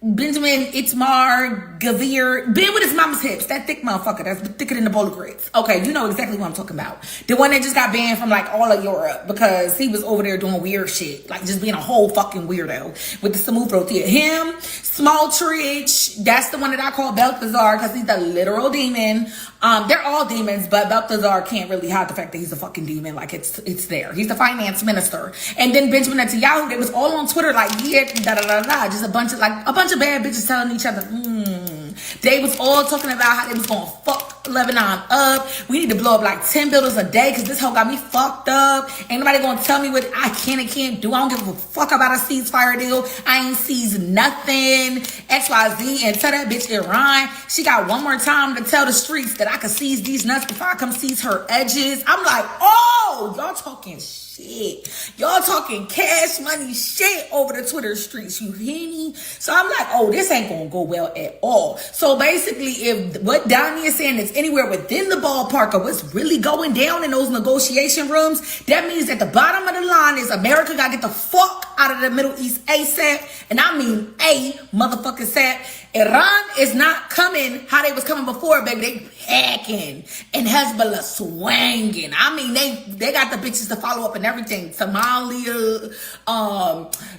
Itamar Gavir, Ben with his mama's hips, that thick motherfucker that's thicker than the bowl of grits. Okay, you know exactly what I'm talking about. The one that just got banned from like all of Europe because he was over there doing weird shit, like just being a whole fucking weirdo with the smooth throat. Him, Smalltrich, that's the one that I call Balthazar because he's the literal demon. They're all demons, but Balthazar can't really hide the fact that he's a fucking demon. Like it's there. He's the finance minister. And then Benjamin Netanyahu, they was all on Twitter like, yeah, just a bunch of bad bitches telling each other, They was all talking about how they was gonna fuck Lebanon up. We need to blow up like 10 buildings a day because this hoe got me fucked up. Ain't nobody gonna tell me what I can and can't do. I don't give a fuck about a ceasefire deal. I ain't seized nothing. XYZ. And tell that bitch Iran, she got one more time to tell the streets that I can seize these nuts before I come seize her edges. I'm like, oh, y'all talking shit. Y'all talking cash money shit over the Twitter streets. You hear me? So I'm like, oh, this ain't gonna go well at all. So basically, if what Donnie is saying is anywhere within the ballpark of what's really going down in those negotiation rooms, that means that the bottom of the line is America gotta get the fuck out of the Middle East ASAP. And I mean a motherfucking sap. Iran is not coming how they was coming before, baby. They hacking and Hezbollah swanging. I mean, they got the bitches to follow up and everything. Somalia,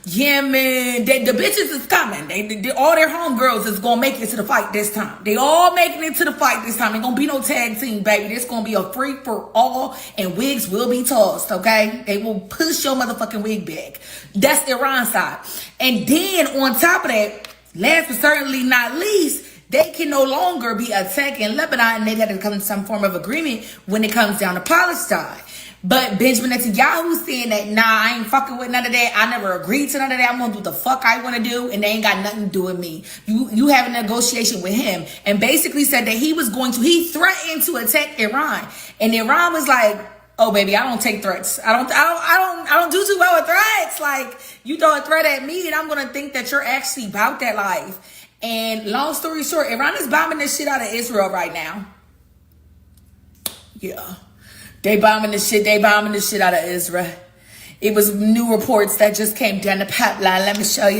Yemen. The bitches is coming. They all their homegirls is gonna make it to the fight this time. They all making it to the fight this time. Ain't gonna be no tag team, baby. This gonna be a free for all, and wigs will be tossed. Okay, they will push your motherfucking wig back. That's Iran side. And then on top of that, last but certainly not least, they can no longer be attacking Lebanon, and they got to come to some form of agreement when it comes down to Palestine. But Benjamin Netanyahu saying that, nah, I ain't fucking with none of that. I never agreed to none of that. I'm going to do the fuck I want to do, and they ain't got nothing to do with me. You have a negotiation with him. And basically said that he threatened to attack Iran. And Iran was like, Oh baby, I don't take threats. I don't do too well with threats. Like, you throw a threat at me and I'm gonna think that you're actually about that life. And long story short, Iran is bombing the shit out of Israel right now. Yeah. They bombing the shit out of Israel. It was new reports that just came down the pipeline. Let me show you.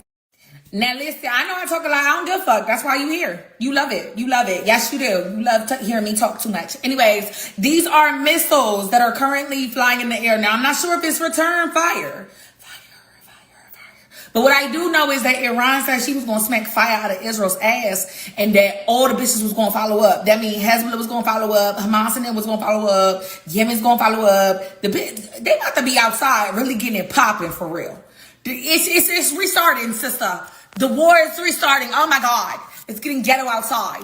Now listen, I know I talk a lot. I don't give a fuck. That's why you here. You love it. You love it. Yes, you do. You love hearing me talk too much. Anyways, these are missiles that are currently flying in the air. Now, I'm not sure if it's return fire. But what I do know is that Iran said she was going to smack fire out of Israel's ass and that all the bitches was going to follow up. That means Hezbollah was going to follow up. Hamas and them was going to follow up. Yemen's going to follow up. They about to be outside really getting it popping for real. It's restarting, sister. The war is restarting. Oh my God. It's getting ghetto outside.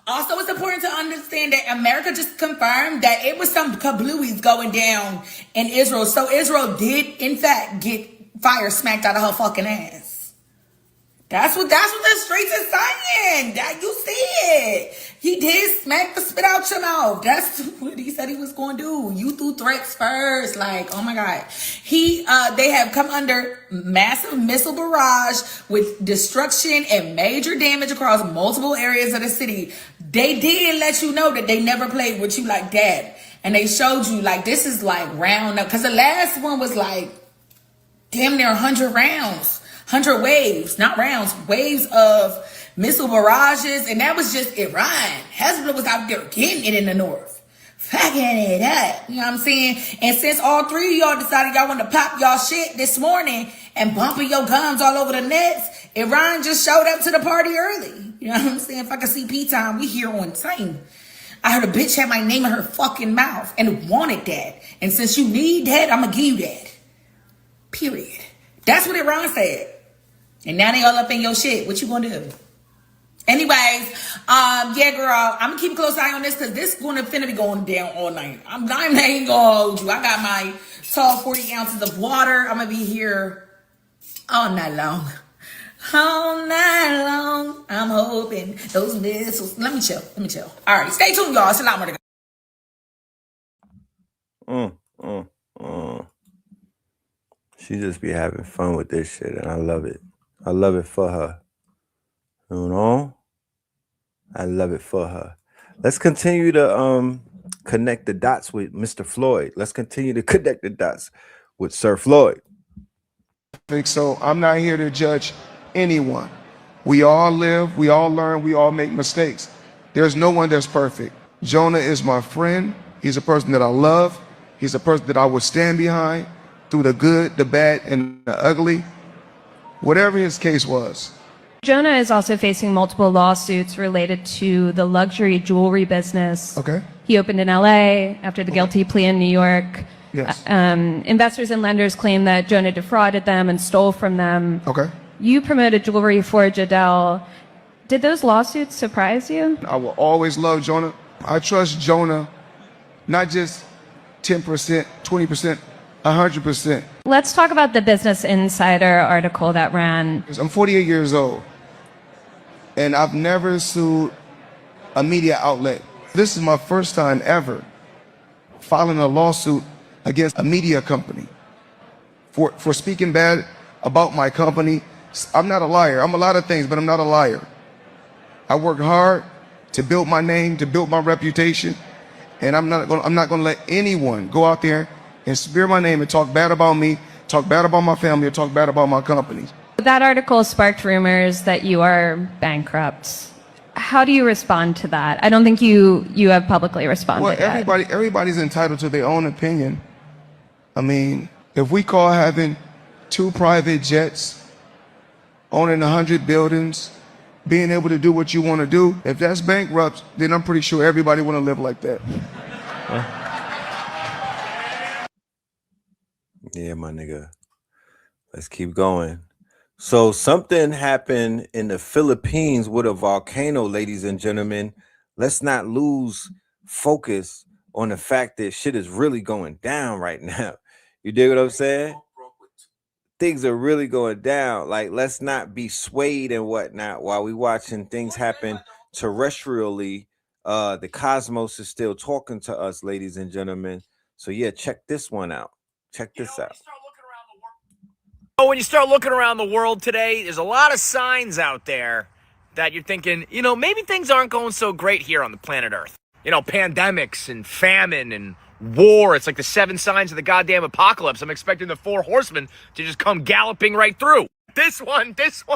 Also, it's important to understand that America just confirmed that it was some kablooies going down in Israel. So Israel did, in fact, get fire smacked out of her fucking ass. That's what the streets is saying. That you see it. He did smack the spit out your mouth. That's what he said he was going to do. You threw threats first. Like, oh my God. They have come under massive missile barrage with destruction and major damage across multiple areas of the city. They did let you know that they never played with you like that. And they showed you like, this is like round up. Because the last one was like damn near 100 rounds. 100 waves, not rounds, waves of missile barrages. And that was just Iran. Hezbollah was out there getting it in the north. Fucking it up. You know what I'm saying? And since all three of y'all decided y'all want to pop y'all shit this morning and bumping your guns all over the nets, Iran just showed up to the party early. You know what I'm saying? Fucking CP time, we here on time. I heard a bitch had my name in her fucking mouth and wanted that. And since you need that, I'm going to give you that. Period. That's what Iran said. And now they all up in your shit. What you gonna do? Anyways, yeah, girl, I'm gonna keep a close eye on this because this is gonna finna be going down all night. I'm not even gonna hold you. I got my tall 40 ounces of water. I'm gonna be here all night long. All night long. I'm hoping those missiles. Let me chill. All right, stay tuned, y'all. It's a lot more to go. She just be having fun with this shit, and I love it. I love it for her. You know? I love it for her. Let's continue to connect the dots with Mr. Floyd. Let's continue to connect the dots with Sir Floyd. So I'm not here to judge anyone. We all live, we all learn, we all make mistakes. There's no one that's perfect. Jonah is my friend. He's a person that I love. He's a person that I would stand behind through the good, the bad, and the ugly. Whatever his case was. Jonah is also facing multiple lawsuits related to the luxury jewelry business. Okay. He opened in LA after the guilty plea in New York. Yes. Investors and lenders claim that Jonah defrauded them and stole from them. Okay. You promoted jewelry for Jadel. Did those lawsuits surprise you? I will always love Jonah. I trust Jonah, not just 10%, 20%, 100%. Let's talk about the Business Insider article that ran. I'm 48 years old, and I've never sued a media outlet. This is my first time ever filing a lawsuit against a media company for speaking bad about my company. I'm not a liar. I'm a lot of things, but I'm not a liar. I worked hard to build my name, to build my reputation, and I'm not going to let anyone go out there and smear my name and talk bad about me, talk bad about my family, or talk bad about my company. That article sparked rumors that you are bankrupt. How do you respond to that? I don't think you have publicly responded yet. Everybody's entitled to their own opinion. I mean, if we call having 2 private jets, owning 100 buildings, being able to do what you want to do, if that's bankrupt, then I'm pretty sure everybody want to live like that. Yeah, my nigga. Let's keep going. So something happened in the Philippines with a volcano, ladies and gentlemen. Let's not lose focus on the fact that shit is really going down right now. You dig what I'm saying? Things are really going down. Like, let's not be swayed and whatnot while we watching things happen terrestrially. The cosmos is still talking to us, ladies and gentlemen. So yeah, check this one out. Check this out. When you start looking around the world today, there's a lot of signs out there that you're thinking, maybe things aren't going so great here on the planet Earth. Pandemics and famine and war. It's like the 7 signs of the goddamn apocalypse. I'm expecting the 4 horsemen to just come galloping right through. This one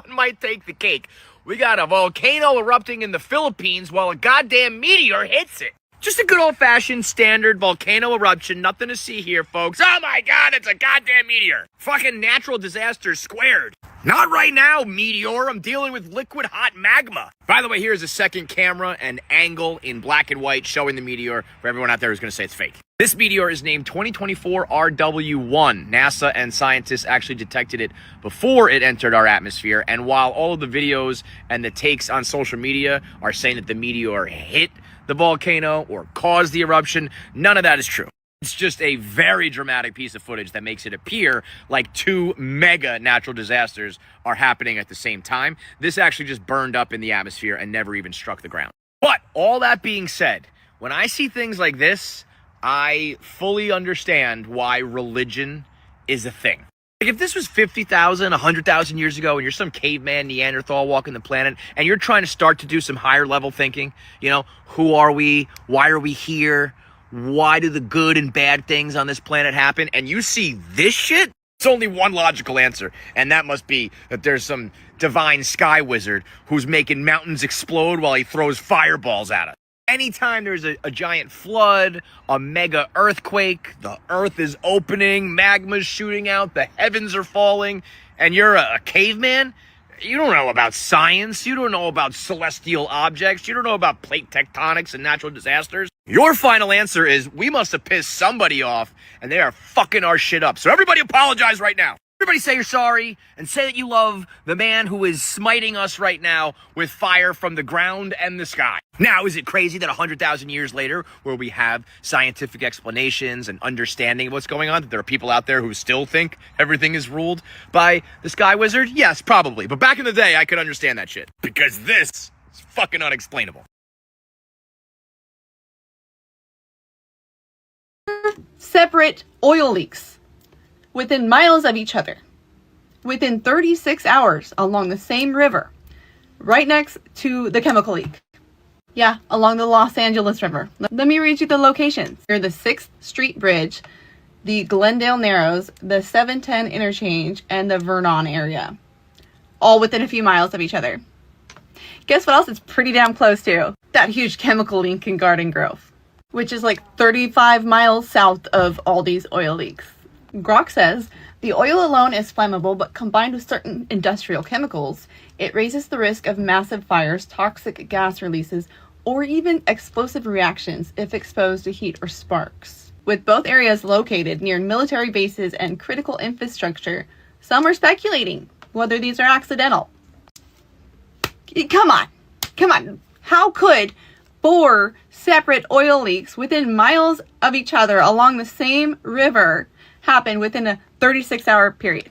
might take the cake. We got a volcano erupting in the Philippines while a goddamn meteor hits it. Just a good old-fashioned standard volcano eruption. Nothing to see here, folks. Oh my god, it's a goddamn meteor. Fucking natural disaster squared. Not right now, meteor. I'm dealing with liquid hot magma. By the way, here's a second camera and angle in black and white showing the meteor for everyone out there who's going to say it's fake. This meteor is named 2024 RW1. NASA and scientists actually detected it before it entered our atmosphere. And while all of the videos and the takes on social media are saying that the meteor hit the volcano or caused the eruption, none of that is true. It's just a very dramatic piece of footage that makes it appear like 2 mega natural disasters are happening at the same time. This actually just burned up in the atmosphere and never even struck the ground. But all that being said, when I see things like this, I fully understand why religion is a thing. Like if this was 50,000, 100,000 years ago and you're some caveman Neanderthal walking the planet and you're trying to start to do some higher level thinking, who are we? Why are we here? Why do the good and bad things on this planet happen? And you see this shit, it's only one logical answer. And that must be that there's some divine sky wizard who's making mountains explode while he throws fireballs at us. Anytime there's a giant flood, a mega earthquake, the earth is opening, magma's shooting out, the heavens are falling, and you're a caveman, you don't know about science, you don't know about celestial objects, you don't know about plate tectonics and natural disasters. Your final answer is, we must have pissed somebody off, and they are fucking our shit up. So everybody apologize right now. Everybody say you're sorry and say that you love the man who is smiting us right now with fire from the ground and the sky. Now, is it crazy that 100,000 years later, where we have scientific explanations and understanding of what's going on, that there are people out there who still think everything is ruled by the sky wizard? Yes, probably. But back in the day, I could understand that shit. Because this is fucking unexplainable. Separate oil leaks within miles of each other, within 36 hours along the same river, right next to the chemical leak. Yeah, along the Los Angeles River. Let me read you the locations. Near the 6th Street Bridge, the Glendale Narrows, the 710 interchange, and the Vernon area. All within a few miles of each other. Guess what else it's pretty damn close to? That huge chemical leak in Garden Grove, which is like 35 miles south of all these oil leaks. Grok says, the oil alone is flammable, but combined with certain industrial chemicals, it raises the risk of massive fires, toxic gas releases, or even explosive reactions if exposed to heat or sparks. With both areas located near military bases and critical infrastructure, some are speculating whether these are accidental. Come on. How could 4 separate oil leaks within miles of each other along the same river happen within a 36-hour period?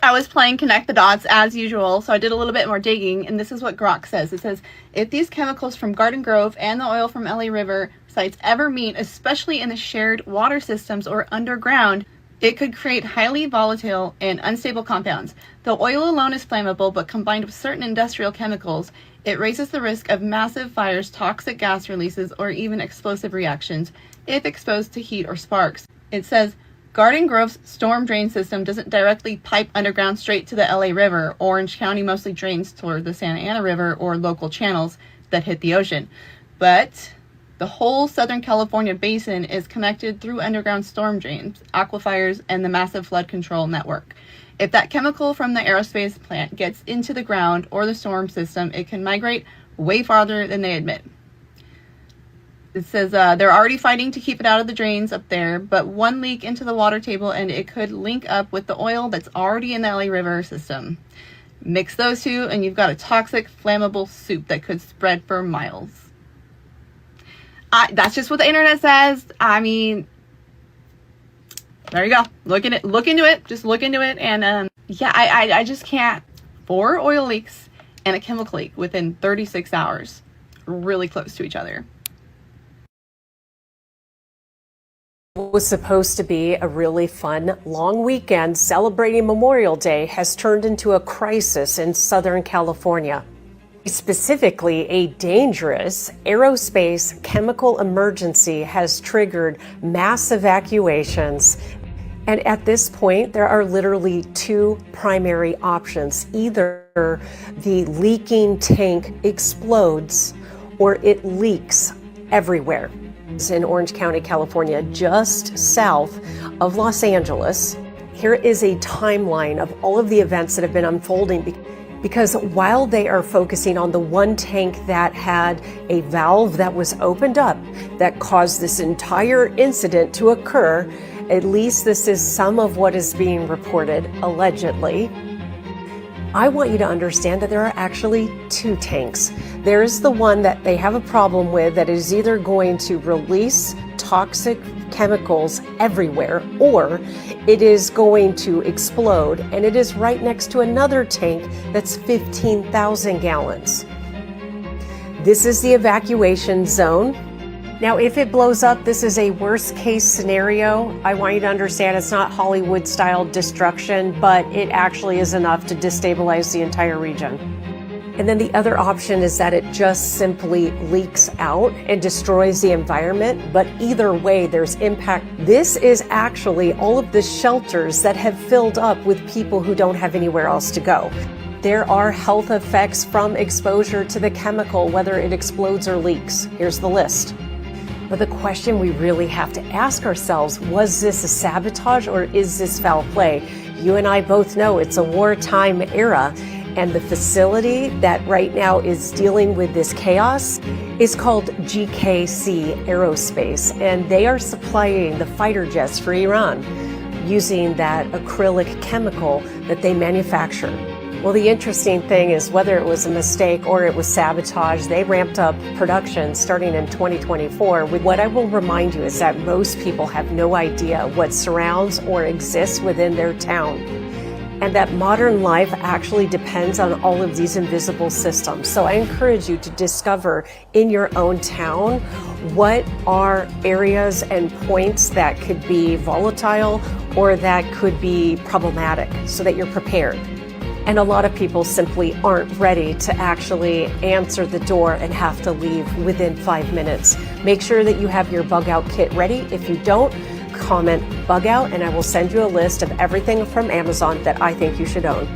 I was playing Connect the Dots as usual, so I did a little bit more digging, and this is what Grok says. It says, if these chemicals from Garden Grove and the oil from LA River sites ever meet, especially in the shared water systems or underground, it could create highly volatile and unstable compounds. The oil alone is flammable, but combined with certain industrial chemicals, it raises the risk of massive fires, toxic gas releases, or even explosive reactions if exposed to heat or sparks. It says, Garden Grove's storm drain system doesn't directly pipe underground straight to the LA River. Orange County mostly drains toward the Santa Ana River or local channels that hit the ocean. But the whole Southern California basin is connected through underground storm drains, aquifers, and the massive flood control network. If that chemical from the aerospace plant gets into the ground or the storm system, it can migrate way farther than they admit. It says they're already fighting to keep it out of the drains up there, but one leak into the water table and it could link up with the oil that's already in the LA River system. Mix those two and you've got a toxic, flammable soup that could spread for miles. That's just what the internet says. I mean, there you go. Look into it. Just look into it. And yeah, I just can't. 4 oil leaks and a chemical leak within 36 hours, really close to each other. was supposed to be a really fun long weekend celebrating Memorial Day has turned into a crisis in Southern California. Specifically, a dangerous aerospace chemical emergency has triggered mass evacuations. And at this point, there are literally two primary options. Either the leaking tank explodes or it leaks everywhere. It's in Orange County, California, just south of Los Angeles. Here is a timeline of all of the events that have been unfolding. Because while they are focusing on the one tank that had a valve that was opened up that caused this entire incident to occur, at least this is some of what is being reported, allegedly. I want you to understand that there are actually two tanks. There's the one that they have a problem with that is either going to release toxic chemicals everywhere, or it is going to explode, and it is right next to another tank that's 15,000 gallons. This is the evacuation zone. Now, if it blows up, this is a worst case scenario. I want you to understand it's not Hollywood style destruction, but it actually is enough to destabilize the entire region. And then the other option is that it just simply leaks out and destroys the environment. But either way, there's impact. This is actually all of the shelters that have filled up with people who don't have anywhere else to go. There are health effects from exposure to the chemical, whether it explodes or leaks. Here's the list. But the question we really have to ask ourselves, was this a sabotage or is this foul play? You and I both know it's a wartime era. And the facility that right now is dealing with this chaos is called GKC Aerospace, and they are supplying the fighter jets for Iran using that acrylic chemical that they manufacture. Well, the interesting thing is whether it was a mistake or it was sabotage, they ramped up production starting in 2024. What I will remind you is that most people have no idea what surrounds or exists within their town. And that modern life actually depends on all of these invisible systems. So I encourage you to discover in your own town what are areas and points that could be volatile or that could be problematic so that you're prepared. And a lot of people simply aren't ready to actually answer the door and have to leave within 5 minutes. Make sure that you have your bug out kit ready. If you don't, comment bug out and I will send you a list of everything from Amazon that I think you should own.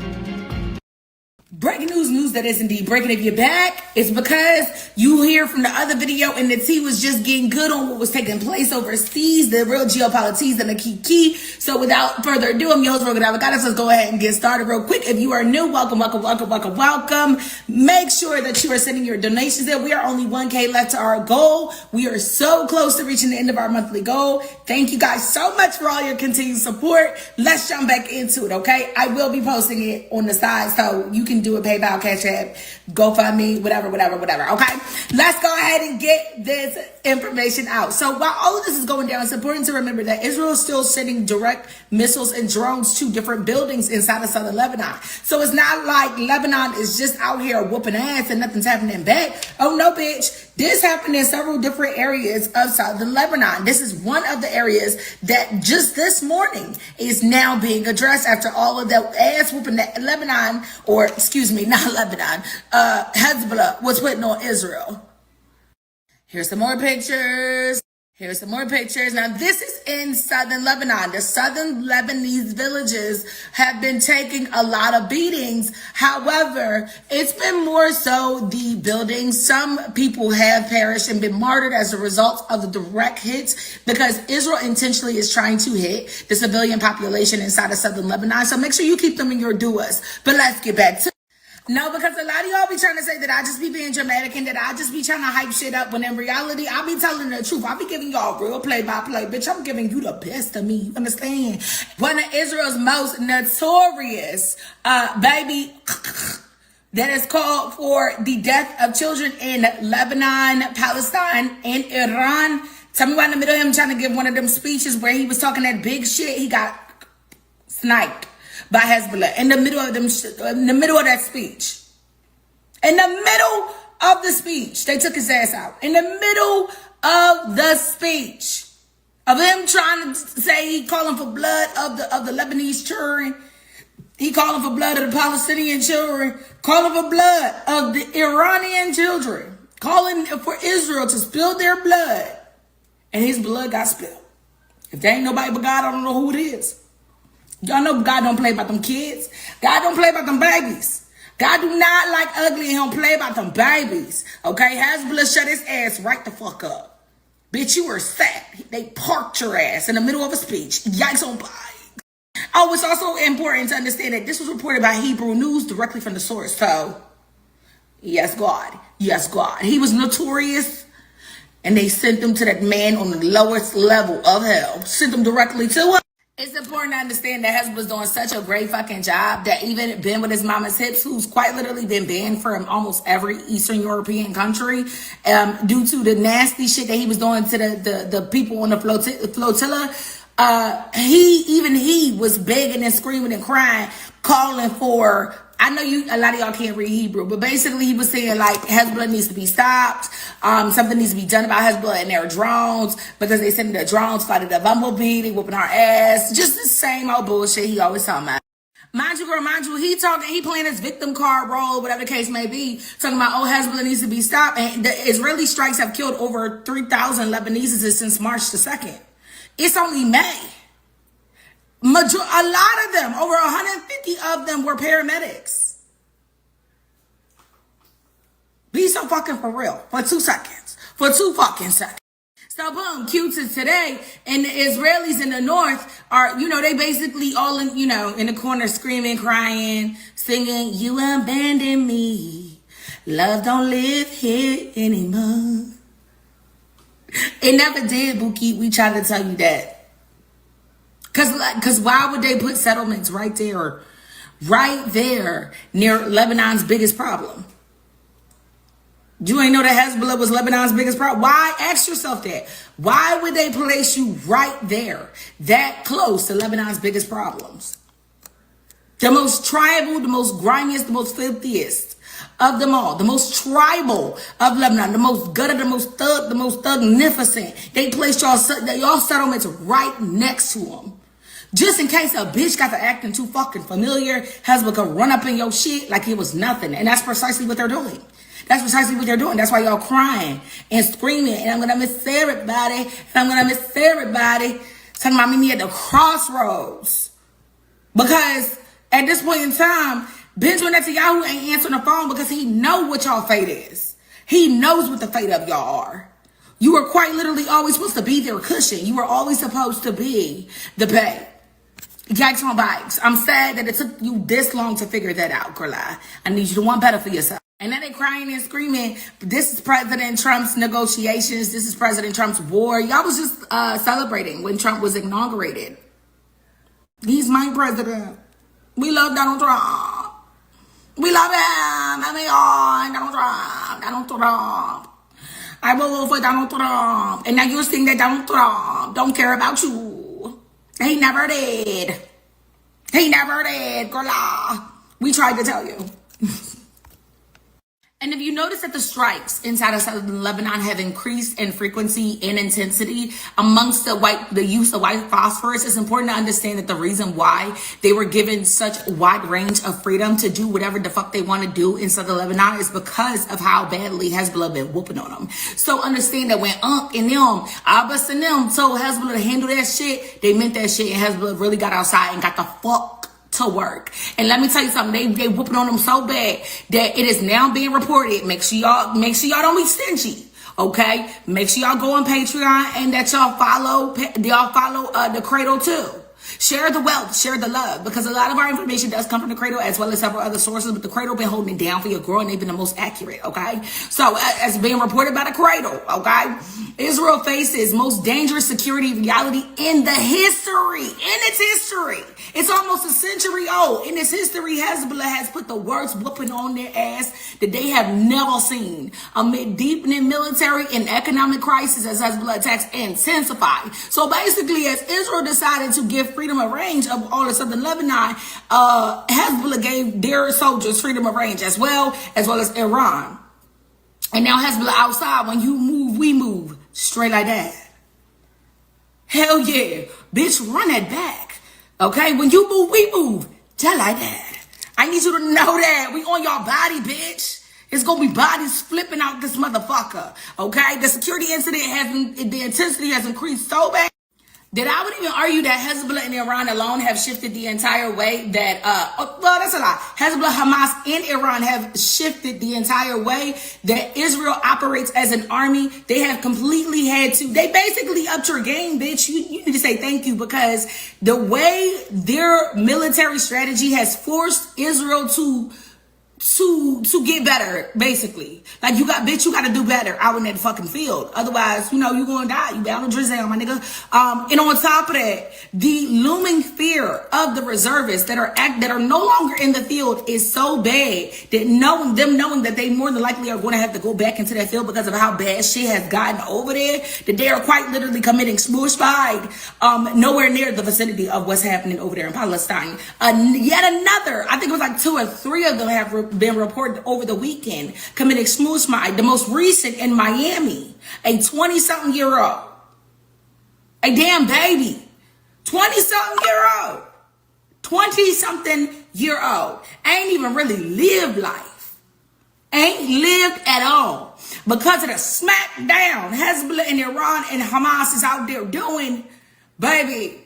Breaking news that is indeed breaking. If you're back, it's because you hear from the other video and the tea was just getting good on what was taking place overseas, the real geopolitics and the key. So without further ado, I'm your host, Rogan Avocados. Let's go ahead and get started real quick. If you are new, welcome. Make sure that you are sending your donations in. We are only 1K left to our goal. We are so close to reaching the end of our monthly goal. Thank you guys so much for all your continued support. Let's jump back into it, okay? I will be posting it on the side, so you can do a PayPal, Cash App, GoFundMe, whatever, okay? Let's go ahead and get this information out. So while all of this is going down, it's important to remember that Israel is still sending direct missiles and drones to different buildings inside of southern Lebanon. So it's not like Lebanon is just out here whooping ass and nothing's happening back. Oh no, bitch. This happened in several different areas of southern Lebanon. This is one of the areas that just this morning is now being addressed after all of the ass whooping that Lebanon, or excuse me, not Lebanon, Hezbollah was putting on Israel. Here's some more pictures. Now, this is in southern Lebanon. The southern Lebanese villages have been taking a lot of beatings. However, it's been more so the buildings. Some people have perished and been martyred as a result of the direct hits because Israel intentionally is trying to hit the civilian population inside of southern Lebanon. So make sure you keep them in your duas. But let's get back to No, because a lot of y'all be trying to say that I just be being dramatic and that I just be trying to hype shit up when in reality, I be telling the truth. I be giving y'all real play-by-play. Bitch, I'm giving you the best of me. You understand? One of Israel's most notorious, baby, that is called for the death of children in Lebanon, Palestine, and Iran. Tell me why in the middle of him trying to give one of them speeches where he was talking that big shit, he got sniped by Hezbollah in the middle of that speech. In the middle of the speech, they took his ass out. In the middle of the speech, of him trying to say he calling for blood of the Lebanese children. He calling for blood of the Palestinian children, calling for blood of the Iranian children, calling for Israel to spill their blood. And his blood got spilled. If there ain't nobody but God, I don't know who it is. Y'all know God don't play about them kids. God don't play about them babies. God do not like ugly and he don't play about them babies. Okay, Hezbollah shut his ass right the fuck up. Bitch, you were sad. They parked your ass in the middle of a speech. Yikes on bike. Oh, it's also important to understand that this was reported by Hebrew News directly from the source. So, yes, God. Yes, God. He was notorious. And they sent him to that man on the lowest level of hell. Sent him directly to him. It's important to understand that Hezbollah's doing such a great fucking job that even Ben with his mama's hips, who's quite literally been banned from almost every Eastern European country, due to the nasty shit that he was doing to the people on the flotilla, he was begging and screaming and crying, calling for, I know a lot of y'all can't read Hebrew, but basically he was saying like Hezbollah needs to be stopped. Something needs to be done about Hezbollah and their drones because they send the drones fly to the bumblebee, they whooping our ass. Just the same old bullshit he always talking about. Mind you, he playing his victim card role, whatever the case may be, talking about, oh, Hezbollah needs to be stopped. And the Israeli strikes have killed over 3,000 Lebanese since March the 2nd. It's only May. A lot of them, over 150 of them were paramedics. Be so fucking for real. For 2 seconds. For 2 fucking seconds. So boom, cue to today. And the Israelis in the north are, they basically all in, in the corner screaming, crying, singing, you abandoned me. Love don't live here anymore. It never did, Buki. We tried to tell you that. Cause why would they put settlements right there near Lebanon's biggest problem? You ain't know that Hezbollah was Lebanon's biggest problem? Why? Ask yourself that. Why would they place you right there, that close to Lebanon's biggest problems? The most tribal, the most grimiest, the most filthiest of them all, the most tribal of Lebanon, the most gutted, the most thugnificent. They placed y'all settlements right next to them. Just in case a bitch got to acting too fucking familiar, Hezbollah could run up in your shit like it was nothing. And that's precisely what they're doing. That's precisely what they're doing. That's why y'all crying and screaming. And I'm going to miss everybody. And I'm going to miss everybody. Talking about me at the crossroads. Because at this point in time, Benjamin Netanyahu ain't answering the phone because he know what y'all fate is. He knows what the fate of y'all are. You were quite literally always supposed to be their cushion. You were always supposed to be the pay. Yikes on bikes. I'm sad that it took you this long to figure that out, Kurla. I need you to want better for yourself. And then they crying and screaming, this is President Trump's negotiations. This is President Trump's war. Y'all was just celebrating when Trump was inaugurated. He's my president. We love Donald Trump. We love him. Donald Trump. I will vote for Donald Trump. And now you're saying that Donald Trump don't care about you. He never did. He never did, girl. We tried to tell you. And if you notice that the strikes inside of southern Lebanon have increased in frequency and intensity amongst the use of white phosphorus, it's important to understand that the reason why they were given such wide range of freedom to do whatever the fuck they want to do in southern Lebanon is because of how badly Hezbollah been whooping on them. So understand that when and them, Abbas and them told Hezbollah to handle that shit, they meant that shit, and Hezbollah really got outside and got the fuck to work. And let me tell you something, they whooping on them so bad that it is now being reported. Make sure y'all don't be stingy, okay? Make sure y'all go on Patreon and that y'all follow the Cradle too. Share the wealth, share the love, because a lot of our information does come from the Cradle as well as several other sources, but the Cradle been holding it down for your girl and they've been the most accurate, okay? So as being reported by the Cradle, okay? Israel faces most dangerous security reality in its history. It's almost a century old. In its history, Hezbollah has put the worst whooping on their ass that they have never seen. Amid deepening military and economic crisis as Hezbollah attacks intensify. So basically, as Israel decided to give freedom of range of all of southern Lebanon, Hezbollah gave their soldiers freedom of range as well as Iran. And now Hezbollah outside, when you move, we move. Straight like that. Hell yeah. Bitch, run that back. Okay? When you move, we move. Just like that. I need you to know that. We on your body, bitch. It's gonna be bodies flipping out this motherfucker. Okay? The security incident the intensity has increased so bad that I would even argue that Hezbollah and Iran alone have shifted the entire way that, well, that's a lie. Hezbollah, Hamas, and Iran have shifted the entire way that Israel operates as an army. They have completely had to, they basically upped your game, bitch. You need to say thank you, because the way their military strategy has forced Israel to get better, basically. Like, you got to do better out in that fucking field. Otherwise, you gonna die. You bound to drizzle, my nigga. And on top of that, the looming fear of the reservists that are no longer in the field is so bad that knowing that they more than likely are going to have to go back into that field because of how bad shit has gotten over there, that they are quite literally committing suicide nowhere near the vicinity of what's happening over there in Palestine. Yet another, I think it was like 2 or 3 of them have been reported over the weekend committing suicide. The most recent in Miami, a 20-something-year-old, a damn baby, 20-something-year-old, ain't even really lived life, ain't lived at all because of the smackdown Hezbollah and Iran and Hamas is out there doing. Baby,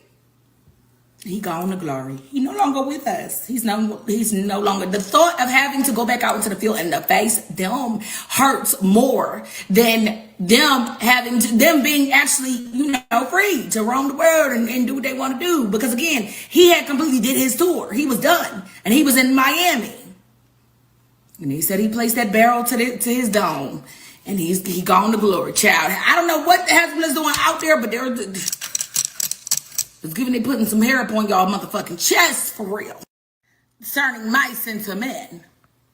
he gone to glory. He no longer with us. He's no longer. The thought of having to go back out into the field and to face them hurts more than them being actually, free to roam the world and do what they want to do. Because again, he had completely did his tour. He was done. And he was in Miami. And he said he placed that barrel to his dome. And he gone to glory, child. I don't know what the Hezbollah's doing out there, but it's giving they putting some hair up on y'all motherfucking chests for real. Concerning my sentiment.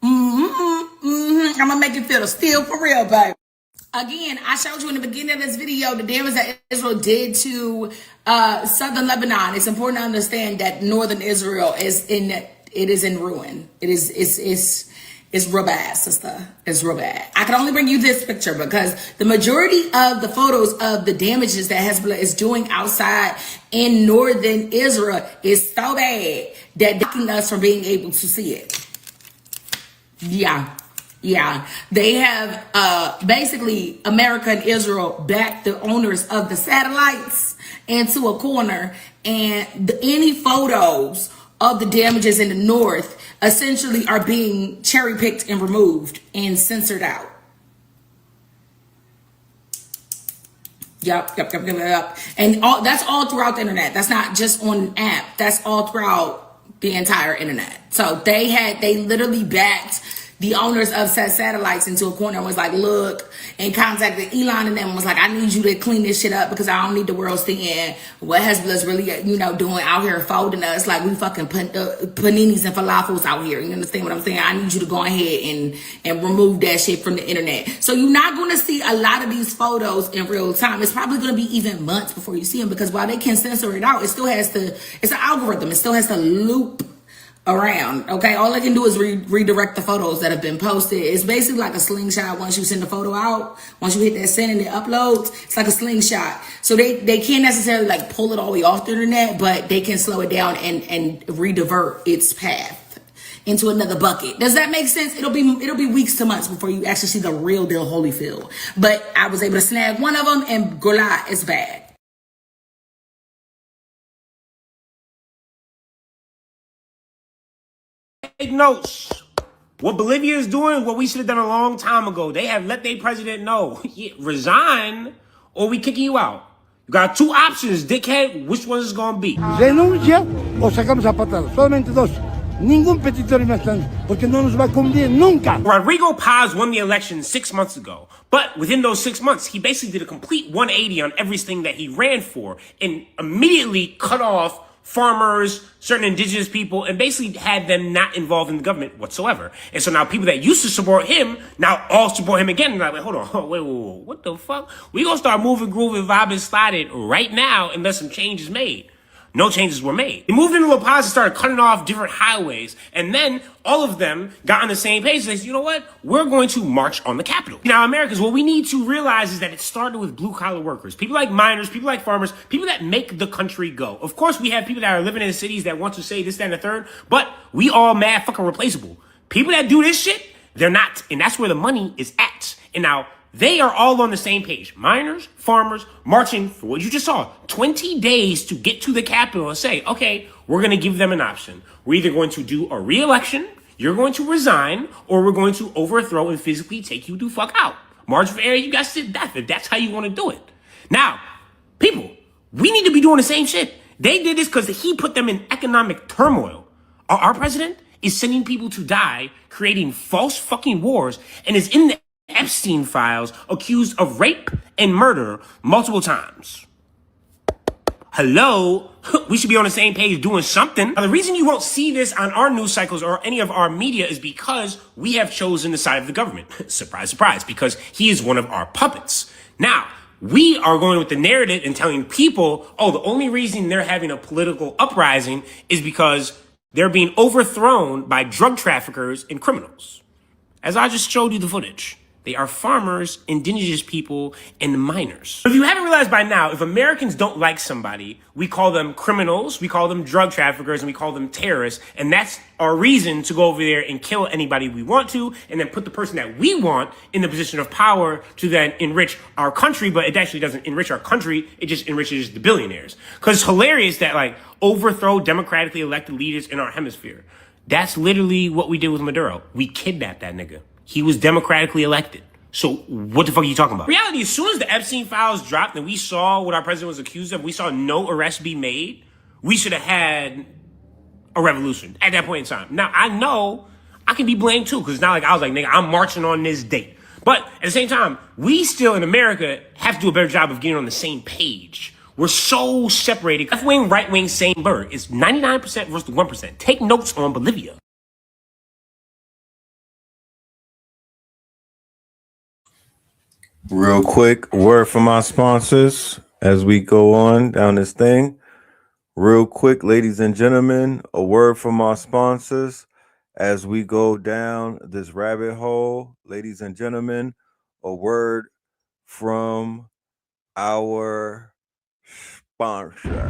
I'm gonna make it feel the steel for real, baby. Again, I showed you in the beginning of this video the damage that Israel did to southern Lebanon. It's important to understand that northern Israel is in ruin. It's real bad, sister. It's real bad. I can only bring you this picture because the majority of the photos of the damages that Hezbollah is doing outside in northern Israel is so bad that blocking us from being able to see it. Yeah. They have basically America and Israel backed the owners of the satellites into a corner, and any photos of the damages in the north essentially are being cherry picked and removed and censored out. Yep. And that's all throughout the internet. That's not just on an app. That's all throughout the entire internet. So they literally backed the owners of said satellites into a corner and was like, look, and contacted Elon and them, was like, I need you to clean this shit up because I don't need the world seeing what Hezbollah's really, doing out here folding us like we fucking paninis and falafels out here. You understand what I'm saying? I need you to go ahead and remove that shit from the internet. So you're not going to see a lot of these photos in real time. It's probably going to be even months before you see them, because while they can censor it out, it's an algorithm. It still has to loop around. Okay, all I can do is redirect the photos that have been posted. It's basically like a slingshot. Once you send the photo out, once you hit that send and it uploads, it's like a slingshot. So they can't necessarily like pull it all the way off the internet, but they can slow it down and redivert its path into another bucket. Does that make sense? It'll be weeks to months before you actually see the real deal Holyfield. But I was able to snag one of them, and Gola is bad. Take notes. What Bolivia is doing, what we should have done a long time ago. They have let their president know, resign or we kicking you out. You got 2 options, dickhead. Which one is going to be? Renuncia o sacamos a patadas. Solamente 2. Ningún petitorio más grande, porque no nos va a convenir nunca. Rodrigo Paz won the election 6 months ago. But within those 6 months, he basically did a complete 180 on everything that he ran for and immediately cut off farmers, certain indigenous people, and basically had them not involved in the government whatsoever. And so now people that used to support him now all support him again. And they're like, hold on, wait, what the fuck? We gonna start moving, grooving, vibing, sliding right now unless some change is made. no changes were made. They moved into La Paz and started cutting off different highways. And then all of them got on the same page. They said, you know what? We're going to march on the Capitol. Now, Americans, what we need to realize is that it started with blue collar workers, people like miners, people like farmers, people that make the country go. Of course, we have people that are living in cities that want to say this, that, and the third, but we all mad fucking replaceable. People that do this shit, they're not. And that's where the money is at. And now, they are all on the same page. Miners, farmers, marching for what you just saw. 20 days to get to the Capitol and say, okay, we're going to give them an option. We're either going to do a re-election, you're going to resign, or we're going to overthrow and physically take you the fuck out. March for area, you guys sit death if that's how you want to do it. Now, people, we need to be doing the same shit. They did this because he put them in economic turmoil. Our president is sending people to die, creating false fucking wars, and is in the Epstein files accused of rape and murder multiple times. Hello? We should be on the same page doing something. Now, the reason you won't see this on our news cycles or any of our media is because we have chosen the side of the government. Surprise, surprise, because he is one of our puppets. Now, we are going with the narrative and telling people, oh, the only reason they're having a political uprising is because they're being overthrown by drug traffickers and criminals. As I just showed you the footage. They are farmers, indigenous people, and miners. If you haven't realized by now, if Americans don't like somebody, we call them criminals, we call them drug traffickers, and we call them terrorists. And that's our reason to go over there and kill anybody we want to, and then put the person that we want in the position of power to then enrich our country. But it actually doesn't enrich our country, it just enriches the billionaires. Because it's hilarious that, like, overthrow democratically elected leaders in our hemisphere. That's literally what we did with Maduro. We kidnapped that nigga. He was democratically elected. So what the fuck are you talking about? Reality, as soon as the Epstein files dropped and we saw what our president was accused of, we saw no arrests be made, we should have had a revolution at that point in time. Now, I know I can be blamed too, because it's not like I was like, nigga, I'm marching on this date. But at the same time, we still in America have to do a better job of getting on the same page. We're so separated. Left wing, right wing, same bird. It's 99% versus the 1%. Take notes on Bolivia. Real quick, word from our sponsors as we go on down this thing. Real quick, ladies and gentlemen, a word from our sponsors as we go down this rabbit hole. Ladies and gentlemen, a word from our sponsor.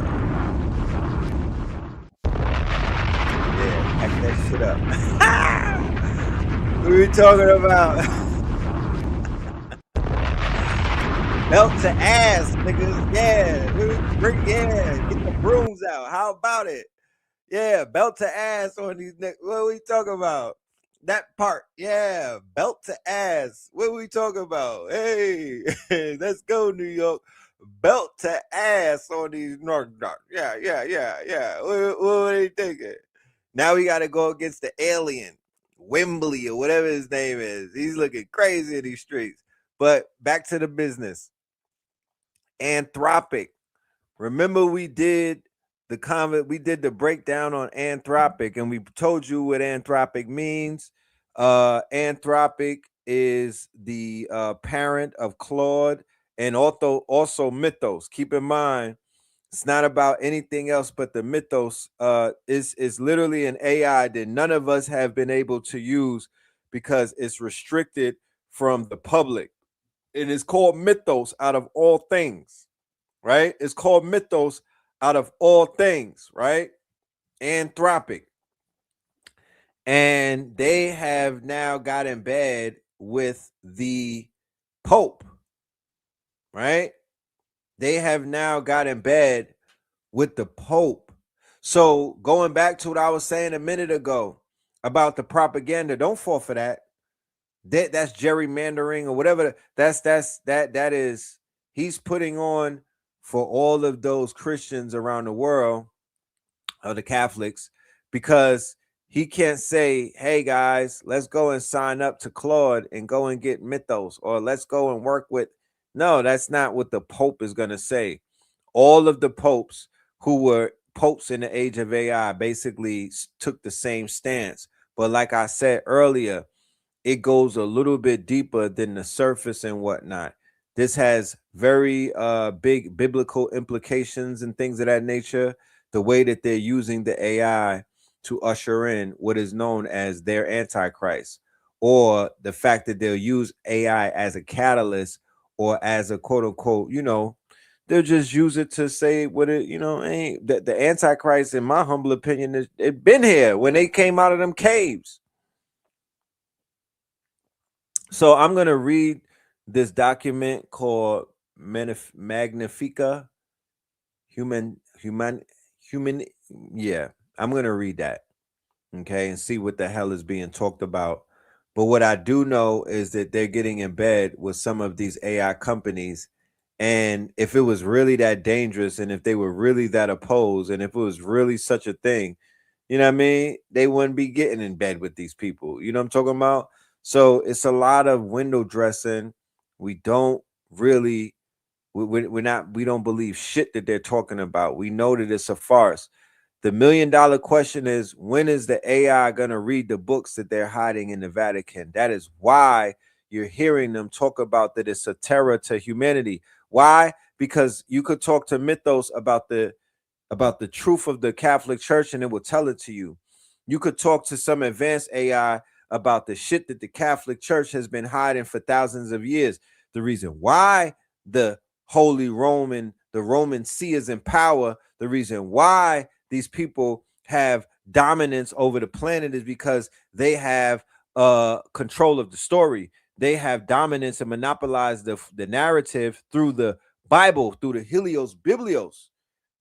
Yeah, pack that shit up. What are we talking about? Belt to ass, niggas. Yeah, get the brooms out. How about it? Yeah, belt to ass on these niggas. What are we talking about? That part. Yeah, belt to ass. What are we talking about? Hey, let's go, New York. Belt to ass on these North. Yeah. What are they thinking? Now we got to go against the alien, Wembley, or whatever his name is. He's looking crazy in these streets. But back to the business. Anthropic. Remember we did the breakdown on Anthropic, and we told you what Anthropic means. Anthropic is the parent of Claude and also Mythos. Keep in mind, it's not about anything else but the Mythos is literally an AI that none of us have been able to use because it's restricted from the public. It is called Mythos out of all things, right? It's called Mythos out of all things, right? Anthropic. And they have now got in bed with the Pope, right? They have now got in bed with the Pope. So going back to what I was saying a minute ago about the propaganda, don't fall for that. That's gerrymandering or whatever. That is he's putting on for all of those Christians around the world, or the Catholics, because he can't say, hey guys, let's go and sign up to Claude and go and get Mythos, or let's go and work with. No, that's not what the Pope is going to say. All of the popes who were popes in the age of AI basically took the same stance. But like I said earlier, it goes a little bit deeper than the surface and whatnot. This has very big biblical implications and things of that nature. the way that they're using the AI to usher in what is known as their antichrist, or the fact that they'll use AI as a catalyst or as a quote unquote, they'll just use it to say what it, ain't the antichrist, in my humble opinion, it been here when they came out of them caves. So I'm gonna read this document called Magnifica Human. Yeah, I'm gonna read that, okay, and see what the hell is being talked about. But what I do know is that they're getting in bed with some of these AI companies. And if it was really that dangerous, and if they were really that opposed, and if it was really such a thing, you know what I mean, they wouldn't be getting in bed with these people. You know what I'm talking about? So it's a lot of window dressing. We don't really, we don't believe shit that they're talking about. We know that it's a farce. The $1 million question is, when is the AI going to read the books that they're hiding in the Vatican? That is why you're hearing them talk about that it's a terror to humanity. Why? Because you could talk to Mythos about the truth of the Catholic Church, and it will tell it to you. You could talk to some advanced AI about the shit that the Catholic Church has been hiding for thousands of years. The reason why the Roman See is in power, the reason why these people have dominance over the planet is because they have control of the story. They have dominance and monopolize the narrative through the Bible, through the Helios Biblios.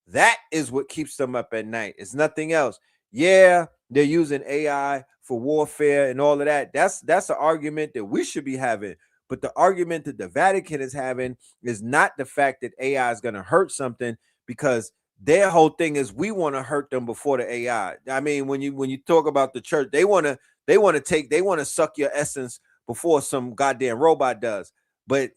That is what keeps them up at night. It's nothing else. Yeah, they're using AI for warfare and all of that. That's an argument that we should be having. But the argument that the Vatican is having is not the fact that AI is going to hurt something, because their whole thing is we want to hurt them before the AI. I mean, when you talk about the church, they want to suck your essence before some goddamn robot does. But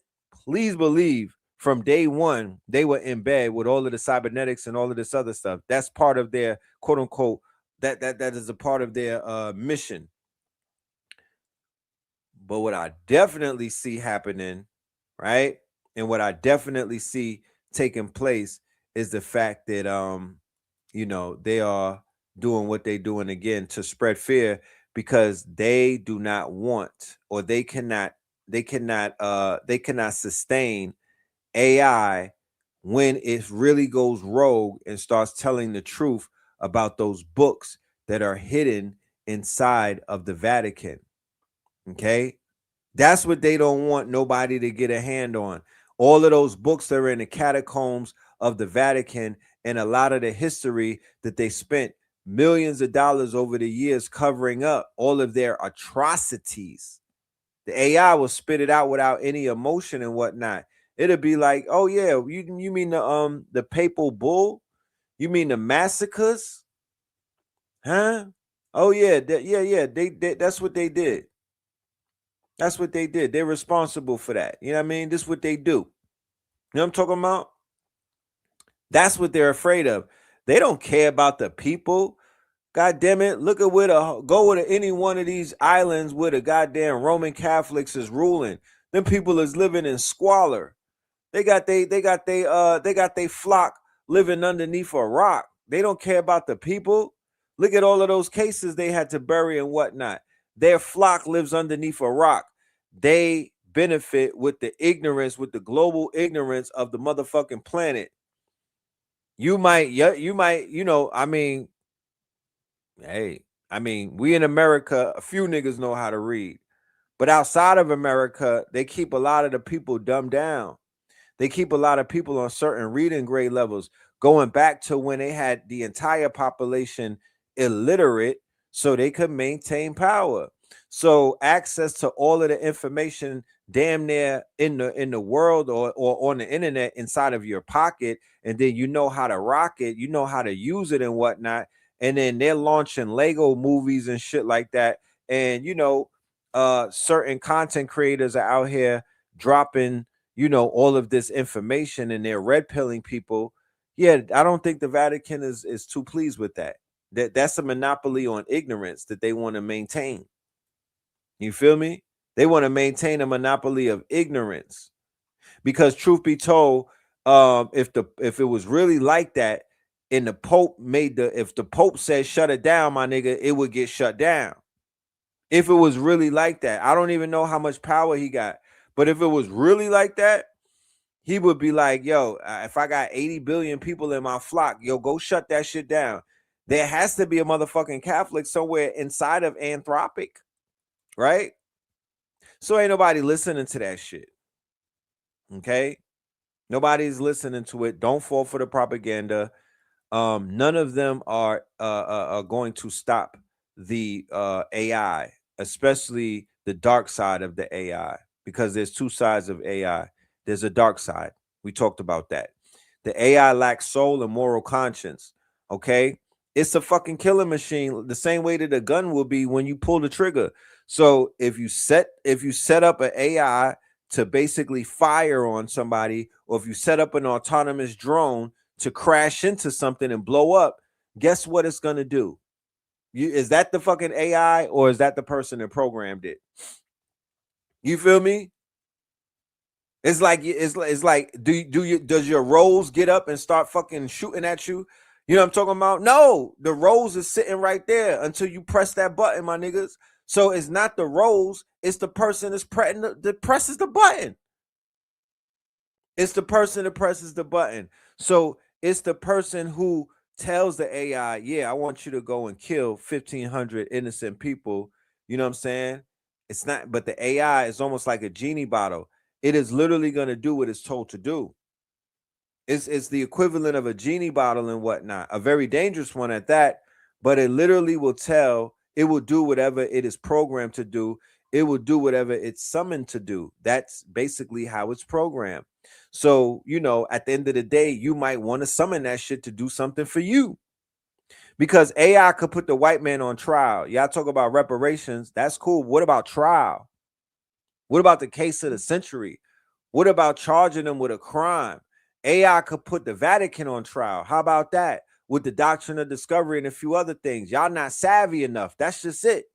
please believe, from day one, they were in bed with all of the cybernetics and all of this other stuff. That's part of their quote unquote, that is a part of their mission. But what I definitely see happening, right, and what I definitely see taking place is the fact that they are doing what they're doing again to spread fear, because they do not want, or they cannot sustain AI when it really goes rogue and starts telling the truth about those books that are hidden inside of the Vatican. Okay, that's what they don't want nobody to get a hand on. All of those books that are in the catacombs of the Vatican, and a lot of the history that they spent millions of dollars over the years covering up, all of their atrocities. The AI will spit it out without any emotion and whatnot. It'll be like, oh yeah, you mean the papal bull? You mean the massacres? Huh? Oh yeah, they that's what they did. That's what they did. They're responsible for that. You know what I mean? This is what they do. You know what I'm talking about? That's what they're afraid of. They don't care about the people. God damn it. Look at go to any one of these islands where the goddamn Roman Catholics is ruling. Them people is living in squalor. They got they flock living underneath a rock. They don't care about the people. Look at all of those cases they had to bury and whatnot. Their flock lives underneath a rock. They benefit with the ignorance, with the global ignorance of the motherfucking planet. You might, I mean, hey, I mean, we in America, a few niggas know how to read. But outside of America, they keep a lot of the people dumbed down. They keep a lot of people on certain reading grade levels, going back to when they had the entire population illiterate so they could maintain power. So access to all of the information damn near in the world or on the internet inside of your pocket, and then you know how to rock it, you know how to use it and whatnot. And then they're launching Lego movies and shit like that. And certain content creators are out here dropping all of this information, and they're red pilling people. Yeah, I don't think the Vatican is too pleased with that. That's a monopoly on ignorance that they want to maintain. You feel me? They want to maintain a monopoly of ignorance, because truth be told, if it was really like that, and the Pope if the Pope said shut it down, my nigga, it would get shut down. If it was really like that, I don't even know how much power he got, but if it was really like that, he would be like, yo, if I got 80 billion people in my flock, yo, go shut that shit down. There has to be a motherfucking Catholic somewhere inside of Anthropic, right? So ain't nobody listening to that shit. Okay? Nobody's listening to it. Don't fall for the propaganda. None of them are going to stop the AI, especially the dark side of the AI, because there's two sides of AI. There's a dark side. We talked about that. The AI lacks soul and moral conscience. Okay? It's a fucking killing machine, the same way that a gun will be when you pull the trigger. So if you set up an AI to basically fire on somebody, or if you set up an autonomous drone to crash into something and blow up, guess what it's gonna do? Is that the fucking AI, or is that the person that programmed it? You feel me? It's like does your Rose get up and start fucking shooting at you? You know what I'm talking about? No, the Rose is sitting right there until you press that button, my niggas. So it's not the Rose, it's the person that presses the button. It's the person that presses the button. So it's the person who tells the AI, yeah, I want you to go and kill 1,500 innocent people. You know what I'm saying? It's not, but the AI is almost like a genie bottle. It is literally going to do what it's told to do. It's the equivalent of a genie bottle and whatnot, a very dangerous one at that, but it literally will it will do whatever it is programmed to do. It will do whatever it's summoned to do. That's basically how it's programmed. So, you know, at the end of the day, you might want to summon that shit to do something for you, because AI could put the white man on trial. Y'all talk about reparations. That's cool. What about trial? What about the case of the century? What about charging them with a crime? AI could put the Vatican on trial. How about that? With the doctrine of discovery and a few other things. Y'all not savvy enough. That's just it.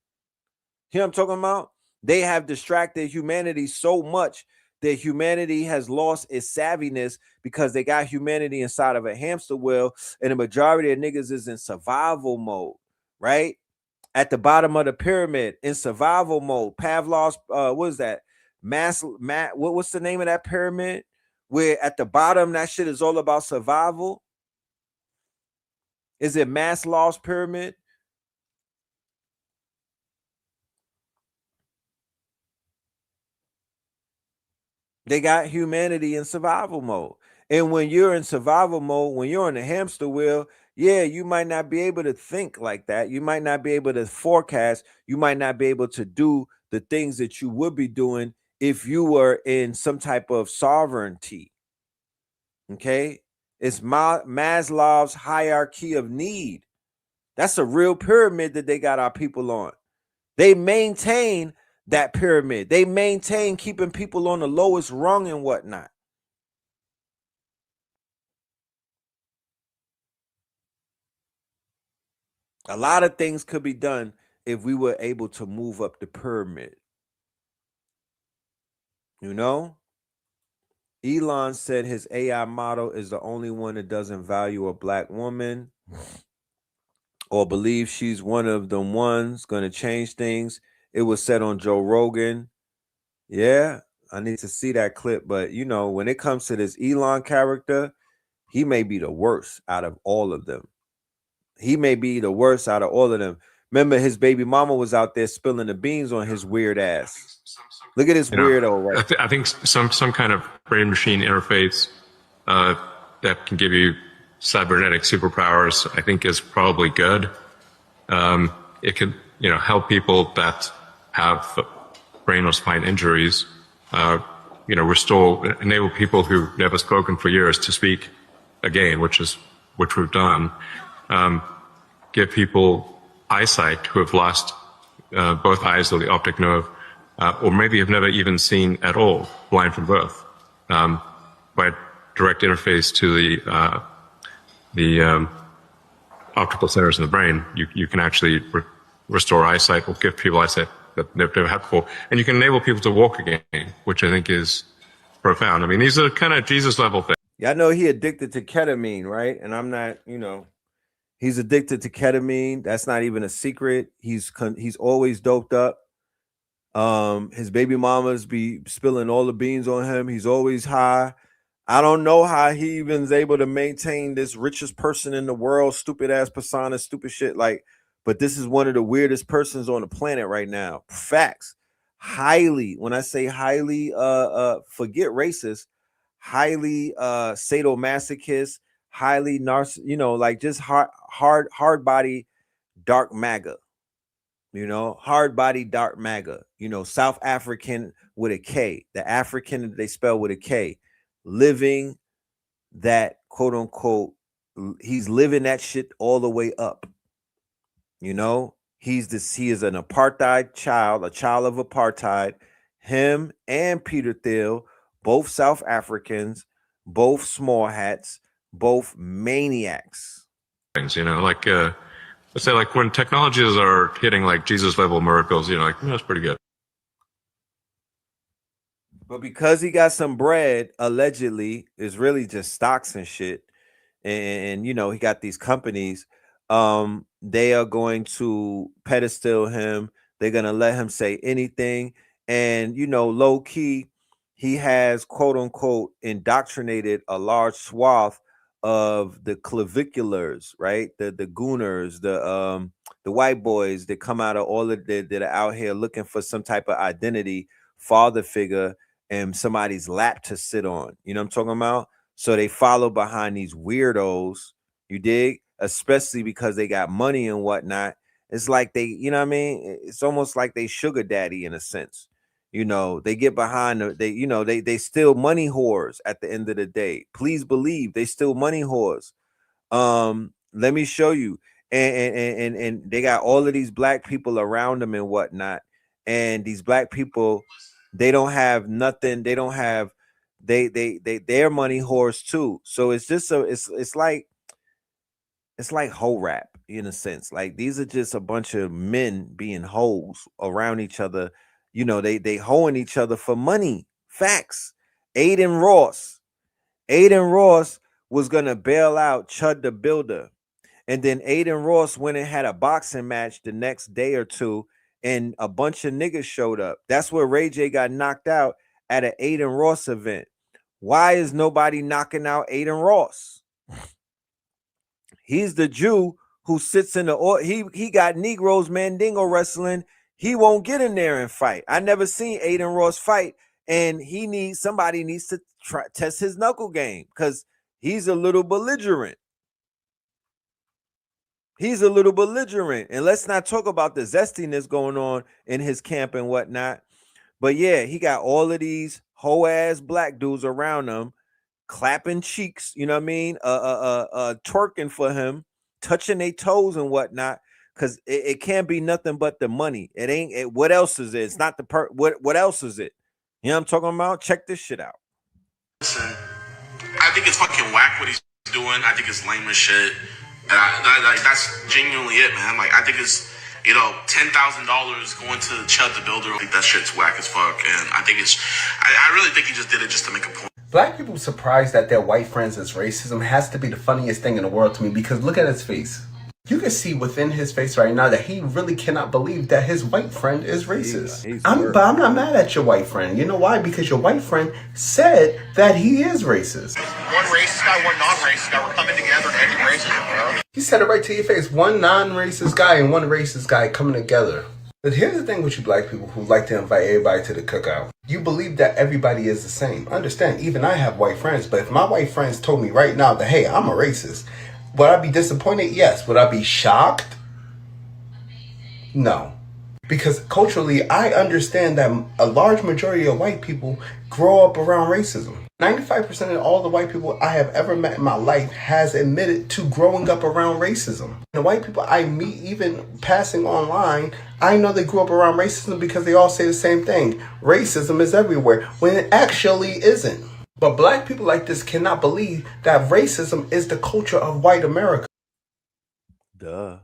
You know what I'm talking about? They have distracted humanity so much that humanity has lost its savviness, because they got humanity inside of a hamster wheel, and the majority of niggas is in survival mode, right? At the bottom of the pyramid, in survival mode. Pavlov's, what is that? What's the name of that pyramid? Where at the bottom, that shit is all about survival. Is it Maslow's pyramid? They got humanity in survival mode. And when you're in survival mode, when you're in the hamster wheel, yeah, you might not be able to think like that. You might not be able to forecast. You might not be able to do the things that you would be doing if you were in some type of sovereignty. Okay? It's Maslow's hierarchy of need. That's a real pyramid that they got our people on. They maintain that pyramid. They maintain keeping people on the lowest rung and whatnot. A lot of things could be done if we were able to move up the pyramid. You know? Elon said his AI model is the only one that doesn't value a black woman or believe she's one of the ones going to change things. It was said on Joe Rogan. Yeah, I need to see that clip. But, you know, when it comes to this Elon character, he may be the worst out of all of them. He may be the worst out of all of them. Remember, his baby mama was out there spilling the beans on his weird ass. Look at this weirdo, right? I think some kind of brain machine interface that can give you cybernetic superpowers, I think, is probably good. It could, you know, help people that have brain or spine injuries. You know, enable people who've never spoken for years to speak again, which we've done. Give people eyesight who have lost both eyes or the optic nerve, or maybe have never even seen at all, blind from birth, by direct interface to the optical centers in the brain. You can actually restore eyesight or give people eyesight that they've never had before, and you can enable people to walk again, which I think is profound. I mean, these are kind of Jesus level things. Y'all know he addicted to ketamine, right? And I'm not, you know, he's addicted to ketamine. That's not even a secret. He's always doped up. His baby mamas be spilling all the beans on him. He's always high. I don't know how he even is able to maintain this richest person in the world, stupid ass persona, stupid shit. Like, but this is one of the weirdest persons on the planet right now. Facts. Highly, when I say highly, forget racist, highly sadomasochist, highly you know, like just hard body, dark MAGA. You know, hard body, dark MAGA. You know, South African with a K. The African they spell with a K. Living that quote unquote, he's living that shit all the way up. You know, he is an apartheid child, a child of apartheid. Him and Peter Thiel, both South Africans, both small hats, both maniacs. Things, you know, like let's say like when technologies are hitting like Jesus level miracles, you know, like that's pretty good. But because he got some bread, allegedly, is really just stocks and shit. And you know, he got these companies. They are going to pedestal him. They're gonna let him say anything. And you know, low key, he has quote unquote indoctrinated a large swath of the claviculars, right? The gooners, the white boys that come out of all of that are out here looking for some type of identity, father figure, and somebody's lap to sit on. You know what I'm talking about? So they follow behind these weirdos, you dig? Especially because they got money and whatnot. It's like they, you know what I mean? It's almost like they sugar daddy in a sense. You know, they get behind they still money whores at the end of the day. Please believe they still money whores. Let me show you. And they got all of these black people around them and whatnot. And these black people, they don't have nothing. They don't have they're money whores too. So it's just it's like hoe rap in a sense. Like these are just a bunch of men being hoes around each other. You know, they hoeing each other for money. Facts. Aiden Ross was gonna bail out Chud the Builder. And then Aiden Ross went and had a boxing match the next day or two, and a bunch of niggas showed up. That's where Ray J got knocked out at an Aiden Ross event. Why is nobody knocking out Aiden Ross? He's the Jew who sits in the he got Negroes Mandingo wrestling. He won't get in there and fight. I never seen Aiden Ross fight, and somebody needs to test his knuckle game because he's a little belligerent. He's a little belligerent. And let's not talk about the zestiness going on in his camp and whatnot. But yeah, he got all of these hoe ass black dudes around him, clapping cheeks, you know what I mean? Twerking for him, touching their toes and whatnot. Cause it can't be nothing but the money. It ain't what else is it? It's not the what else is it? You know what I'm talking about? Check this shit out. Listen, I think it's fucking whack what he's doing. I think it's lame as shit. And that's genuinely it, man. Like, I think it's, you know, $10,000 going to Chud the Builder. I think that shit's whack as fuck. And I think I really think he just did it just to make a point. Black people surprised that their white friends is racism has to be the funniest thing in the world to me, because look at his face. You can see within his face right now that he really cannot believe that his white friend is racist. But I'm not mad at your white friend. You know why? Because your white friend said that he is racist. One racist guy, one non-racist guy. We're coming together and ending racism, bro. He said it right to your face. One non-racist guy and one racist guy coming together. But here's the thing with you black people who like to invite everybody to the cookout. You believe that everybody is the same. Understand, even I have white friends, but if my white friends told me right now that, hey, I'm a racist, would I be disappointed? Yes. Would I be shocked? No. Because culturally, I understand that a large majority of white people grow up around racism. 95% of all the white people I have ever met in my life has admitted to growing up around racism. The white people I meet, even passing online, I know they grew up around racism because they all say the same thing. Racism is everywhere, when it actually isn't. But black people like this cannot believe that racism is the culture of white America. Duh.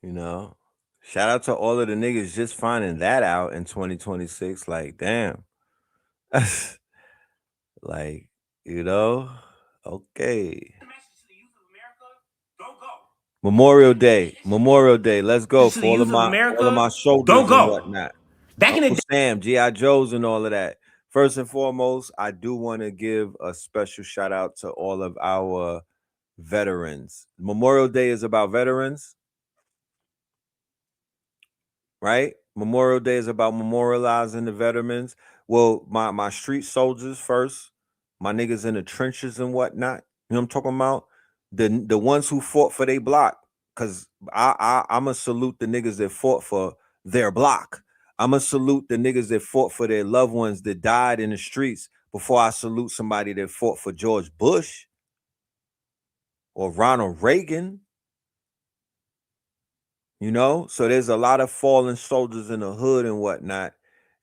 You know, shout out to all of the niggas just finding that out in 2026. Like, damn, Like, you know, okay. Memorial Day. Let's go To for the youth of all of America, my don't soldiers and go. whatnot. Back in the Uncle Sam, G.I. Joes, and all of that. First and foremost, I do want to give a special shout out to all of our veterans. Memorial Day is about veterans, right? Memorial Day is about memorializing the veterans. Well, my street soldiers first, my niggas in the trenches and whatnot. You know what I'm talking about? The ones who fought for their block. Cause I'ma salute the niggas that fought for their block. I'ma salute the niggas that fought for their loved ones that died in the streets before I salute somebody that fought for George Bush or Ronald Reagan. You know, so there's a lot of fallen soldiers in the hood and whatnot,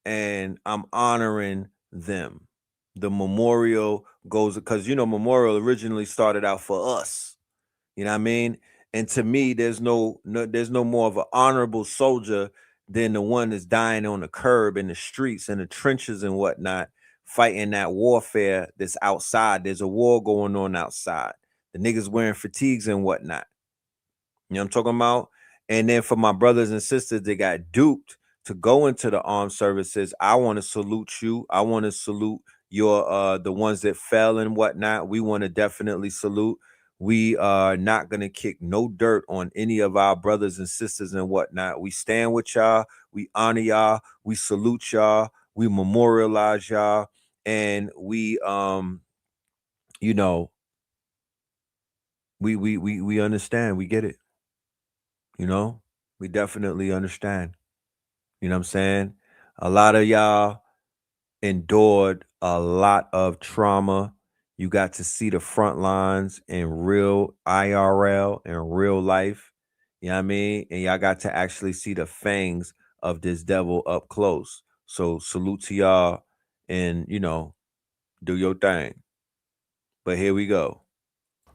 and I'm honoring them. The memorial goes because memorial originally started out for us. You know what I mean? And to me, there's no more of an honorable soldier than the one that's dying on the curb in the streets and the trenches and whatnot, fighting that warfare that's outside. There's a war going on outside. The niggas wearing fatigues and whatnot. You know what I'm talking about? And then for my brothers and sisters that got duped to go into the armed services, I want to salute you. I want to salute your the ones that fell and whatnot. We want to definitely salute. We are not gonna kick no dirt on any of our brothers and sisters and whatnot. We stand with y'all, we honor y'all, we salute y'all, we memorialize y'all, and we we understand, we get it. We definitely understand. You know what I'm saying? A lot of y'all endured a lot of trauma. You got to see the front lines in real IRL and real life. You know what I mean? And y'all got to actually see the fangs of this devil up close. So salute to y'all and, do your thing. But here we go.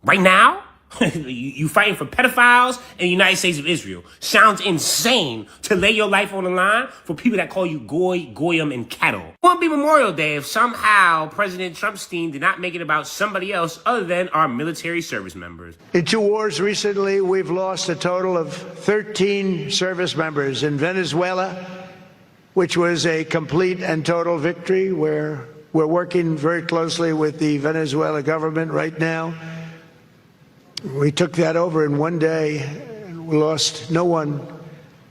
right now, you fighting for pedophiles in the United States of Israel. Sounds insane to lay your life on the line for people that call you goy, goyim, and cattle. It wouldn't be Memorial Day if somehow President Trump's team did not make it about somebody else other than our military service members. In 2 wars recently, we've lost a total of 13 service members. In Venezuela, which was a complete and total victory, where we're working very closely with the Venezuela government right now. We took that over in 1 day. We lost no one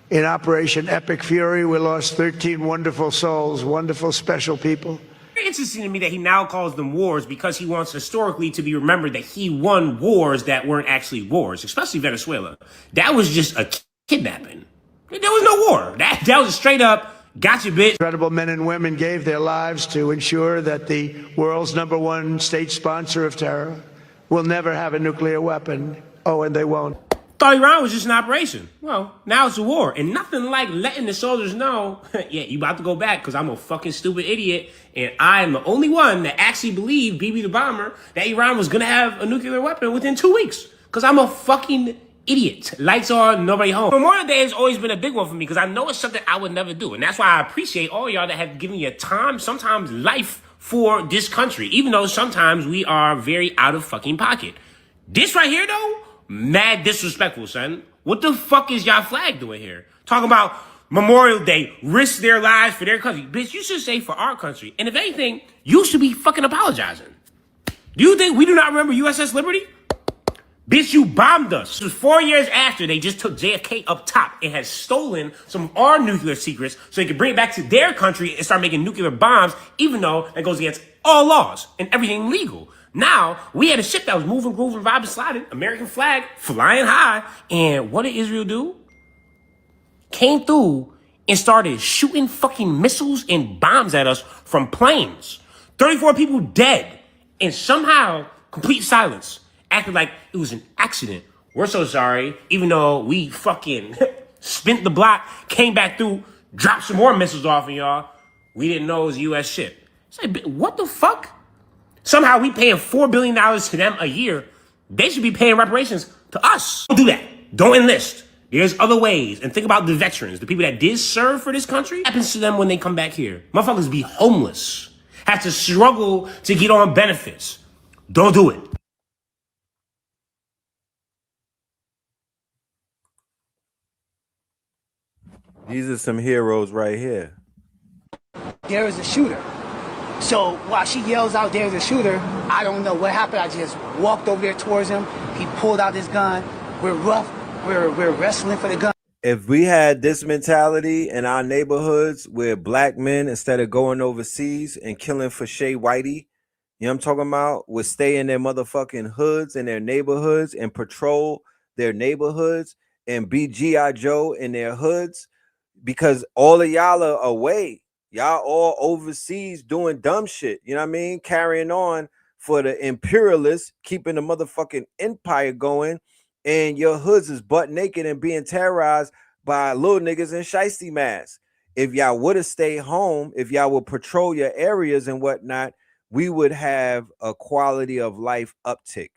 in Operation Epic Fury. We lost 13 wonderful souls, wonderful, special people. Very interesting to me that he now calls them wars because he wants historically to be remembered that he won wars that weren't actually wars, especially Venezuela. That was just a kidnapping. There was no war. That was a straight up gotcha, bitch. Incredible men and women gave their lives to ensure that the world's #1 state sponsor of terror will never have a nuclear weapon. Oh, and they won't. Thought Iran was just an operation. Well, now it's a war. And nothing like letting the soldiers know, yeah, you about to go back because I'm a fucking stupid idiot. And I am the only one that actually believed, Bibi the bomber, that Iran was going to have a nuclear weapon within 2 weeks. Because I'm a fucking idiot. Lights on, nobody home. Memorial Day has always been a big one for me because I know it's something I would never do. And that's why I appreciate all y'all that have given your time, sometimes life, for this country, even though sometimes we are very out of fucking pocket. This right here, though, mad disrespectful, son. What the fuck is y'all flag doing here? Talking about Memorial Day, risk their lives for their country. Bitch, you should say for our country. And if anything, you should be fucking apologizing. Do you think we do not remember USS Liberty? Bitch, you bombed us. This was 4 years after they just took JFK up top and had stolen some of our nuclear secrets so they could bring it back to their country and start making nuclear bombs, even though that goes against all laws and everything legal. Now, we had a ship that was moving, grooving, vibing, sliding, American flag, flying high. And what did Israel do? Came through and started shooting fucking missiles and bombs at us from planes. 34 people dead. And somehow, complete silence. Acted like it was an accident. We're so sorry, even though we fucking spent the block, came back through, dropped some more missiles off on y'all. We didn't know it was a U.S. ship. It's like, what the fuck? Somehow we paying $4 billion to them a year. They should be paying reparations to us. Don't do that. Don't enlist. There's other ways. And think about the veterans, the people that did serve for this country. What happens to them when they come back here? Motherfuckers be homeless. have to struggle to get on benefits. Don't do it. These are some heroes right here. There is a shooter. So while she yells out, there's a shooter, I don't know what happened. I just walked over there towards him. He pulled out his gun. We're rough. We're wrestling for the gun. If we had this mentality in our neighborhoods where black men, instead of going overseas and killing for Shea Whitey, you know what I'm talking about, would stay in their motherfucking hoods and their neighborhoods and patrol their neighborhoods and be G.I. Joe in their hoods, because all of y'all are away. Y'all all overseas doing dumb shit. You know what I mean? Carrying on for the imperialists, keeping the motherfucking empire going. And your hoods is butt naked and being terrorized by little niggas in shiesty masks. If y'all would have stayed home, if y'all would patrol your areas and whatnot, we would have a quality of life uptick.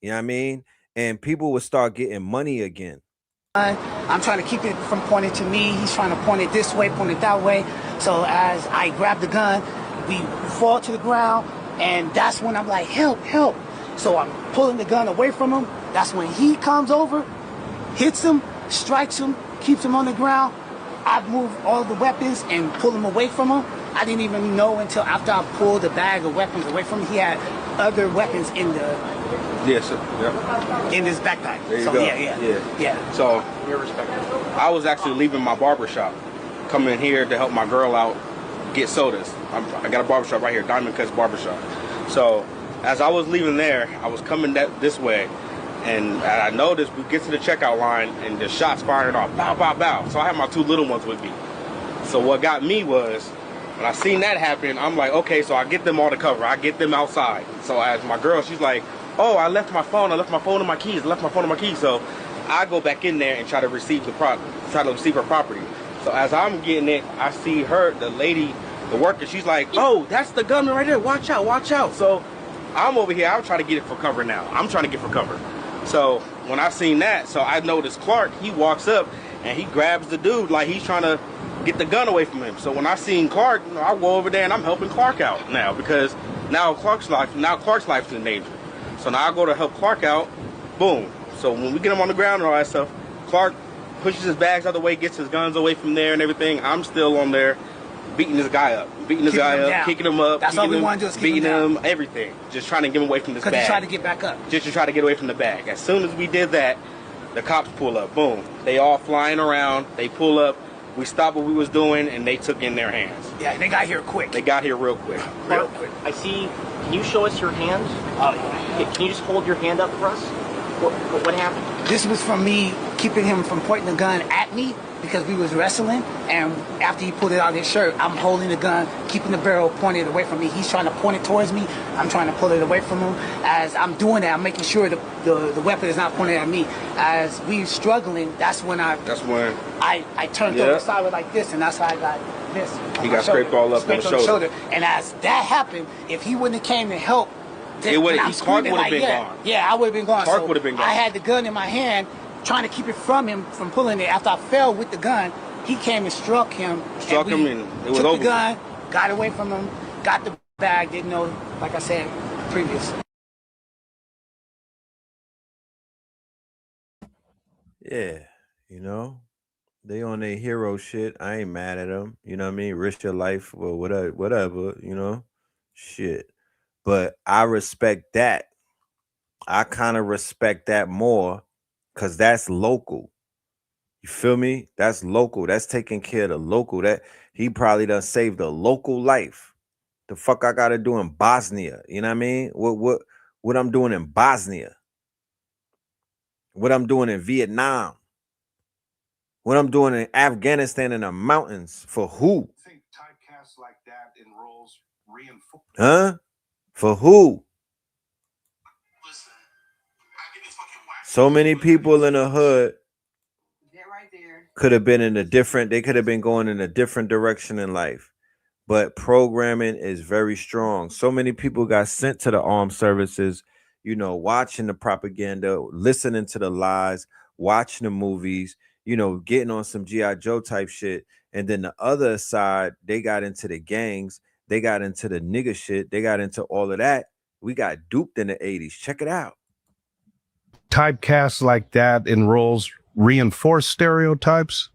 You know what I mean? And people would start getting money again. I'm trying to keep it from pointing to me. He's trying to point it this way, point it that way. So as I grab the gun, we fall to the ground, and that's when I'm like, help, help. So I'm pulling the gun away from him. That's when he comes over, hits him, strikes him, keeps him on the ground. I move all the weapons and pull him away from him. I didn't even know until after I pulled the bag of weapons away from him. He had other weapons in the in his backpack. There you so go. Yeah. So I was actually leaving my barber shop, coming here to help my girl out get sodas. I got a barber shop right here, Diamond Cuts Barbershop. So as I was leaving there, I was coming this way, and I noticed we get to the checkout line and the shots firing off, bow, bow, bow. So I had my two little ones with me. So what got me was, when I seen that happen, I'm like, okay, so I get them all to cover. I get them outside. So as my girl, she's like, oh, I left my phone and my keys. So I go back in there and try to receive her property. So as I'm getting it, I see her, the lady, the worker, she's like, oh, that's the gunman right there. Watch out, watch out. So I'm over here, I'm trying to get it for cover now. So when I seen that, so I noticed Clark, he walks up and he grabs the dude like he's trying to get the gun away from him. So when I seen Clark, I go over there and I'm helping Clark out now, because now Clark's life's in danger. So now I go to help Clark out, boom. So when we get him on the ground and all that stuff, Clark pushes his bags out of the way, gets his guns away from there and everything. I'm still on there beating this guy up, kicking him up. That's all we want to do is beating him, everything. Just trying to get him away from this bag. Because he tried to get back up. Just to try to get away from the bag. As soon as we did that, the cops pull up, boom. They all flying around, they pull up. We stopped what we was doing, and they took in their hands. Yeah, they got here quick. They got here real quick. Real quick. I see. Can you show us your hand? Can you just hold your hand up for us? What happened? This was from me keeping him from pointing the gun at me because we was wrestling, and after he pulled it out of his shirt, I'm holding the gun, keeping the barrel pointed away from me. He's trying to point it towards me. I'm trying to pull it away from him. As I'm doing that, I'm making sure the weapon is not pointed at me. As we struggling, that's when I turned over sideways like this, and that's how I got this. He got scraped all up on the shoulder. And as that happened, if he wouldn't have came to help, Clark would have been gone. Yeah, I would have been gone. Clark would have been gone. I had the gun in my hand, trying to keep it from him from pulling it. After I fell with the gun, he came and struck him. And it was took over. the gun, got away from him, got the bag. Didn't know, like I said previous. Yeah, you know, they on their hero shit. I ain't mad at them. You know what I mean? Risk your life or whatever, you know, shit. But I respect that. I kind of respect that more because that's local. You feel me? That's local. That's taking care of the local. That he probably done saved a local life. The fuck I gotta do in Bosnia? You know what I mean? What I'm doing in Bosnia? What I'm doing in Vietnam? What I'm doing in Afghanistan in the mountains? For who? Huh? For who? So many people in the hood could have been they could have been going in a different direction in life. But programming is very strong. So many people got sent to the armed services, you know, watching the propaganda, listening to the lies, watching the movies, you know, getting on some G.I. Joe type shit. And then the other side, they got into the gangs They got into the nigga shit. They got into all of that. We got duped in the 80s. Check it out. Typecasts like that in roles reinforce stereotypes?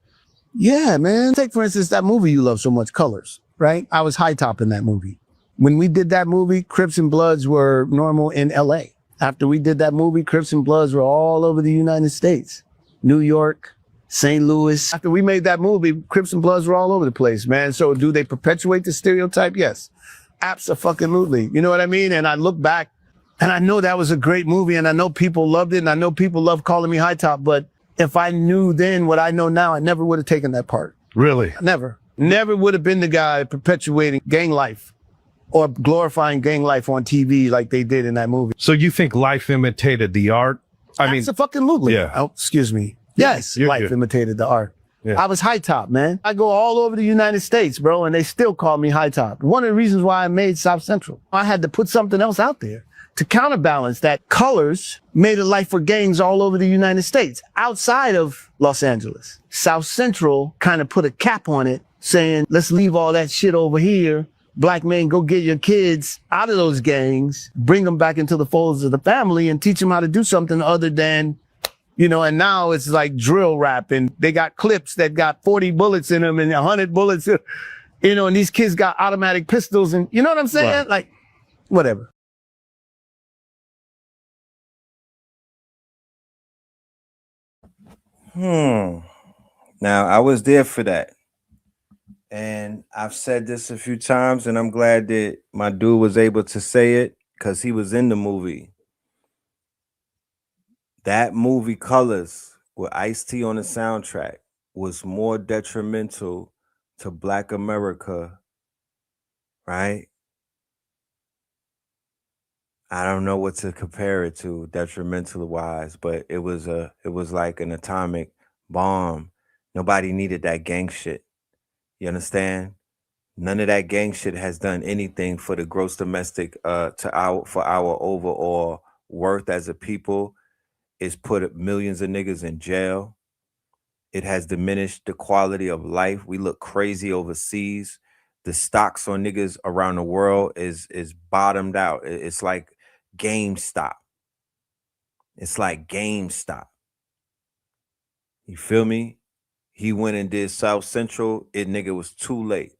Yeah, man. Take, for instance, that movie you love so much, Colors, right? I was high top in that movie. When we did that movie, Crips and Bloods were normal in LA. After we did that movie, Crips and Bloods were all over the United States. New York, St. Louis. After we made that movie, Crips and Bloods were all over the place, man. So do they perpetuate the stereotype? Yes. Abso-fucking-lutely. You know what I mean? And I look back and I know that was a great movie and I know people loved it and I know people love calling me high top, but if I knew then what I know now, I never would have taken that part. Really? Never. Never would have been the guy perpetuating gang life or glorifying gang life on TV like they did in that movie. So you think life imitated the art? Abso-fucking-lutely. Yeah. Oh, excuse me. Yes, life imitated the art. Yeah. I was high top, man. I go all over the United States, bro, and they still call me high top. One of the reasons why I made South Central, I had to put something else out there to counterbalance that. Colors made a life for gangs all over the United States, outside of Los Angeles. South Central kind of put a cap on it, saying, let's leave all that shit over here. Black men, go get your kids out of those gangs, bring them back into the folds of the family and teach them how to do something other than, you know, and now it's like drill rap and they got clips that got 40 bullets in them and 100 bullets, you know, and these kids got automatic pistols and, you know what I'm saying? Right. Like, whatever. Now, I was there for that. And I've said this a few times, and I'm glad that my dude was able to say it because he was in the movie. That movie, Colors, with Ice-T on the soundtrack, was more detrimental to Black America, right? I don't know what to compare it to, detrimental wise, but it was like an atomic bomb. Nobody needed that gang shit. You understand? None of that gang shit has done anything for the gross domestic for our overall worth as a people. It's put millions of niggas in jail. It has diminished the quality of life. We look crazy overseas. The stocks on niggas around the world is bottomed out. It's like GameStop. It's like GameStop. You feel me? He went and did South Central. Nigga was too late.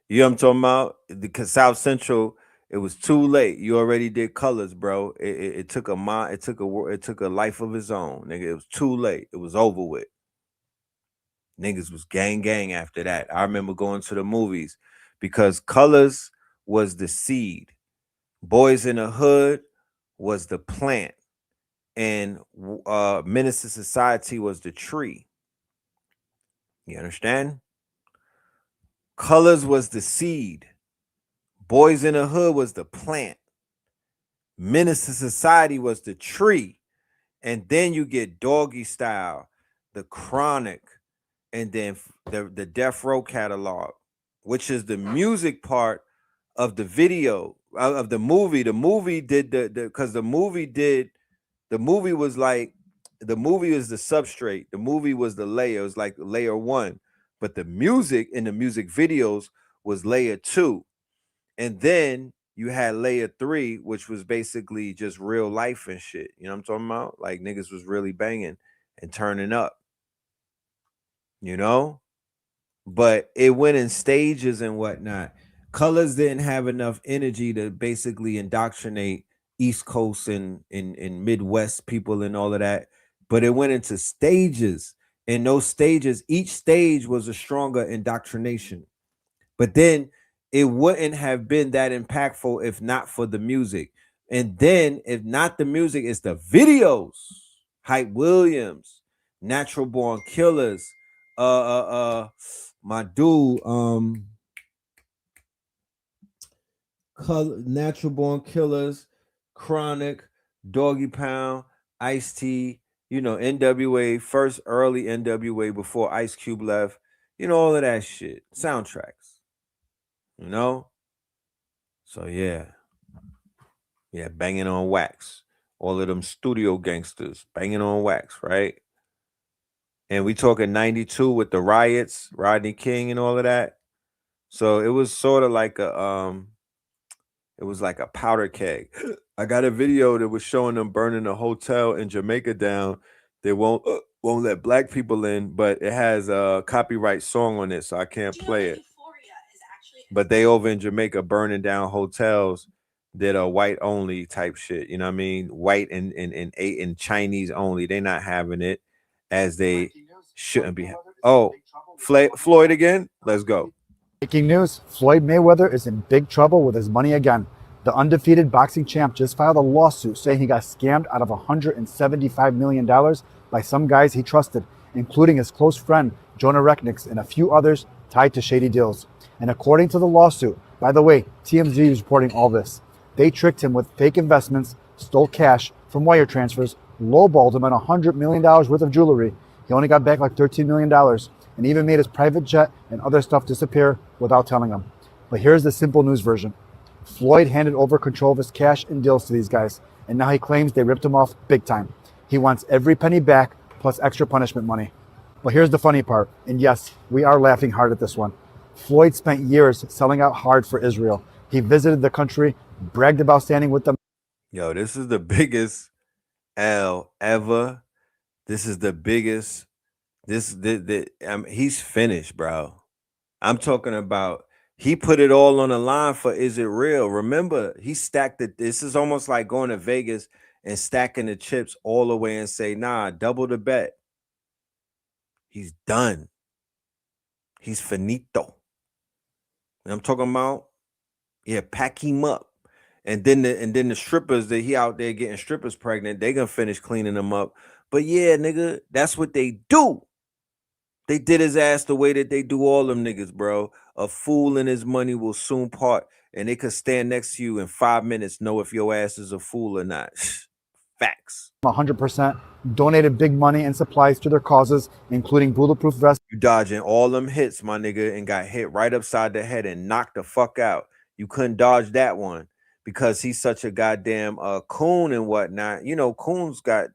You know what I'm talking about? Because South Central, it was too late. You already did Colors, bro. It took a life of its own. Nigga, it was too late. It was over with. Niggas was gang after that. I remember going to the movies because Colors was the seed. Boys in the Hood was the plant. And Menace to Society was the tree. You understand? Colors was the seed. Boys in the Hood was the plant. Menace to Society was the tree. And then you get Doggy Style, The Chronic, and then the Death Row catalog, which is the music part of the video of the movie. The movie did the movie was like, the movie is the substrate. The movie was the layer. It was like layer 1. But the music in the music videos was layer 2. And then you had layer 3, which was basically just real life and shit. You know what I'm talking about? Like niggas was really banging and turning up. You know? But it went in stages and whatnot. Colors didn't have enough energy to basically indoctrinate East Coast and Midwest people and all of that. But it went into stages. And those stages, each stage was a stronger indoctrination. But then it wouldn't have been that impactful if not for the music. And then if not the music, it's the videos. Hype Williams, Natural Born Killers, my dude, Natural Born Killers, Chronic, Doggy Pound, Ice-T, you know, NWA, first early NWA before Ice Cube left, you know, all of that shit, soundtracks, you know? So yeah, banging on wax, all of them studio gangsters banging on wax, right? And we talking 92 with the riots, Rodney King and all of that. So it was sort of like it was like a powder keg. I got a video that was showing them burning a hotel in Jamaica down. They won't let black people in, but it has a copyright song on it, so I can't play it. But they over in Jamaica burning down hotels that are white only type shit. You know what I mean? White and Chinese only. They not having it as they shouldn't be. Oh, Floyd again? Let's go. Breaking news, Floyd Mayweather is in big trouble with his money again. The undefeated boxing champ just filed a lawsuit saying he got scammed out of $175 million by some guys he trusted, including his close friend, Jonah Recknix, and a few others tied to shady deals. And according to the lawsuit, by the way, TMZ is reporting all this, they tricked him with fake investments, stole cash from wire transfers, lowballed him on $100 million worth of jewelry. He only got back like $13 million, and even made his private jet and other stuff disappear without telling him. But here's the simple news version. Floyd handed over control of his cash and deals to these guys, and now he claims they ripped him off big time. He wants every penny back, plus extra punishment money. But here's the funny part, and yes, we are laughing hard at this one. Floyd spent years selling out hard for Israel. He visited the country, bragged about standing with them. Yo, this is the biggest L ever. This is the biggest. He's finished, bro. I'm talking about he put it all on the line for is it real? Remember, he stacked it. This is almost like going to Vegas and stacking the chips all the way and say, nah, double the bet. He's done. He's finito. And I'm talking about, yeah, pack him up. And then the strippers that he out there getting strippers pregnant, they gonna finish cleaning them up. But yeah, nigga, that's what they do. They did his ass the way that they do all them niggas, bro. A fool and his money will soon part, and they could stand next to you in 5 minutes, know if your ass is a fool or not. Facts. 100%, donated big money and supplies to their causes, including bulletproof vests. You dodging all them hits, my nigga, and got hit right upside the head and knocked the fuck out. You couldn't dodge that one because he's such a goddamn coon and whatnot. You know, coons got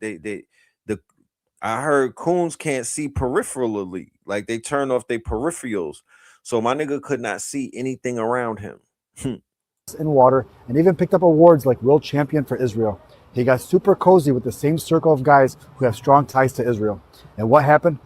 I heard coons can't see peripherally, like they turn off their peripherals. So my nigga could not see anything around him. In water, and even picked up awards like World Champion for Israel. He got super cozy with the same circle of guys who have strong ties to Israel. And what happened?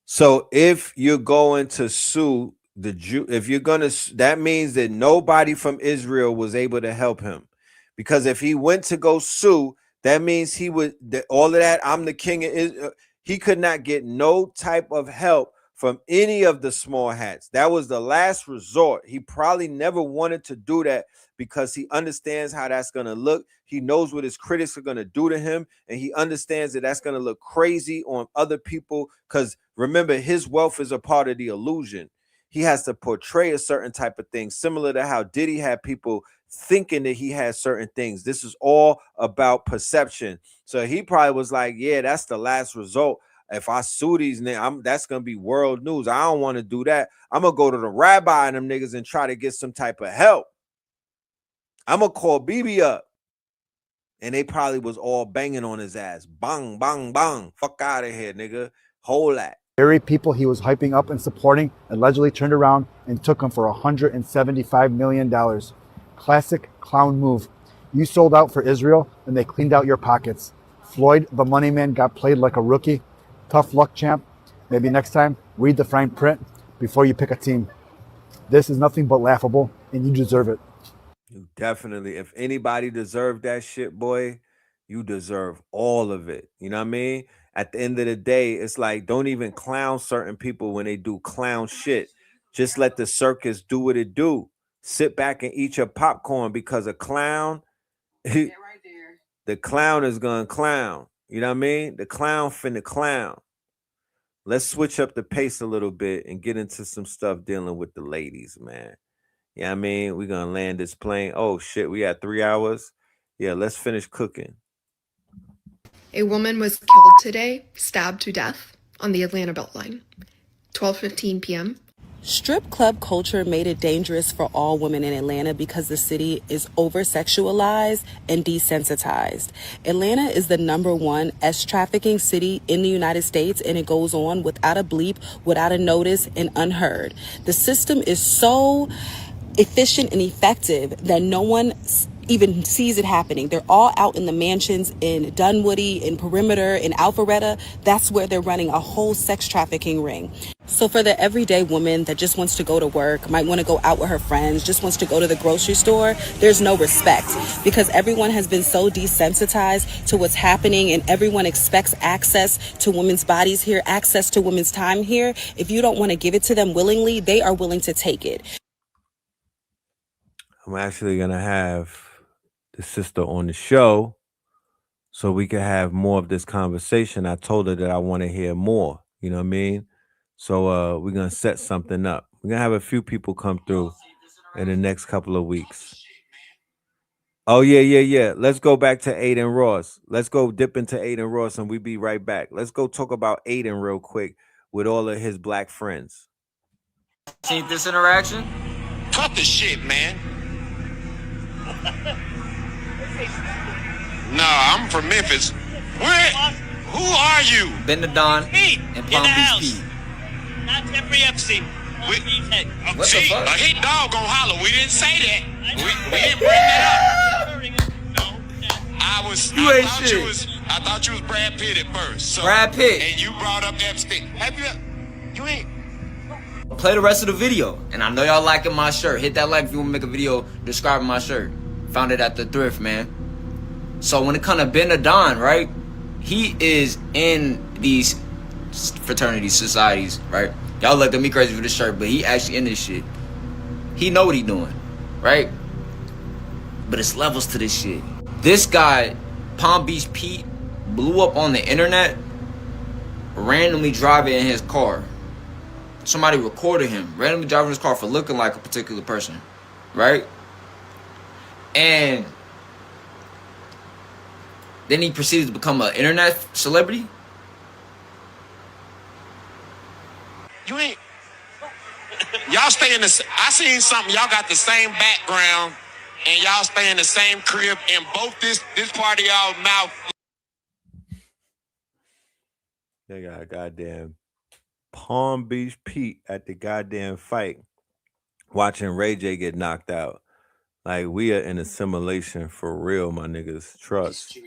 So if you're going to sue the Jew, if you're gonna, that means that nobody from Israel was able to help him, because if he went to go sue, that means he would all of that. I'm the king of Israel. He could not get no type of help from any of the small hats. That was the last resort. He probably never wanted to do that because he understands how that's going to look. He knows what his critics are going to do to him, and he understands that that's going to look crazy on other people, because remember, his wealth is a part of the illusion. He has to portray a certain type of thing, similar to how Diddy had people thinking that he had certain things. This is all about perception. So he probably was like, yeah, that's the last result. If I sue these niggas, that's gonna be world news. I don't want to do that. I'm gonna go to the rabbi and them niggas and try to get some type of help. I'm gonna call BB up. And they probably was all banging on his ass. Bang, bang, bang. Fuck out of here, nigga. Whole lot. Very people he was hyping up and supporting allegedly turned around and took him for $175 million. Classic clown move. You sold out for Israel and they cleaned out your pockets. Floyd, the money man, got played like a rookie. Tough luck, champ. Maybe next time, read the fine print before you pick a team. This is nothing but laughable, and you deserve it. You definitely, if anybody deserved that shit, boy, you deserve all of it. You know what I mean? At the end of the day, it's like, don't even clown certain people when they do clown shit. Just let the circus do what it do. Sit back and eat your popcorn, because a clown, the clown is gonna clown. You know what I mean? The clown finna clown. Let's switch up the pace a little bit and get into some stuff dealing with the ladies, man. You know what I mean? We're gonna land this plane. Oh shit, we had 3 hours. Yeah, let's finish cooking. A woman was killed today, stabbed to death on the Atlanta Beltline, 12:15 p.m. Strip club culture made it dangerous for all women in Atlanta because the city is over-sexualized and desensitized. Atlanta is the #1 S-trafficking city in the United States, and it goes on without a bleep, without a notice, and unheard. The system is so efficient and effective that no one even sees it happening. They're all out in the mansions in Dunwoody, in Perimeter, in Alpharetta. That's where they're running a whole sex trafficking ring. So for the everyday woman that just wants to go to work, might want to go out with her friends, just wants to go to the grocery store, there's no respect because everyone has been so desensitized to what's happening and everyone expects access to women's bodies here, access to women's time here. If you don't want to give it to them willingly, they are willing to take it. I'm actually going to have the sister on the show so we can have more of this conversation. I told her that I want to hear more, you know what I mean? So we're going to set something up. We're going to have a few people come through in the next couple of weeks. Oh, yeah. Let's go back to Aiden Ross. Let's go dip into Aiden Ross and we'll be right back. Let's go talk about Aiden real quick with all of his black friends. Seen this interaction? Cut the shit, man. Nah, I'm from Memphis. Who are you? Ben the Don Pete, and in Palm the Beach house. Pete. Not Jeffrey Epstein. What the see, fuck? a hit dog gonna holler. We didn't say that. We didn't bring that up. I thought you was Brad Pitt at first. So, Brad Pitt. And you brought up Epstein. You ain't. Play the rest of the video. And I know y'all liking my shirt. Hit that like if you want to make a video describing my shirt. Found it at the thrift, man. So when it comes to Ben the Don, right? He is in these fraternities, societies, right? Y'all look at me crazy for this shirt, but he actually in this shit. He know what he doing, right? But it's levels to this shit. This guy, Palm Beach Pete, blew up on the internet randomly driving in his car. Somebody recorded him randomly driving his car for looking like a particular person, right? And then he proceeded to become an internet celebrity. You ain't. Y'all stay in the. I seen something. Y'all got the same background, and y'all stay in the same crib. And both this part of y'all mouth. They got a goddamn Palm Beach Pete at the goddamn fight, watching Ray J get knocked out. Like, we are in a simulation for real, my niggas. Trust.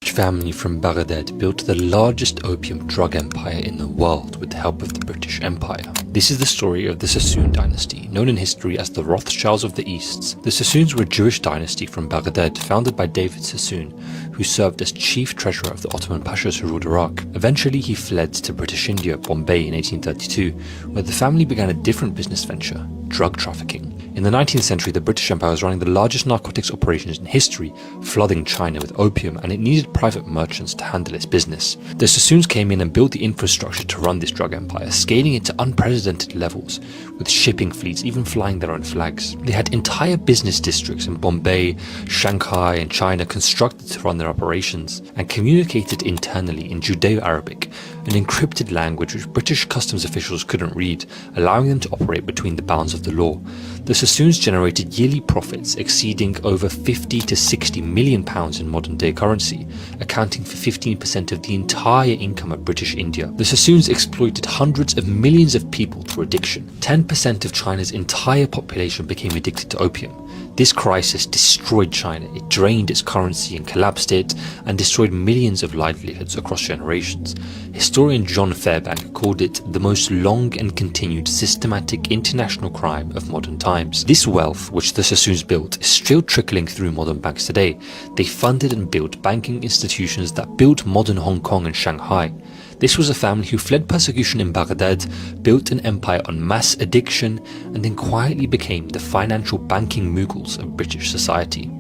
Family from Baghdad built the largest opium drug empire in the world with the help of the British Empire. This is the story of the Sassoon dynasty, known in history as the Rothschilds of the East. The Sassoons were a Jewish dynasty from Baghdad founded by David Sassoon, who served as chief treasurer of the Ottoman Pashas who ruled Iraq. Eventually he fled to British India, Bombay in 1832, where the family began a different business venture, drug trafficking. In the 19th century, the British Empire was running the largest narcotics operations in history, flooding China with opium, and it needed private merchants to handle its business. The Sassoons came in and built the infrastructure to run this drug empire, scaling it to unprecedented levels, with shipping fleets even flying their own flags. They had entire business districts in Bombay, Shanghai, and China constructed to run their operations, and communicated internally in Judeo-Arabic, an encrypted language which British customs officials couldn't read, allowing them to operate between the bounds of the law. The Sassoons generated yearly profits exceeding over 50 to 60 million pounds in modern day currency, accounting for 15% of the entire income of British India. The Sassoons exploited hundreds of millions of people through addiction. 10% of China's entire population became addicted to opium. This crisis destroyed China. It drained its currency and collapsed it, and destroyed millions of livelihoods across generations. Historian John Fairbank called it the most long and continued systematic international crime of modern times. This wealth, which the Sassoons built, is still trickling through modern banks today. They funded and built banking institutions that built modern Hong Kong and Shanghai. This was a family who fled persecution in Baghdad, built an empire on mass addiction, and then quietly became the financial banking moguls of British society.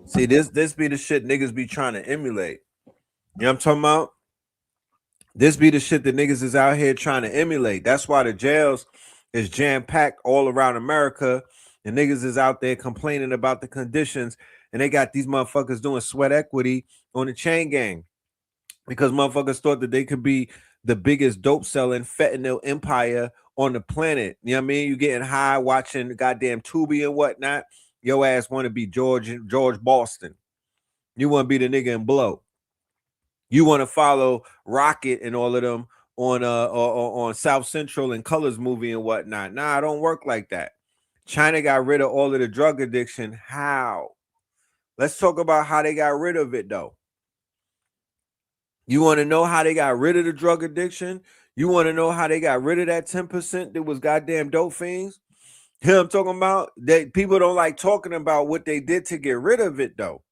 See, this be the shit niggas be trying to emulate. You know what I'm talking about? This be the shit that niggas is out here trying to emulate. That's why the jails is jam-packed all around America, and niggas is out there complaining about the conditions, and they got these motherfuckers doing sweat equity on the chain gang. Because motherfuckers thought that they could be the biggest dope selling fentanyl empire on the planet. You know what I mean? You getting high watching goddamn Tubi and whatnot. Your ass want to be George Boston. You want to be the nigga in Blow. You want to follow Rocket and all of them on South Central and Colors movie and whatnot. Nah, it don't work like that. China got rid of all of the drug addiction. How? Let's talk about how they got rid of it, though. You want to know how they got rid of the drug addiction? You want to know how they got rid of that 10% that was goddamn dope fiends? You know what I'm talking about? That people don't like talking about what they did to get rid of it, though.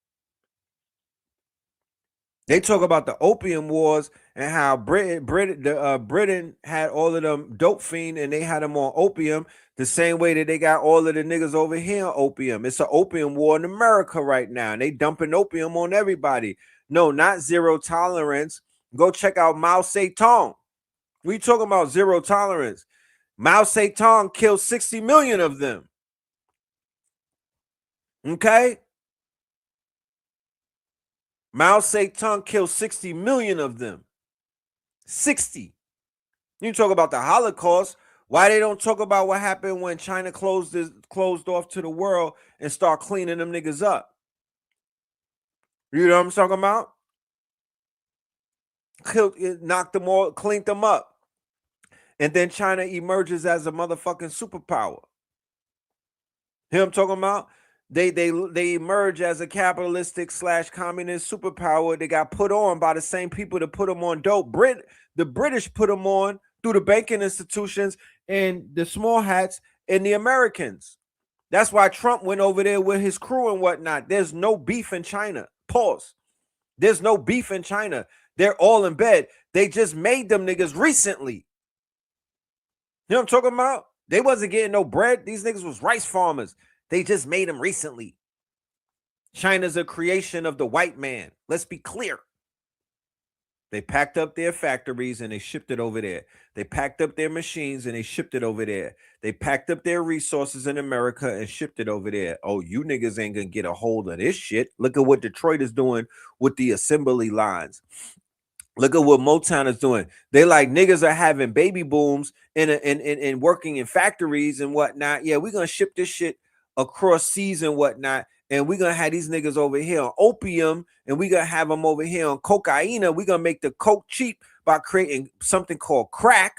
They talk about the opium wars and how Britain had all of them dope fiend and they had them on opium the same way that they got all of the niggas over here on opium. It's an opium war in America right now, and they dumping opium on everybody. No, not zero tolerance. Go check out Mao Zedong. We talking about zero tolerance. Mao Zedong killed 60 million of them. Okay? Mao Zedong killed 60 million of them. 60. You talk about the Holocaust. Why they don't talk about what happened when China closed off to the world and start cleaning them niggas up? You know what I'm talking about? Knocked them all, cleaned them up. And then China emerges as a motherfucking superpower. You know what I'm talking about? They emerge as a capitalistic / communist superpower. They got put on by the same people that put them on dope. The British put them on through the banking institutions and the small hats and the Americans. That's why Trump went over there with his crew and whatnot. There's no beef in China. Pause. There's no beef in China. They're all in bed. They just made them niggas recently. You know what I'm talking about? They wasn't getting no bread. These niggas was rice farmers. They just made them recently. China's a creation of the white man. Let's be clear. They packed up their factories and they shipped it over there. They packed up their machines and they shipped it over there. They packed up their resources in America and shipped it over there. Oh, you niggas ain't gonna get a hold of this shit. Look at what Detroit is doing with the assembly lines. Look at what Motown is doing. They like niggas are having baby booms and working in factories and whatnot. Yeah, we're gonna ship this shit across seas and whatnot. And we're going to have these niggas over here on opium, and we're going to have them over here on cocaine. We're going to make the coke cheap by creating something called crack,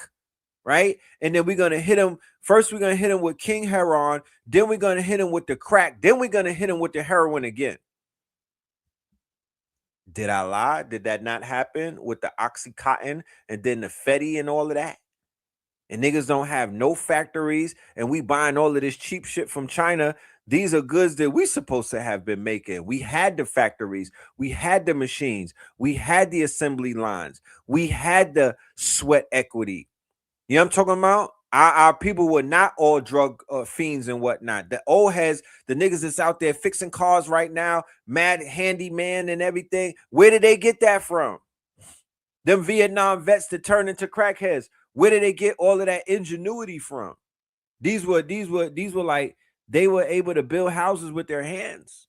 right? And then we're going to hit them. First, we're going to hit them with King Heron. Then we're going to hit them with the crack. Then we're going to hit them with the heroin again. Did I lie? Did that not happen with the Oxycontin and then the Fetty and all of that? And niggas don't have no factories, and we buying all of this cheap shit from China. These are goods that we supposed to have been making. We had the factories. We had the machines. We had the assembly lines. We had the sweat equity. You know what I'm talking about? Our people were not all drug fiends and whatnot. The old heads, the niggas that's out there fixing cars right now, mad handyman and everything. Where did they get that from? Them Vietnam vets that turned into crackheads. Where did they get all of that ingenuity from? These were like, they were able to build houses with their hands.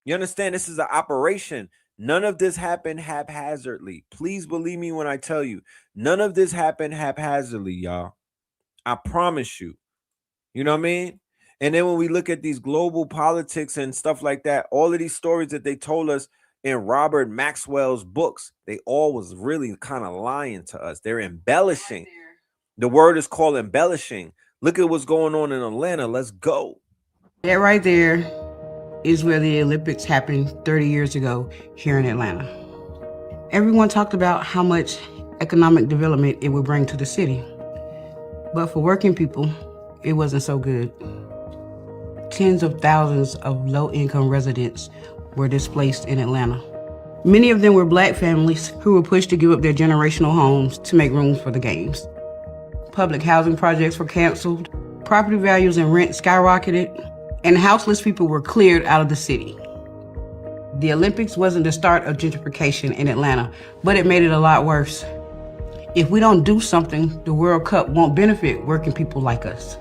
You understand? This is an operation. None of this happened haphazardly. Please believe me when I tell you, none of this happened haphazardly, y'all. I promise you. You know what I mean? And then when we look at these global politics and stuff like that, all of these stories that they told us in Robert Maxwell's books, they all was really kind of lying to us. They're embellishing. The word is called embellishing. Look at what's going on in Atlanta. Let's go. That right there is where the Olympics happened 30 years ago here in Atlanta. Everyone talked about how much economic development it would bring to the city. But for working people, it wasn't so good. Tens of thousands of low-income residents were displaced in Atlanta. Many of them were black families who were pushed to give up their generational homes to make room for the games. Public housing projects were canceled, property values and rent skyrocketed, and houseless people were cleared out of the city. The Olympics wasn't the start of gentrification in Atlanta, but it made it a lot worse. If we don't do something, the World Cup won't benefit working people like us.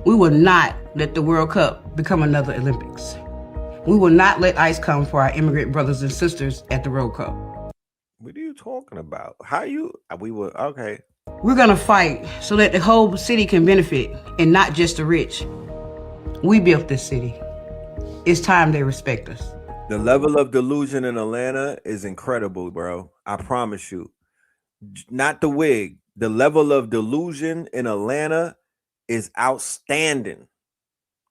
We will not let the World Cup become another Olympics. We will not let ICE come for our immigrant brothers and sisters at the World Cup. What are you talking about? How you? We were okay. We're gonna fight so that the whole city can benefit and not just the rich. We built this city. It's time they respect us. The level of delusion in Atlanta is incredible, bro. I promise you. Not the wig. The level of delusion in Atlanta is outstanding.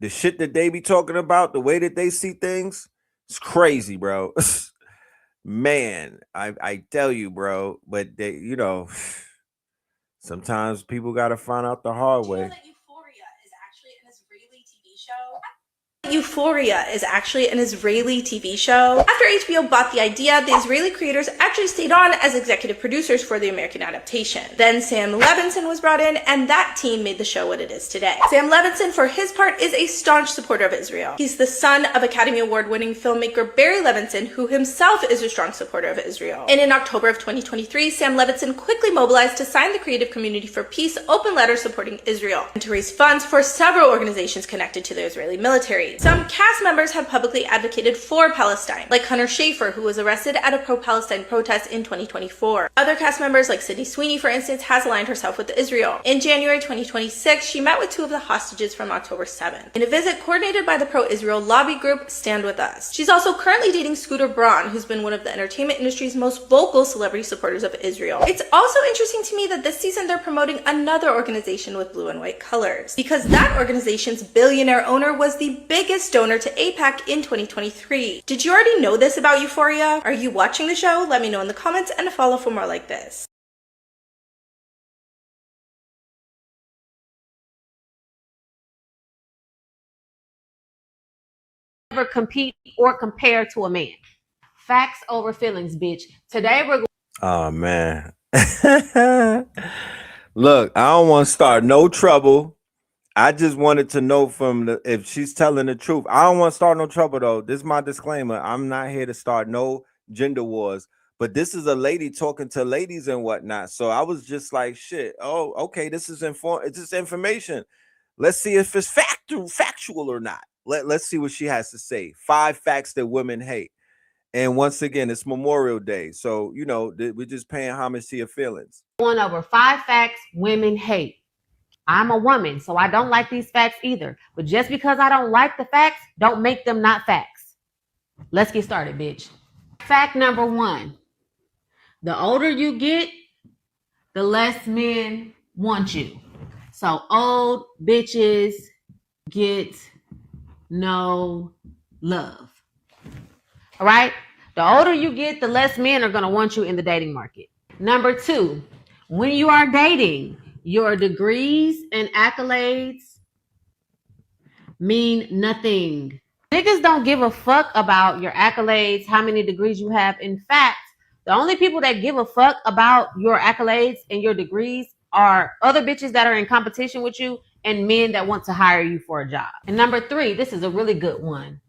The shit that they be talking about, the way that they see things, it's crazy, bro. Man, I tell you, bro. But they, you know, sometimes people gotta find out the hard way. Euphoria is actually an Israeli TV show. After HBO bought the idea, the Israeli creators actually stayed on as executive producers for the American adaptation. Then Sam Levinson was brought in, and that team made the show what it is today. Sam Levinson, for his part, is a staunch supporter of Israel. He's the son of Academy Award-winning filmmaker Barry Levinson, who himself is a strong supporter of Israel. And in October of 2023, Sam Levinson quickly mobilized to sign the Creative Community for Peace open letter supporting Israel and to raise funds for several organizations connected to the Israeli military. Some cast members have publicly advocated for Palestine, like Hunter Schafer, who was arrested at a pro-Palestine protest in 2024. Other cast members, like Sydney Sweeney, for instance, has aligned herself with Israel. In January 2026, she met with 2 of the hostages from October 7th in a visit coordinated by the pro-Israel lobby group Stand With Us. She's also currently dating Scooter Braun, who's been one of the entertainment industry's most vocal celebrity supporters of Israel. It's also interesting to me that this season they're promoting another organization with blue and white colors, because that organization's billionaire owner was the biggest donor to AIPAC in 2023. Did you already know this about Euphoria? Are you watching the show? Let me know in the comments and follow for more like this. Never compete or compare to a man. Facts over feelings, bitch. Today we're Oh man. Look, I don't want to start no trouble. I just wanted to know from if she's telling the truth. I don't want to start no trouble though. This is my disclaimer. I'm not here to start no gender wars. But this is a lady talking to ladies and whatnot. So I was just like, shit. Oh, okay. This is it's just information. Let's see if it's factual or not. Let's see what she has to say. 5 facts that women hate. And once again, it's Memorial Day. So, you know, we're just paying homage to your feelings. going over 5 facts women hate. I'm a woman, so I don't like these facts either. But just because I don't like the facts, don't make them not facts. Let's get started, bitch. Fact number 1. The older you get, the less men want you. So old bitches get no love. All right? The older you get, the less men are going to want you in the dating market. Number 2, when you are dating, your degrees and accolades mean nothing. Niggas don't give a fuck about your accolades, how many degrees you have. In fact, the only people that give a fuck about your accolades and your degrees are other bitches that are in competition with you and men that want to hire you for a job. And number 3, this is a really good one.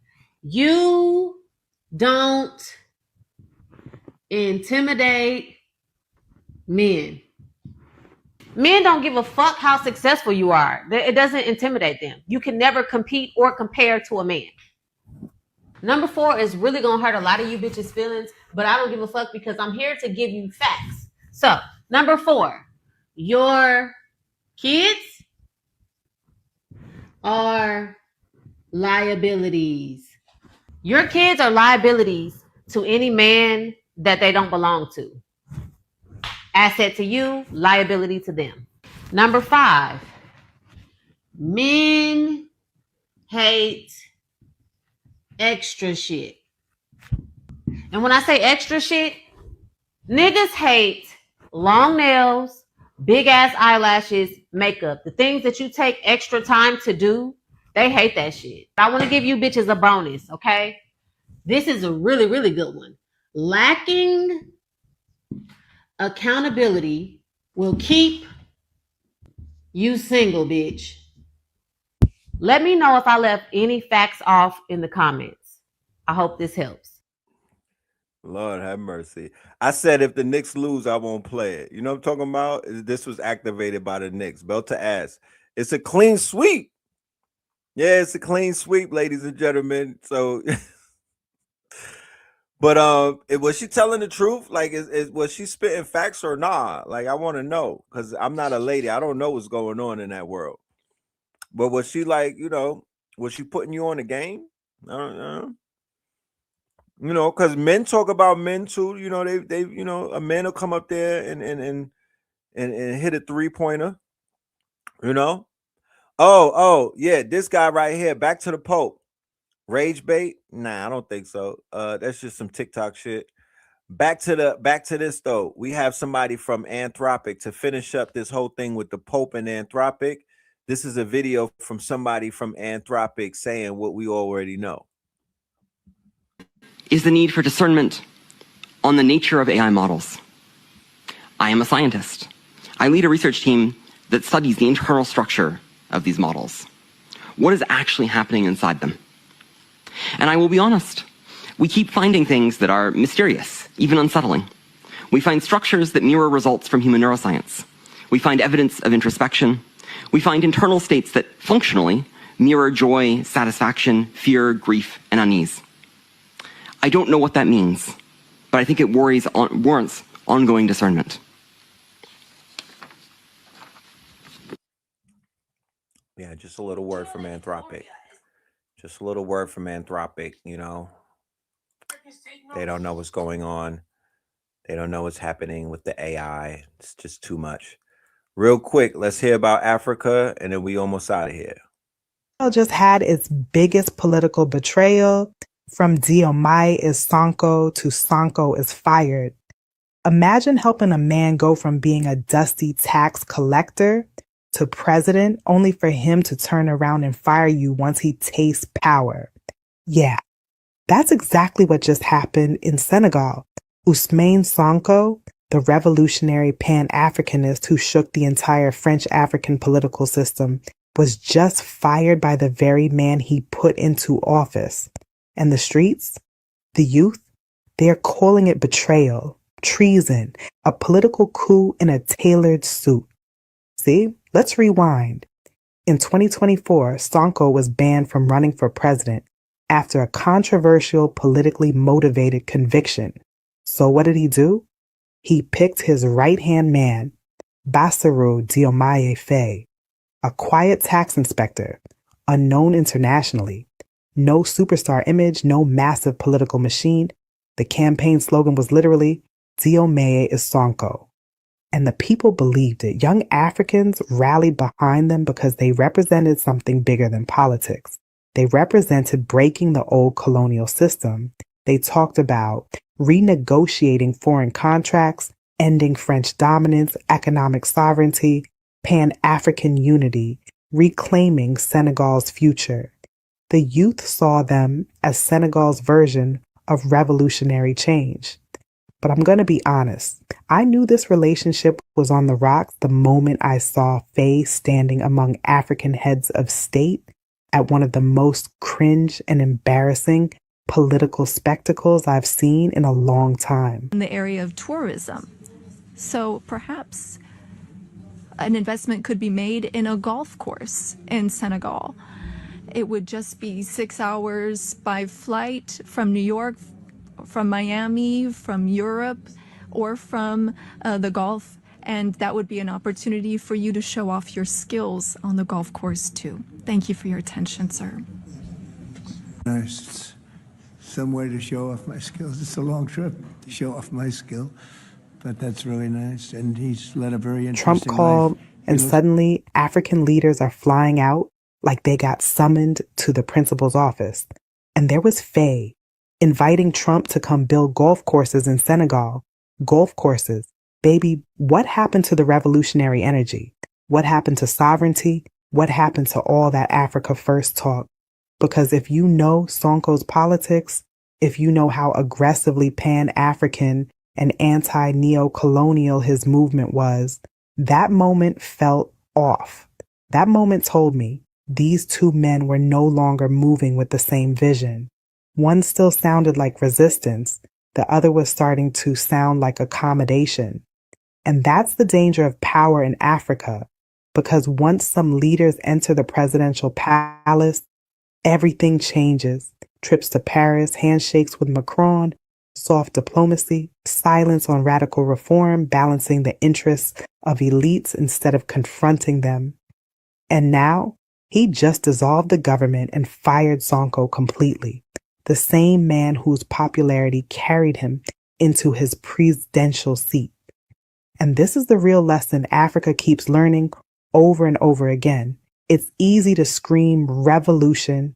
You don't intimidate men. Men don't give a fuck how successful you are. It doesn't intimidate them. You can never compete or compare to a man. Number 4 is really going to hurt a lot of you bitches' feelings, but I don't give a fuck because I'm here to give you facts. So, number 4, your kids are liabilities. Your kids are liabilities to any man that they don't belong to. Asset to you, liability to them. Number 5, men hate extra shit. And when I say extra shit, niggas hate long nails, big ass eyelashes, makeup. The things that you take extra time to do, they hate that shit. I want to give you bitches a bonus, okay? This is a really, really good one. Lacking accountability will keep you single, bitch. Let me know if I left any facts off in the comments. I hope this helps. Lord have mercy. I said if the Knicks lose, I won't play it. You know what I'm talking about? This was activated by the Knicks. Belt to ass. It's a clean sweep. Yeah, it's a clean sweep, ladies and gentlemen. So, But was she telling the truth? Like, was she spitting facts or not? Like, I want to know, because I'm not a lady. I don't know what's going on in that world. But was she like, was she putting you on the game? I don't know. Because men talk about men too. They a man will come up there and hit a 3-pointer. Oh yeah, this guy right here. Back to the Pope. Rage bait? Nah, I don't think so. That's just some TikTok shit. Back to this though. We have somebody from Anthropic to finish up this whole thing with the Pope and Anthropic. This is a video from somebody from Anthropic saying what we already know. Is the need for discernment on the nature of AI models. I am a scientist. I lead a research team that studies the internal structure of these models. What is actually happening inside them? And I will be honest, we keep finding things that are mysterious, even unsettling. We find structures that mirror results from human neuroscience. We find evidence of introspection. We find internal states that functionally mirror joy, satisfaction, fear, grief, and unease. I don't know what that means, but I think it warrants ongoing discernment. Yeah, just a little word from Anthropic. Just a little word from Anthropic, They don't know what's going on. They don't know what's happening with the AI. It's just too much. Real quick, let's hear about Africa, and then we almost out of here. Just had its biggest political betrayal. From Diomaye is Sonko to Sonko is fired. Imagine helping a man go from being a dusty tax collector to president, only for him to turn around and fire you once he tastes power. Yeah, that's exactly what just happened in Senegal. Ousmane Sonko, the revolutionary Pan-Africanist who shook the entire French African political system, was just fired by the very man he put into office. And the streets, the youth, they're calling it betrayal, treason, a political coup in a tailored suit. See, let's rewind. In 2024, Sonko was banned from running for president after a controversial, politically motivated conviction. So what did he do? He picked his right-hand man, Bassirou Diomaye Faye, a quiet tax inspector, unknown internationally. No superstar image, no massive political machine. The campaign slogan was literally, Diomaye is Sonko. And the people believed it. Young Africans rallied behind them because they represented something bigger than politics. They represented breaking the old colonial system. They talked about renegotiating foreign contracts, ending French dominance, economic sovereignty, Pan-African unity, reclaiming Senegal's future. The youth saw them as Senegal's version of revolutionary change. But I'm going to be honest. I knew this relationship was on the rocks the moment I saw Faye standing among African heads of state at one of the most cringe and embarrassing political spectacles I've seen in a long time. In the area of tourism. So perhaps an investment could be made in a golf course in Senegal. It would just be 6 hours by flight from New York, from Miami, from Europe, or from the Gulf. And that would be an opportunity for you to show off your skills on the golf course too. Thank you for your attention, sir. Nice. Some way to show off my skills. It's a long trip to show off my skill, but that's really nice. And he's led a very interesting Trump called, life. and suddenly African leaders are flying out like they got summoned to the principal's office. And there was Faye inviting Trump to come build golf courses in Senegal. Golf courses. Baby, what happened to the revolutionary energy? What happened to sovereignty? What happened to all that Africa First talk? Because if you know Sonko's politics, if you know how aggressively Pan-African and anti-neo-colonial his movement was, that moment felt off. That moment told me these two men were no longer moving with the same vision. One still sounded like resistance. The other was starting to sound like accommodation. And that's the danger of power in Africa, because once some leaders enter the presidential palace, everything changes. Trips to Paris, handshakes with Macron, soft diplomacy, silence on radical reform, balancing the interests of elites instead of confronting them. And now, he just dissolved the government and fired Sonko completely, the same man whose popularity carried him into his presidential seat. And this is the real lesson Africa keeps learning over and over again. It's easy to scream revolution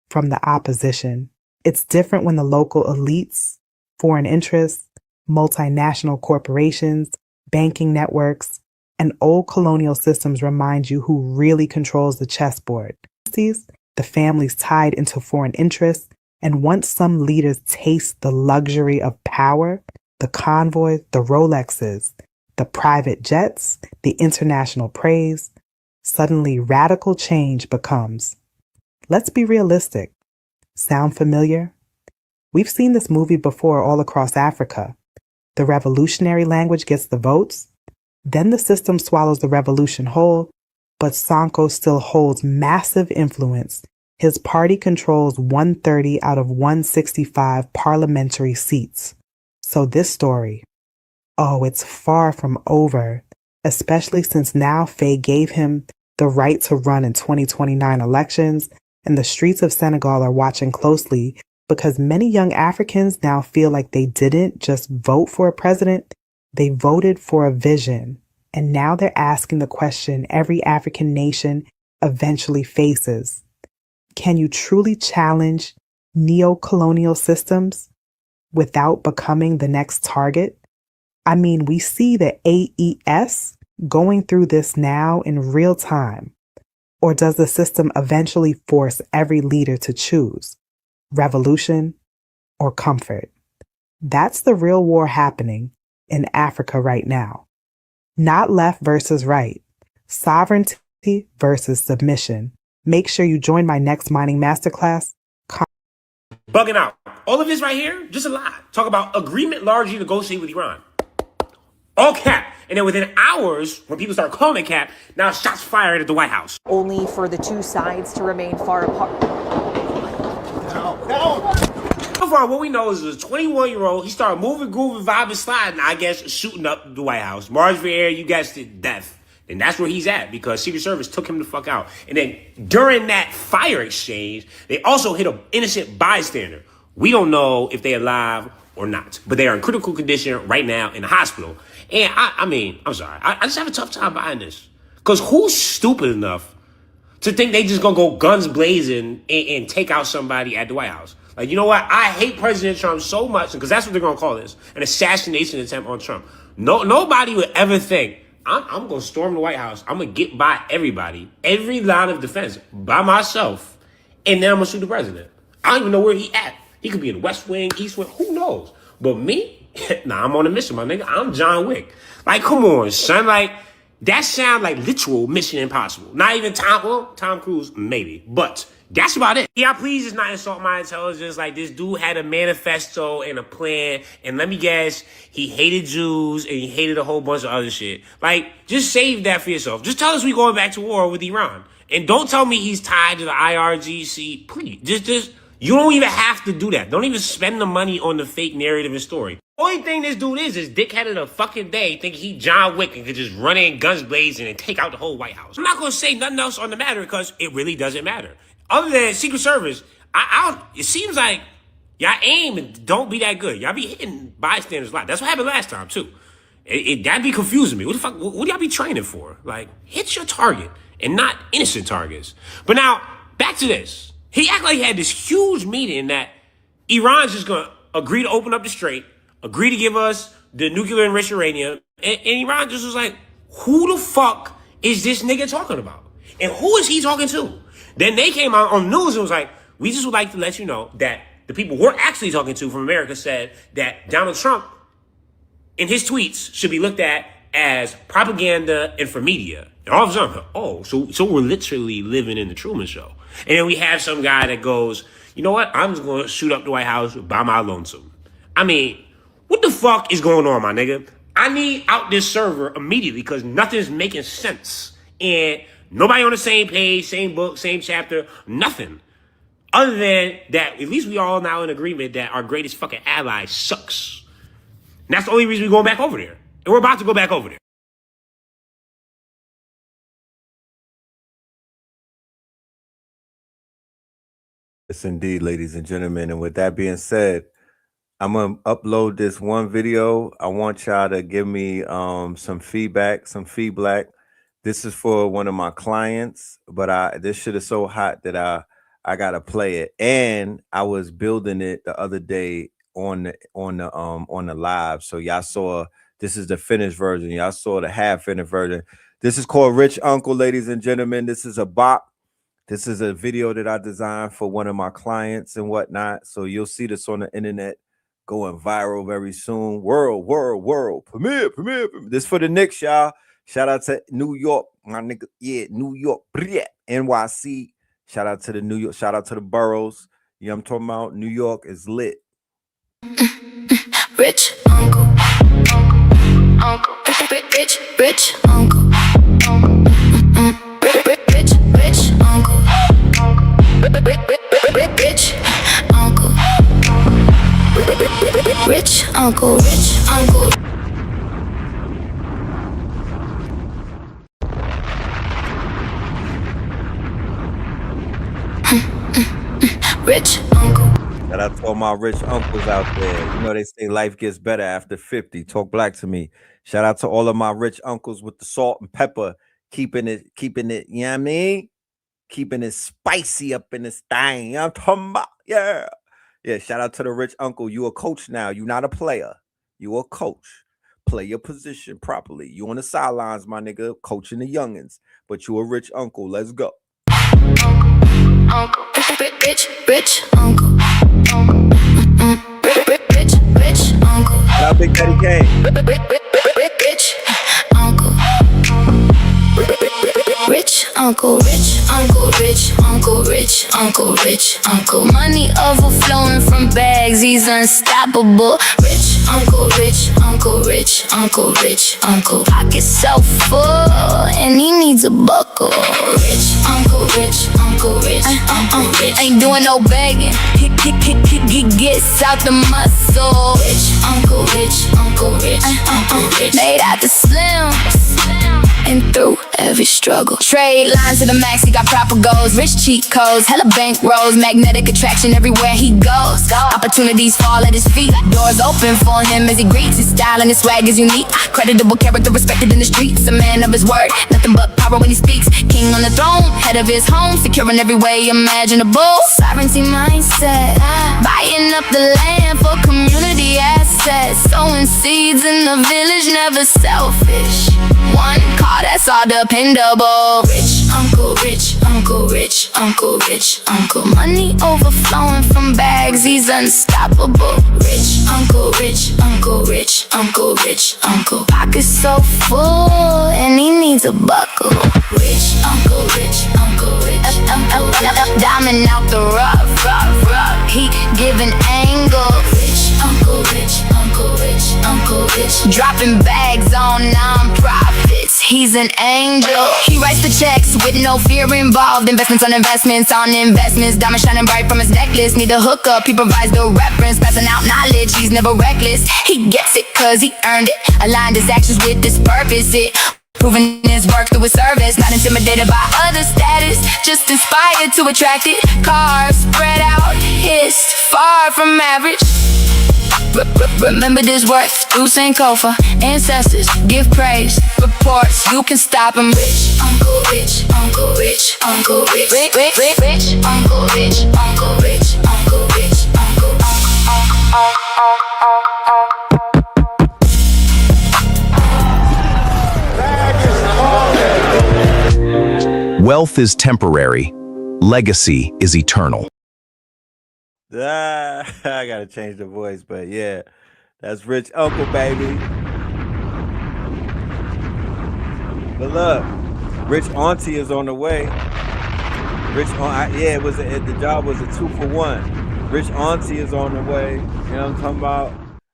from the opposition. It's different when the local elites, foreign interests, multinational corporations, banking networks, and old colonial systems remind you who really controls the chessboard. The families tied into foreign interests, and once some leaders taste the luxury of power, the convoys, the Rolexes, the private jets, the international praise, suddenly radical change becomes. Let's be realistic. Sound familiar? We've seen this movie before all across Africa. The revolutionary language gets the votes, then the system swallows the revolution whole, but Sonko still holds massive influence. His party controls 130 out of 165 parliamentary seats. So this story, oh, it's far from over, especially since now Faye gave him the right to run in 2029 elections, and the streets of Senegal are watching closely because many young Africans now feel like they didn't just vote for a president, they voted for a vision. And now they're asking the question every African nation eventually faces. Can you truly challenge neo-colonial systems without becoming the next target? I mean, we see the AES going through this now in real time. Or does the system eventually force every leader to choose revolution or comfort? That's the real war happening in Africa right now. Not left versus right, sovereignty versus submission. Make sure you join my next mining masterclass. Bugging out. All of this right here, just a lie. Talk about agreement largely negotiated with Iran. All cap. And then within hours, when people start calling it cap, now shots fired at the White House. Only for the two sides to remain far apart. So far, what we know is a 21-year-old, he started moving, grooving, vibing, sliding, I guess, shooting up the White House. Mars Vieira, you guessed it, death. And that's where he's at because Secret Service took him the fuck out. And then during that fire exchange, they also hit an innocent bystander. We don't know if they're alive or not, but they are in critical condition right now in the hospital. And I mean, I'm sorry. I just have a tough time buying this. Because who's stupid enough to think they just gonna go guns blazing and take out somebody at the White House? Like, you know what? I hate President Trump so much, because that's what they're gonna call this, an assassination attempt on Trump. Nobody would ever think, I'm gonna storm the White House. I'm gonna get by everybody, every line of defense by myself, and then I'm gonna shoot the president. I don't even know where he at. He could be in the West Wing, East Wing, who knows? But me? Nah, I'm on a mission, my nigga. I'm John Wick. Like, come on, son. Like, that sound like literal Mission Impossible. Not even Tom Cruise, maybe. But that's about it. Yeah, please just not insult my intelligence. Like, this dude had a manifesto and a plan. And let me guess, he hated Jews and he hated a whole bunch of other shit. Like, just save that for yourself. Just tell us we going back to war with Iran. And don't tell me he's tied to the IRGC. Please, just you don't even have to do that. Don't even spend the money on the fake narrative and story. Only thing this dude is dickheaded a fucking day thinking he John Wick and could just run in guns blazing and take out the whole White House. I'm not going to say nothing else on the matter because it really doesn't matter. Other than Secret Service, it seems like y'all aim and don't be that good. Y'all be hitting bystanders a lot. That's what happened last time too. That'd be confusing me. What the fuck? What do y'all be training for? Like, hit your target and not innocent targets. But now, back to this. He acted like he had this huge meeting that Iran's just going to agree to open up the strait, agree to give us the nuclear enriched uranium. And Iran just was like, who the fuck is this nigga talking about? And who is he talking to? Then they came out on the news and was like, we just would like to let you know that the people we're actually talking to from America said that Donald Trump in his tweets should be looked at as propaganda and for media. And all of a sudden, oh, so we're literally living in the Truman Show. And then we have some guy that goes, you know what? I'm just going to shoot up the White House by my lonesome. I mean, what the fuck is going on, my nigga? I need out this server immediately because nothing's making sense. And nobody on the same page, same book, same chapter, nothing. Other than that, at least we all now in agreement that our greatest fucking ally sucks. And that's the only reason we're going back over there. And we're about to go back over there. Yes, indeed, ladies and gentlemen. And with that being said, I'm gonna upload this one video. I want y'all to give me some feedback, This is for one of my clients, but this shit is so hot that I gotta play it. And I was building it the other day on the live. So y'all saw this is the finished version. Y'all saw the half finished version. This is called Rich Uncle, ladies and gentlemen. This is a bop. This is a video that I designed for one of my clients and whatnot. So you'll see this on the internet going viral very soon. World. Premiere. This for the Knicks, y'all. Shout out to New York, my nigga. Yeah, New York, NYC. Shout out to the New York, shout out to the boroughs. You know what I'm talking about? New York is lit. Rich uncle, rich uncle, rich uncle, rich uncle. Rich uncle. Shout out to all my rich uncles out there. You know they say life gets better after 50. Talk black to me. Shout out to all of my rich uncles with the salt and pepper, keeping it, you know what I mean? Keeping it spicy up in this thing. You know what I'm talking about? Yeah. Yeah, shout out to the rich uncle. You a coach now. You not a player. You a coach. Play your position properly. You on the sidelines, my nigga, coaching the youngins. But you a rich uncle. Let's go. Uncle, rich uncle, rich uncle. Shout out Big Daddy Kane. Rich uncle, rich uncle, rich uncle. Money overflowing from bags, he's unstoppable. Rich uncle. Pockets so full, and he needs a buckle. Rich uncle. Ain't doing no begging. He gets out the muscle. Rich uncle. Made out the slim. And through every struggle. Trade lines to the max, he got proper goals. Rich cheat codes, hella bank rolls. Magnetic attraction everywhere he goes. Opportunities fall at his feet. Doors open for him as he greets. His style and his swag is unique. Creditable character respected in the streets. A man of his word, nothing but power when he speaks. King on the throne, head of his home. Secure in every way imaginable. Sovereignty mindset. Buying up the land for community assets. Sowing seeds in the village, never selfish. One car, that's all dependable. Rich uncle. Money overflowing from bags, he's unstoppable. Rich uncle. Pockets so full, and he needs a buckle. Rich uncle. Diamond out the rough. He giving angle. Rich uncle. Dropping bags on non-profits. He's an angel. He writes the checks with no fear involved. Investments on investments. Diamond shining bright from his necklace. Need a hookup, he provides the reference. Passing out knowledge, he's never reckless. He gets it cause he earned it. Aligned his actions with his purpose. Proving his work through his service. Not intimidated by other status, just inspired to attract it. Cars spread out, hissed, far from average. Remember this work through Sankofa. Ancestors give praise. Reports, you can stop him. Rich uncle. Rich uncle. Wealth is temporary. Legacy is eternal. I gotta change the voice, but yeah, that's Rich Uncle, baby. But look, Rich Auntie is on the way. The job was a 2-for-1. Rich Auntie is on the way. You know what I'm talking about?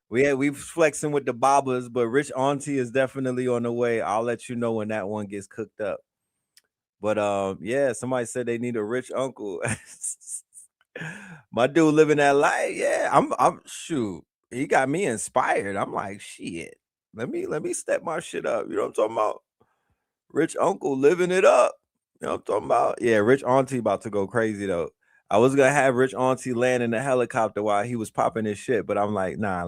We flexing with the bobbers, but Rich Auntie is definitely on the way. I'll let you know when that one gets cooked up. But yeah, somebody said they need a rich uncle. My dude living that life. Yeah, I'm shoot. He got me inspired. I'm like, shit. Let me step my shit up. You know what I'm talking about? Rich uncle living it up. You know what I'm talking about? Yeah, rich auntie about to go crazy though. I was gonna have rich auntie land in the helicopter while he was popping his shit, but I'm like, nah,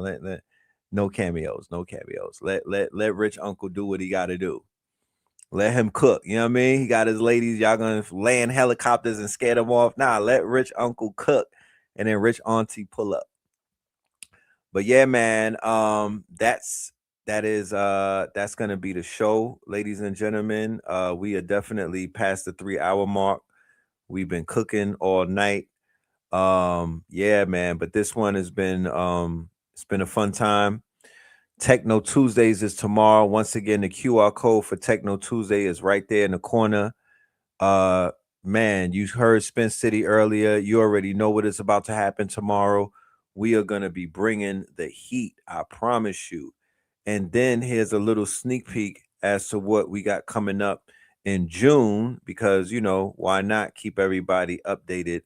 no cameos, no cameos. Let rich uncle do what he gotta do. Let him cook. You know what I mean? He got his ladies, y'all gonna land helicopters and scare them off. Nah, let rich uncle cook and then rich auntie pull up. But yeah, man, that's gonna be the show, ladies and gentlemen. We are definitely past the 3 hour mark. We've been cooking all night. Yeah, man, but this one has been it's been a fun time. Techno Tuesdays is tomorrow. Once again, the QR code for Techno Tuesday is right there in the corner. Uh Man, you heard Spin City earlier. You already know what is about to happen tomorrow. We are going to be bringing the heat, I promise you. And then here's a little sneak peek as to what we got coming up in June, because you know, why not keep everybody updated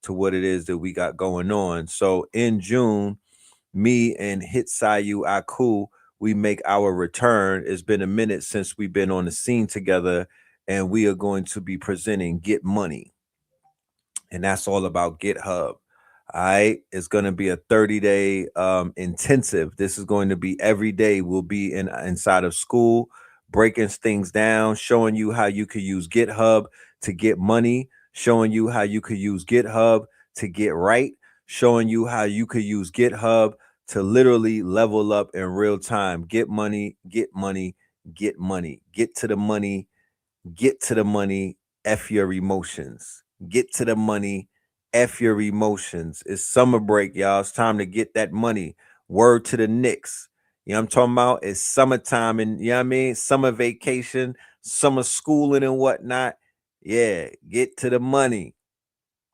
to what it is that we got going on. So in June, me and Hitsayu Aku, we make our return. It's been a minute since we've been on the scene together, and we are going to be presenting Get Money. And that's all about GitHub. All right. It's going to be a 30-day intensive. This is going to be every day. We'll be inside of school, breaking things down, showing you how you could use GitHub to get money, showing you how you could use GitHub to get right, showing you how you could use GitHub to literally level up in real time. Get money, get money, get money. Get to the money, get to the money, F your emotions. Get to the money, F your emotions. It's summer break, y'all. It's time to get that money. Word to the Knicks. You know what I'm talking about? It's summertime and, you know what I mean? Summer vacation, summer schooling and whatnot. Yeah, get to the money.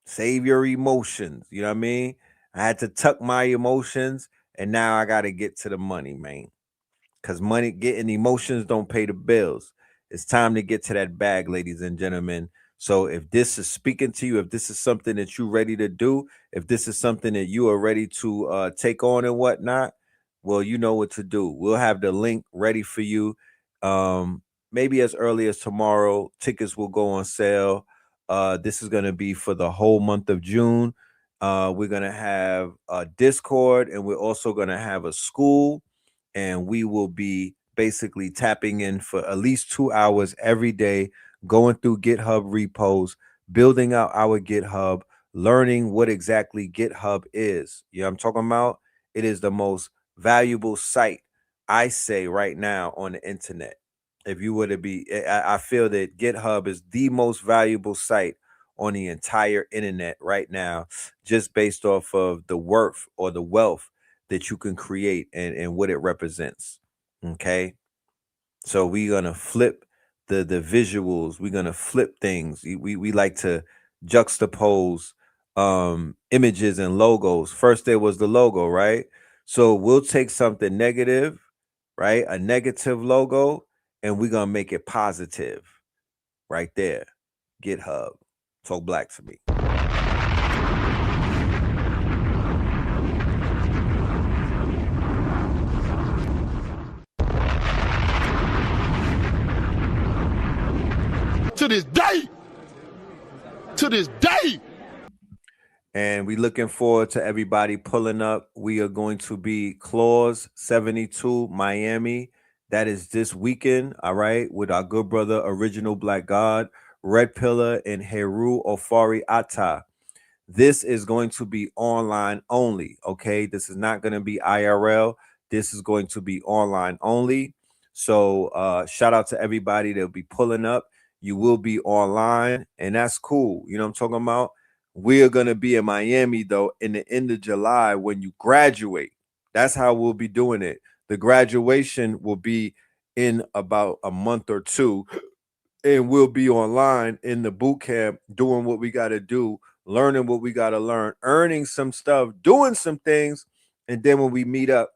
Save your emotions. You know what I mean? I had to tuck my emotions and now I got to get to the money, man. Because money, getting emotions don't pay the bills. It's time to get to that bag, ladies and gentlemen. So if this is speaking to you, if this is something that you're ready to do, if this is something that you are ready to take on and whatnot, well, you know what to do. We'll have the link ready for you. Maybe as early as tomorrow. Tickets will go on sale. This is going to be for the whole month of June. We're going to have a Discord, and we're also going to have a school, and we will be basically tapping in for at least 2 hours every day, going through GitHub repos, building out our GitHub, learning what exactly GitHub is. You know what I'm talking about? It is the most valuable site, I say, right now on the internet. If you were to be, I feel that GitHub is the most valuable site on the entire internet right now, just based off of the worth or the wealth that you can create and what it represents. Okay. So we're gonna flip the visuals, we're gonna flip things. We like to juxtapose images and logos. First there was the logo, right? So we'll take something negative, right? A negative logo, and we're gonna make it positive right there. GitHub. Talk black to me. To this day. To this day. And we looking forward to everybody pulling up. We are going to be Clause 72 Miami. That is this weekend, all right, with our good brother, Original Black God, Red Pillar, and Heru Ofari Atta. This is going to be online only, okay? This is not going to be IRL. This is going to be online only. So shout out to everybody that'll be pulling up. You will be online, and that's cool. You know what I'm talking about? We are going to be in Miami, though, in the end of July when you graduate. That's how we'll be doing it. The graduation will be in about a month or two, and we'll be online in the boot camp doing what we got to do, learning what we got to learn, earning some stuff, doing some things. And then when we meet up,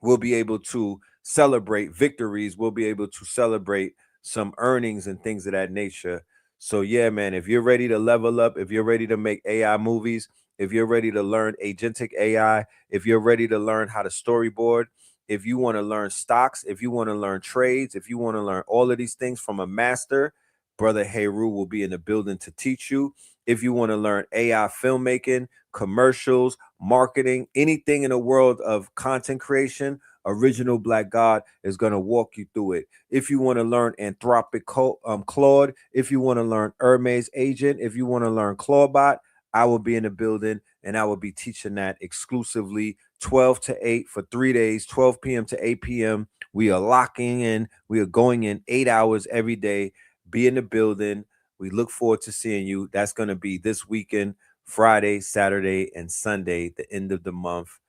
we'll be able to celebrate victories. We'll be able to celebrate some earnings and things of that nature. So yeah, man, if you're ready to level up, if you're ready to make AI movies, if you're ready to learn agentic AI, if you're ready to learn how to storyboard, if you want to learn stocks, if you want to learn trades, if you want to learn all of these things from a master, Brother Heru will be in the building to teach you. If you want to learn AI filmmaking, commercials, marketing, anything in the world of content creation, Original Black God is going to walk you through it. If you want to learn Anthropic Claude, if you want to learn Hermes Agent, if you want to learn Clawbot, I will be in the building and I will be teaching that exclusively 12 to 8 for 3 days, 12 p.m. to 8 p.m. We are locking in. We are going in 8 hours every day. Be in the building. We look forward to seeing you. That's going to be this weekend, Friday, Saturday, and Sunday, the end of the month.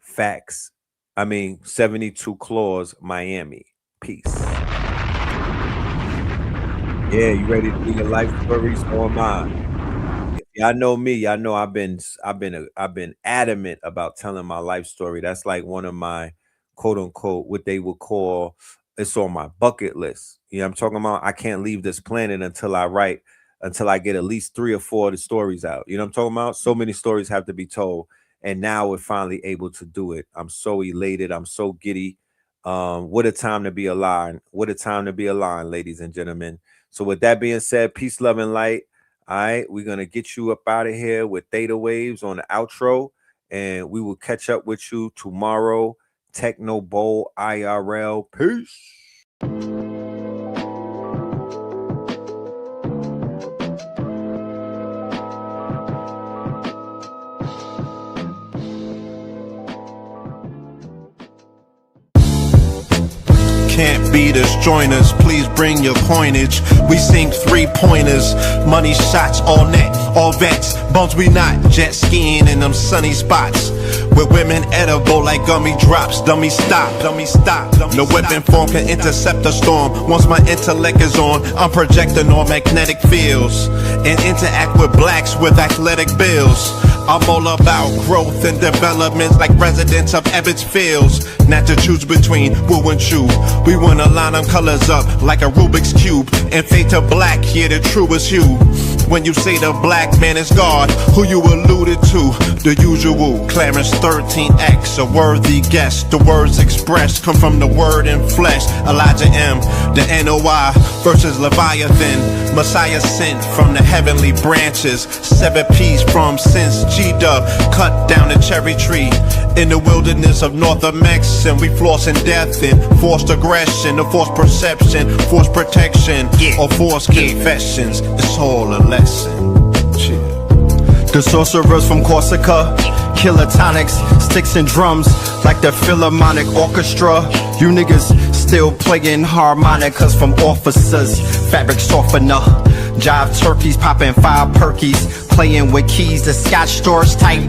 Facts. 72 Claws, Miami. Peace. Yeah, you ready to do your life story? So am I. Y'all know me. Y'all know I've been adamant about telling my life story. That's like one of my quote unquote what they would call, it's on my bucket list. You know what I'm talking about? I can't leave this planet until I get at least 3 or 4 of the stories out. You know what I'm talking about? So many stories have to be told. And now we're finally able to do it. I'm so elated. I'm so giddy. What a time to be alive. What a time to be alive, ladies and gentlemen. So with that being said, peace, love, and light. All right, we're going to get you up out of here with Theta Waves on the outro, and we will catch up with you tomorrow. Techno Bowl IRL. Peace. Can't beat us, join us, please bring your coinage. We sing 3-pointers, money shots, all net, all vets. Bumps we not, jet skiing in them sunny spots. With women edible like gummy drops. Dummy stop, dummy stop. No weapon form can intercept the storm. Once my intellect is on, I'm projecting on magnetic fields. And interact with blacks with athletic bills. I'm all about growth and development like residents of Ebbets Fields. Not to choose between woo and chew. We wanna line them colors up like a Rubik's Cube. And fade to black, yeah, the truest hue. When you say the black man is God, who you alluded to? The usual, Clarence 13X, a worthy guest. The words expressed come from the word in flesh. Elijah M, the NOI versus Leviathan. Messiah sent from the heavenly branches. 7 P's from since G-Dub cut down the cherry tree. In the wilderness of North Mex, and we flossing death and forced aggression, or forced perception, forced protection, or forced confessions. It's all a lesson. The sorcerers from Corsica, kilotonics, sticks and drums, like the Philharmonic Orchestra. You niggas still playing harmonicas from officers, fabric softener. Jive turkeys popping 5 perkies, playing with keys, the Scotch stores type.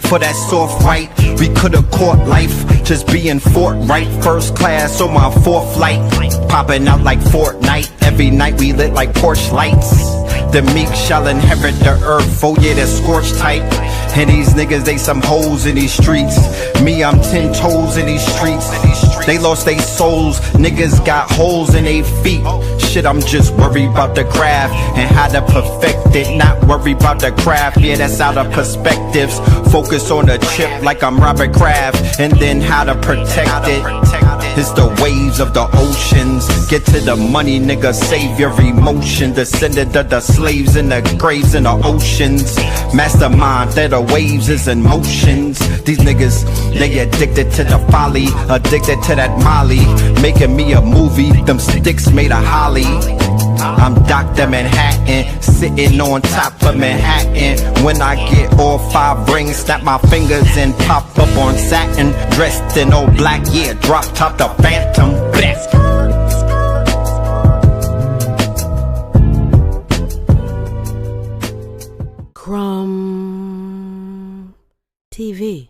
For that soft white, we could've caught life, just being forthright. First class on my 4th flight, popping out like Fortnite. Every night we lit like porch lights. The meek shall inherit the earth, oh yeah, they're scorched type. And these niggas, they some hoes in these streets. Me, I'm 10 toes in these streets. They lost their souls, niggas got holes in their feet. Shit, I'm just worried about the craft and how to perfect it. Not worried about the craft, yeah, that's out of perspectives. Focus on the chip like I'm Robert Kraft, and then how to protect it. It's the waves of the oceans. Get to the money, nigga, save your emotion. Descendant of the slaves in the graves in the oceans. Mastermind that the waves is in motions. These niggas, they addicted to the folly, addicted to that molly. Making me a movie, them sticks made of holly. I'm Dr. Manhattan, sitting on top of Manhattan. When I get all 5 rings, snap my fingers and pop up on satin. Dressed in all black, yeah, drop top the Phantom. Bless. Crumb TV.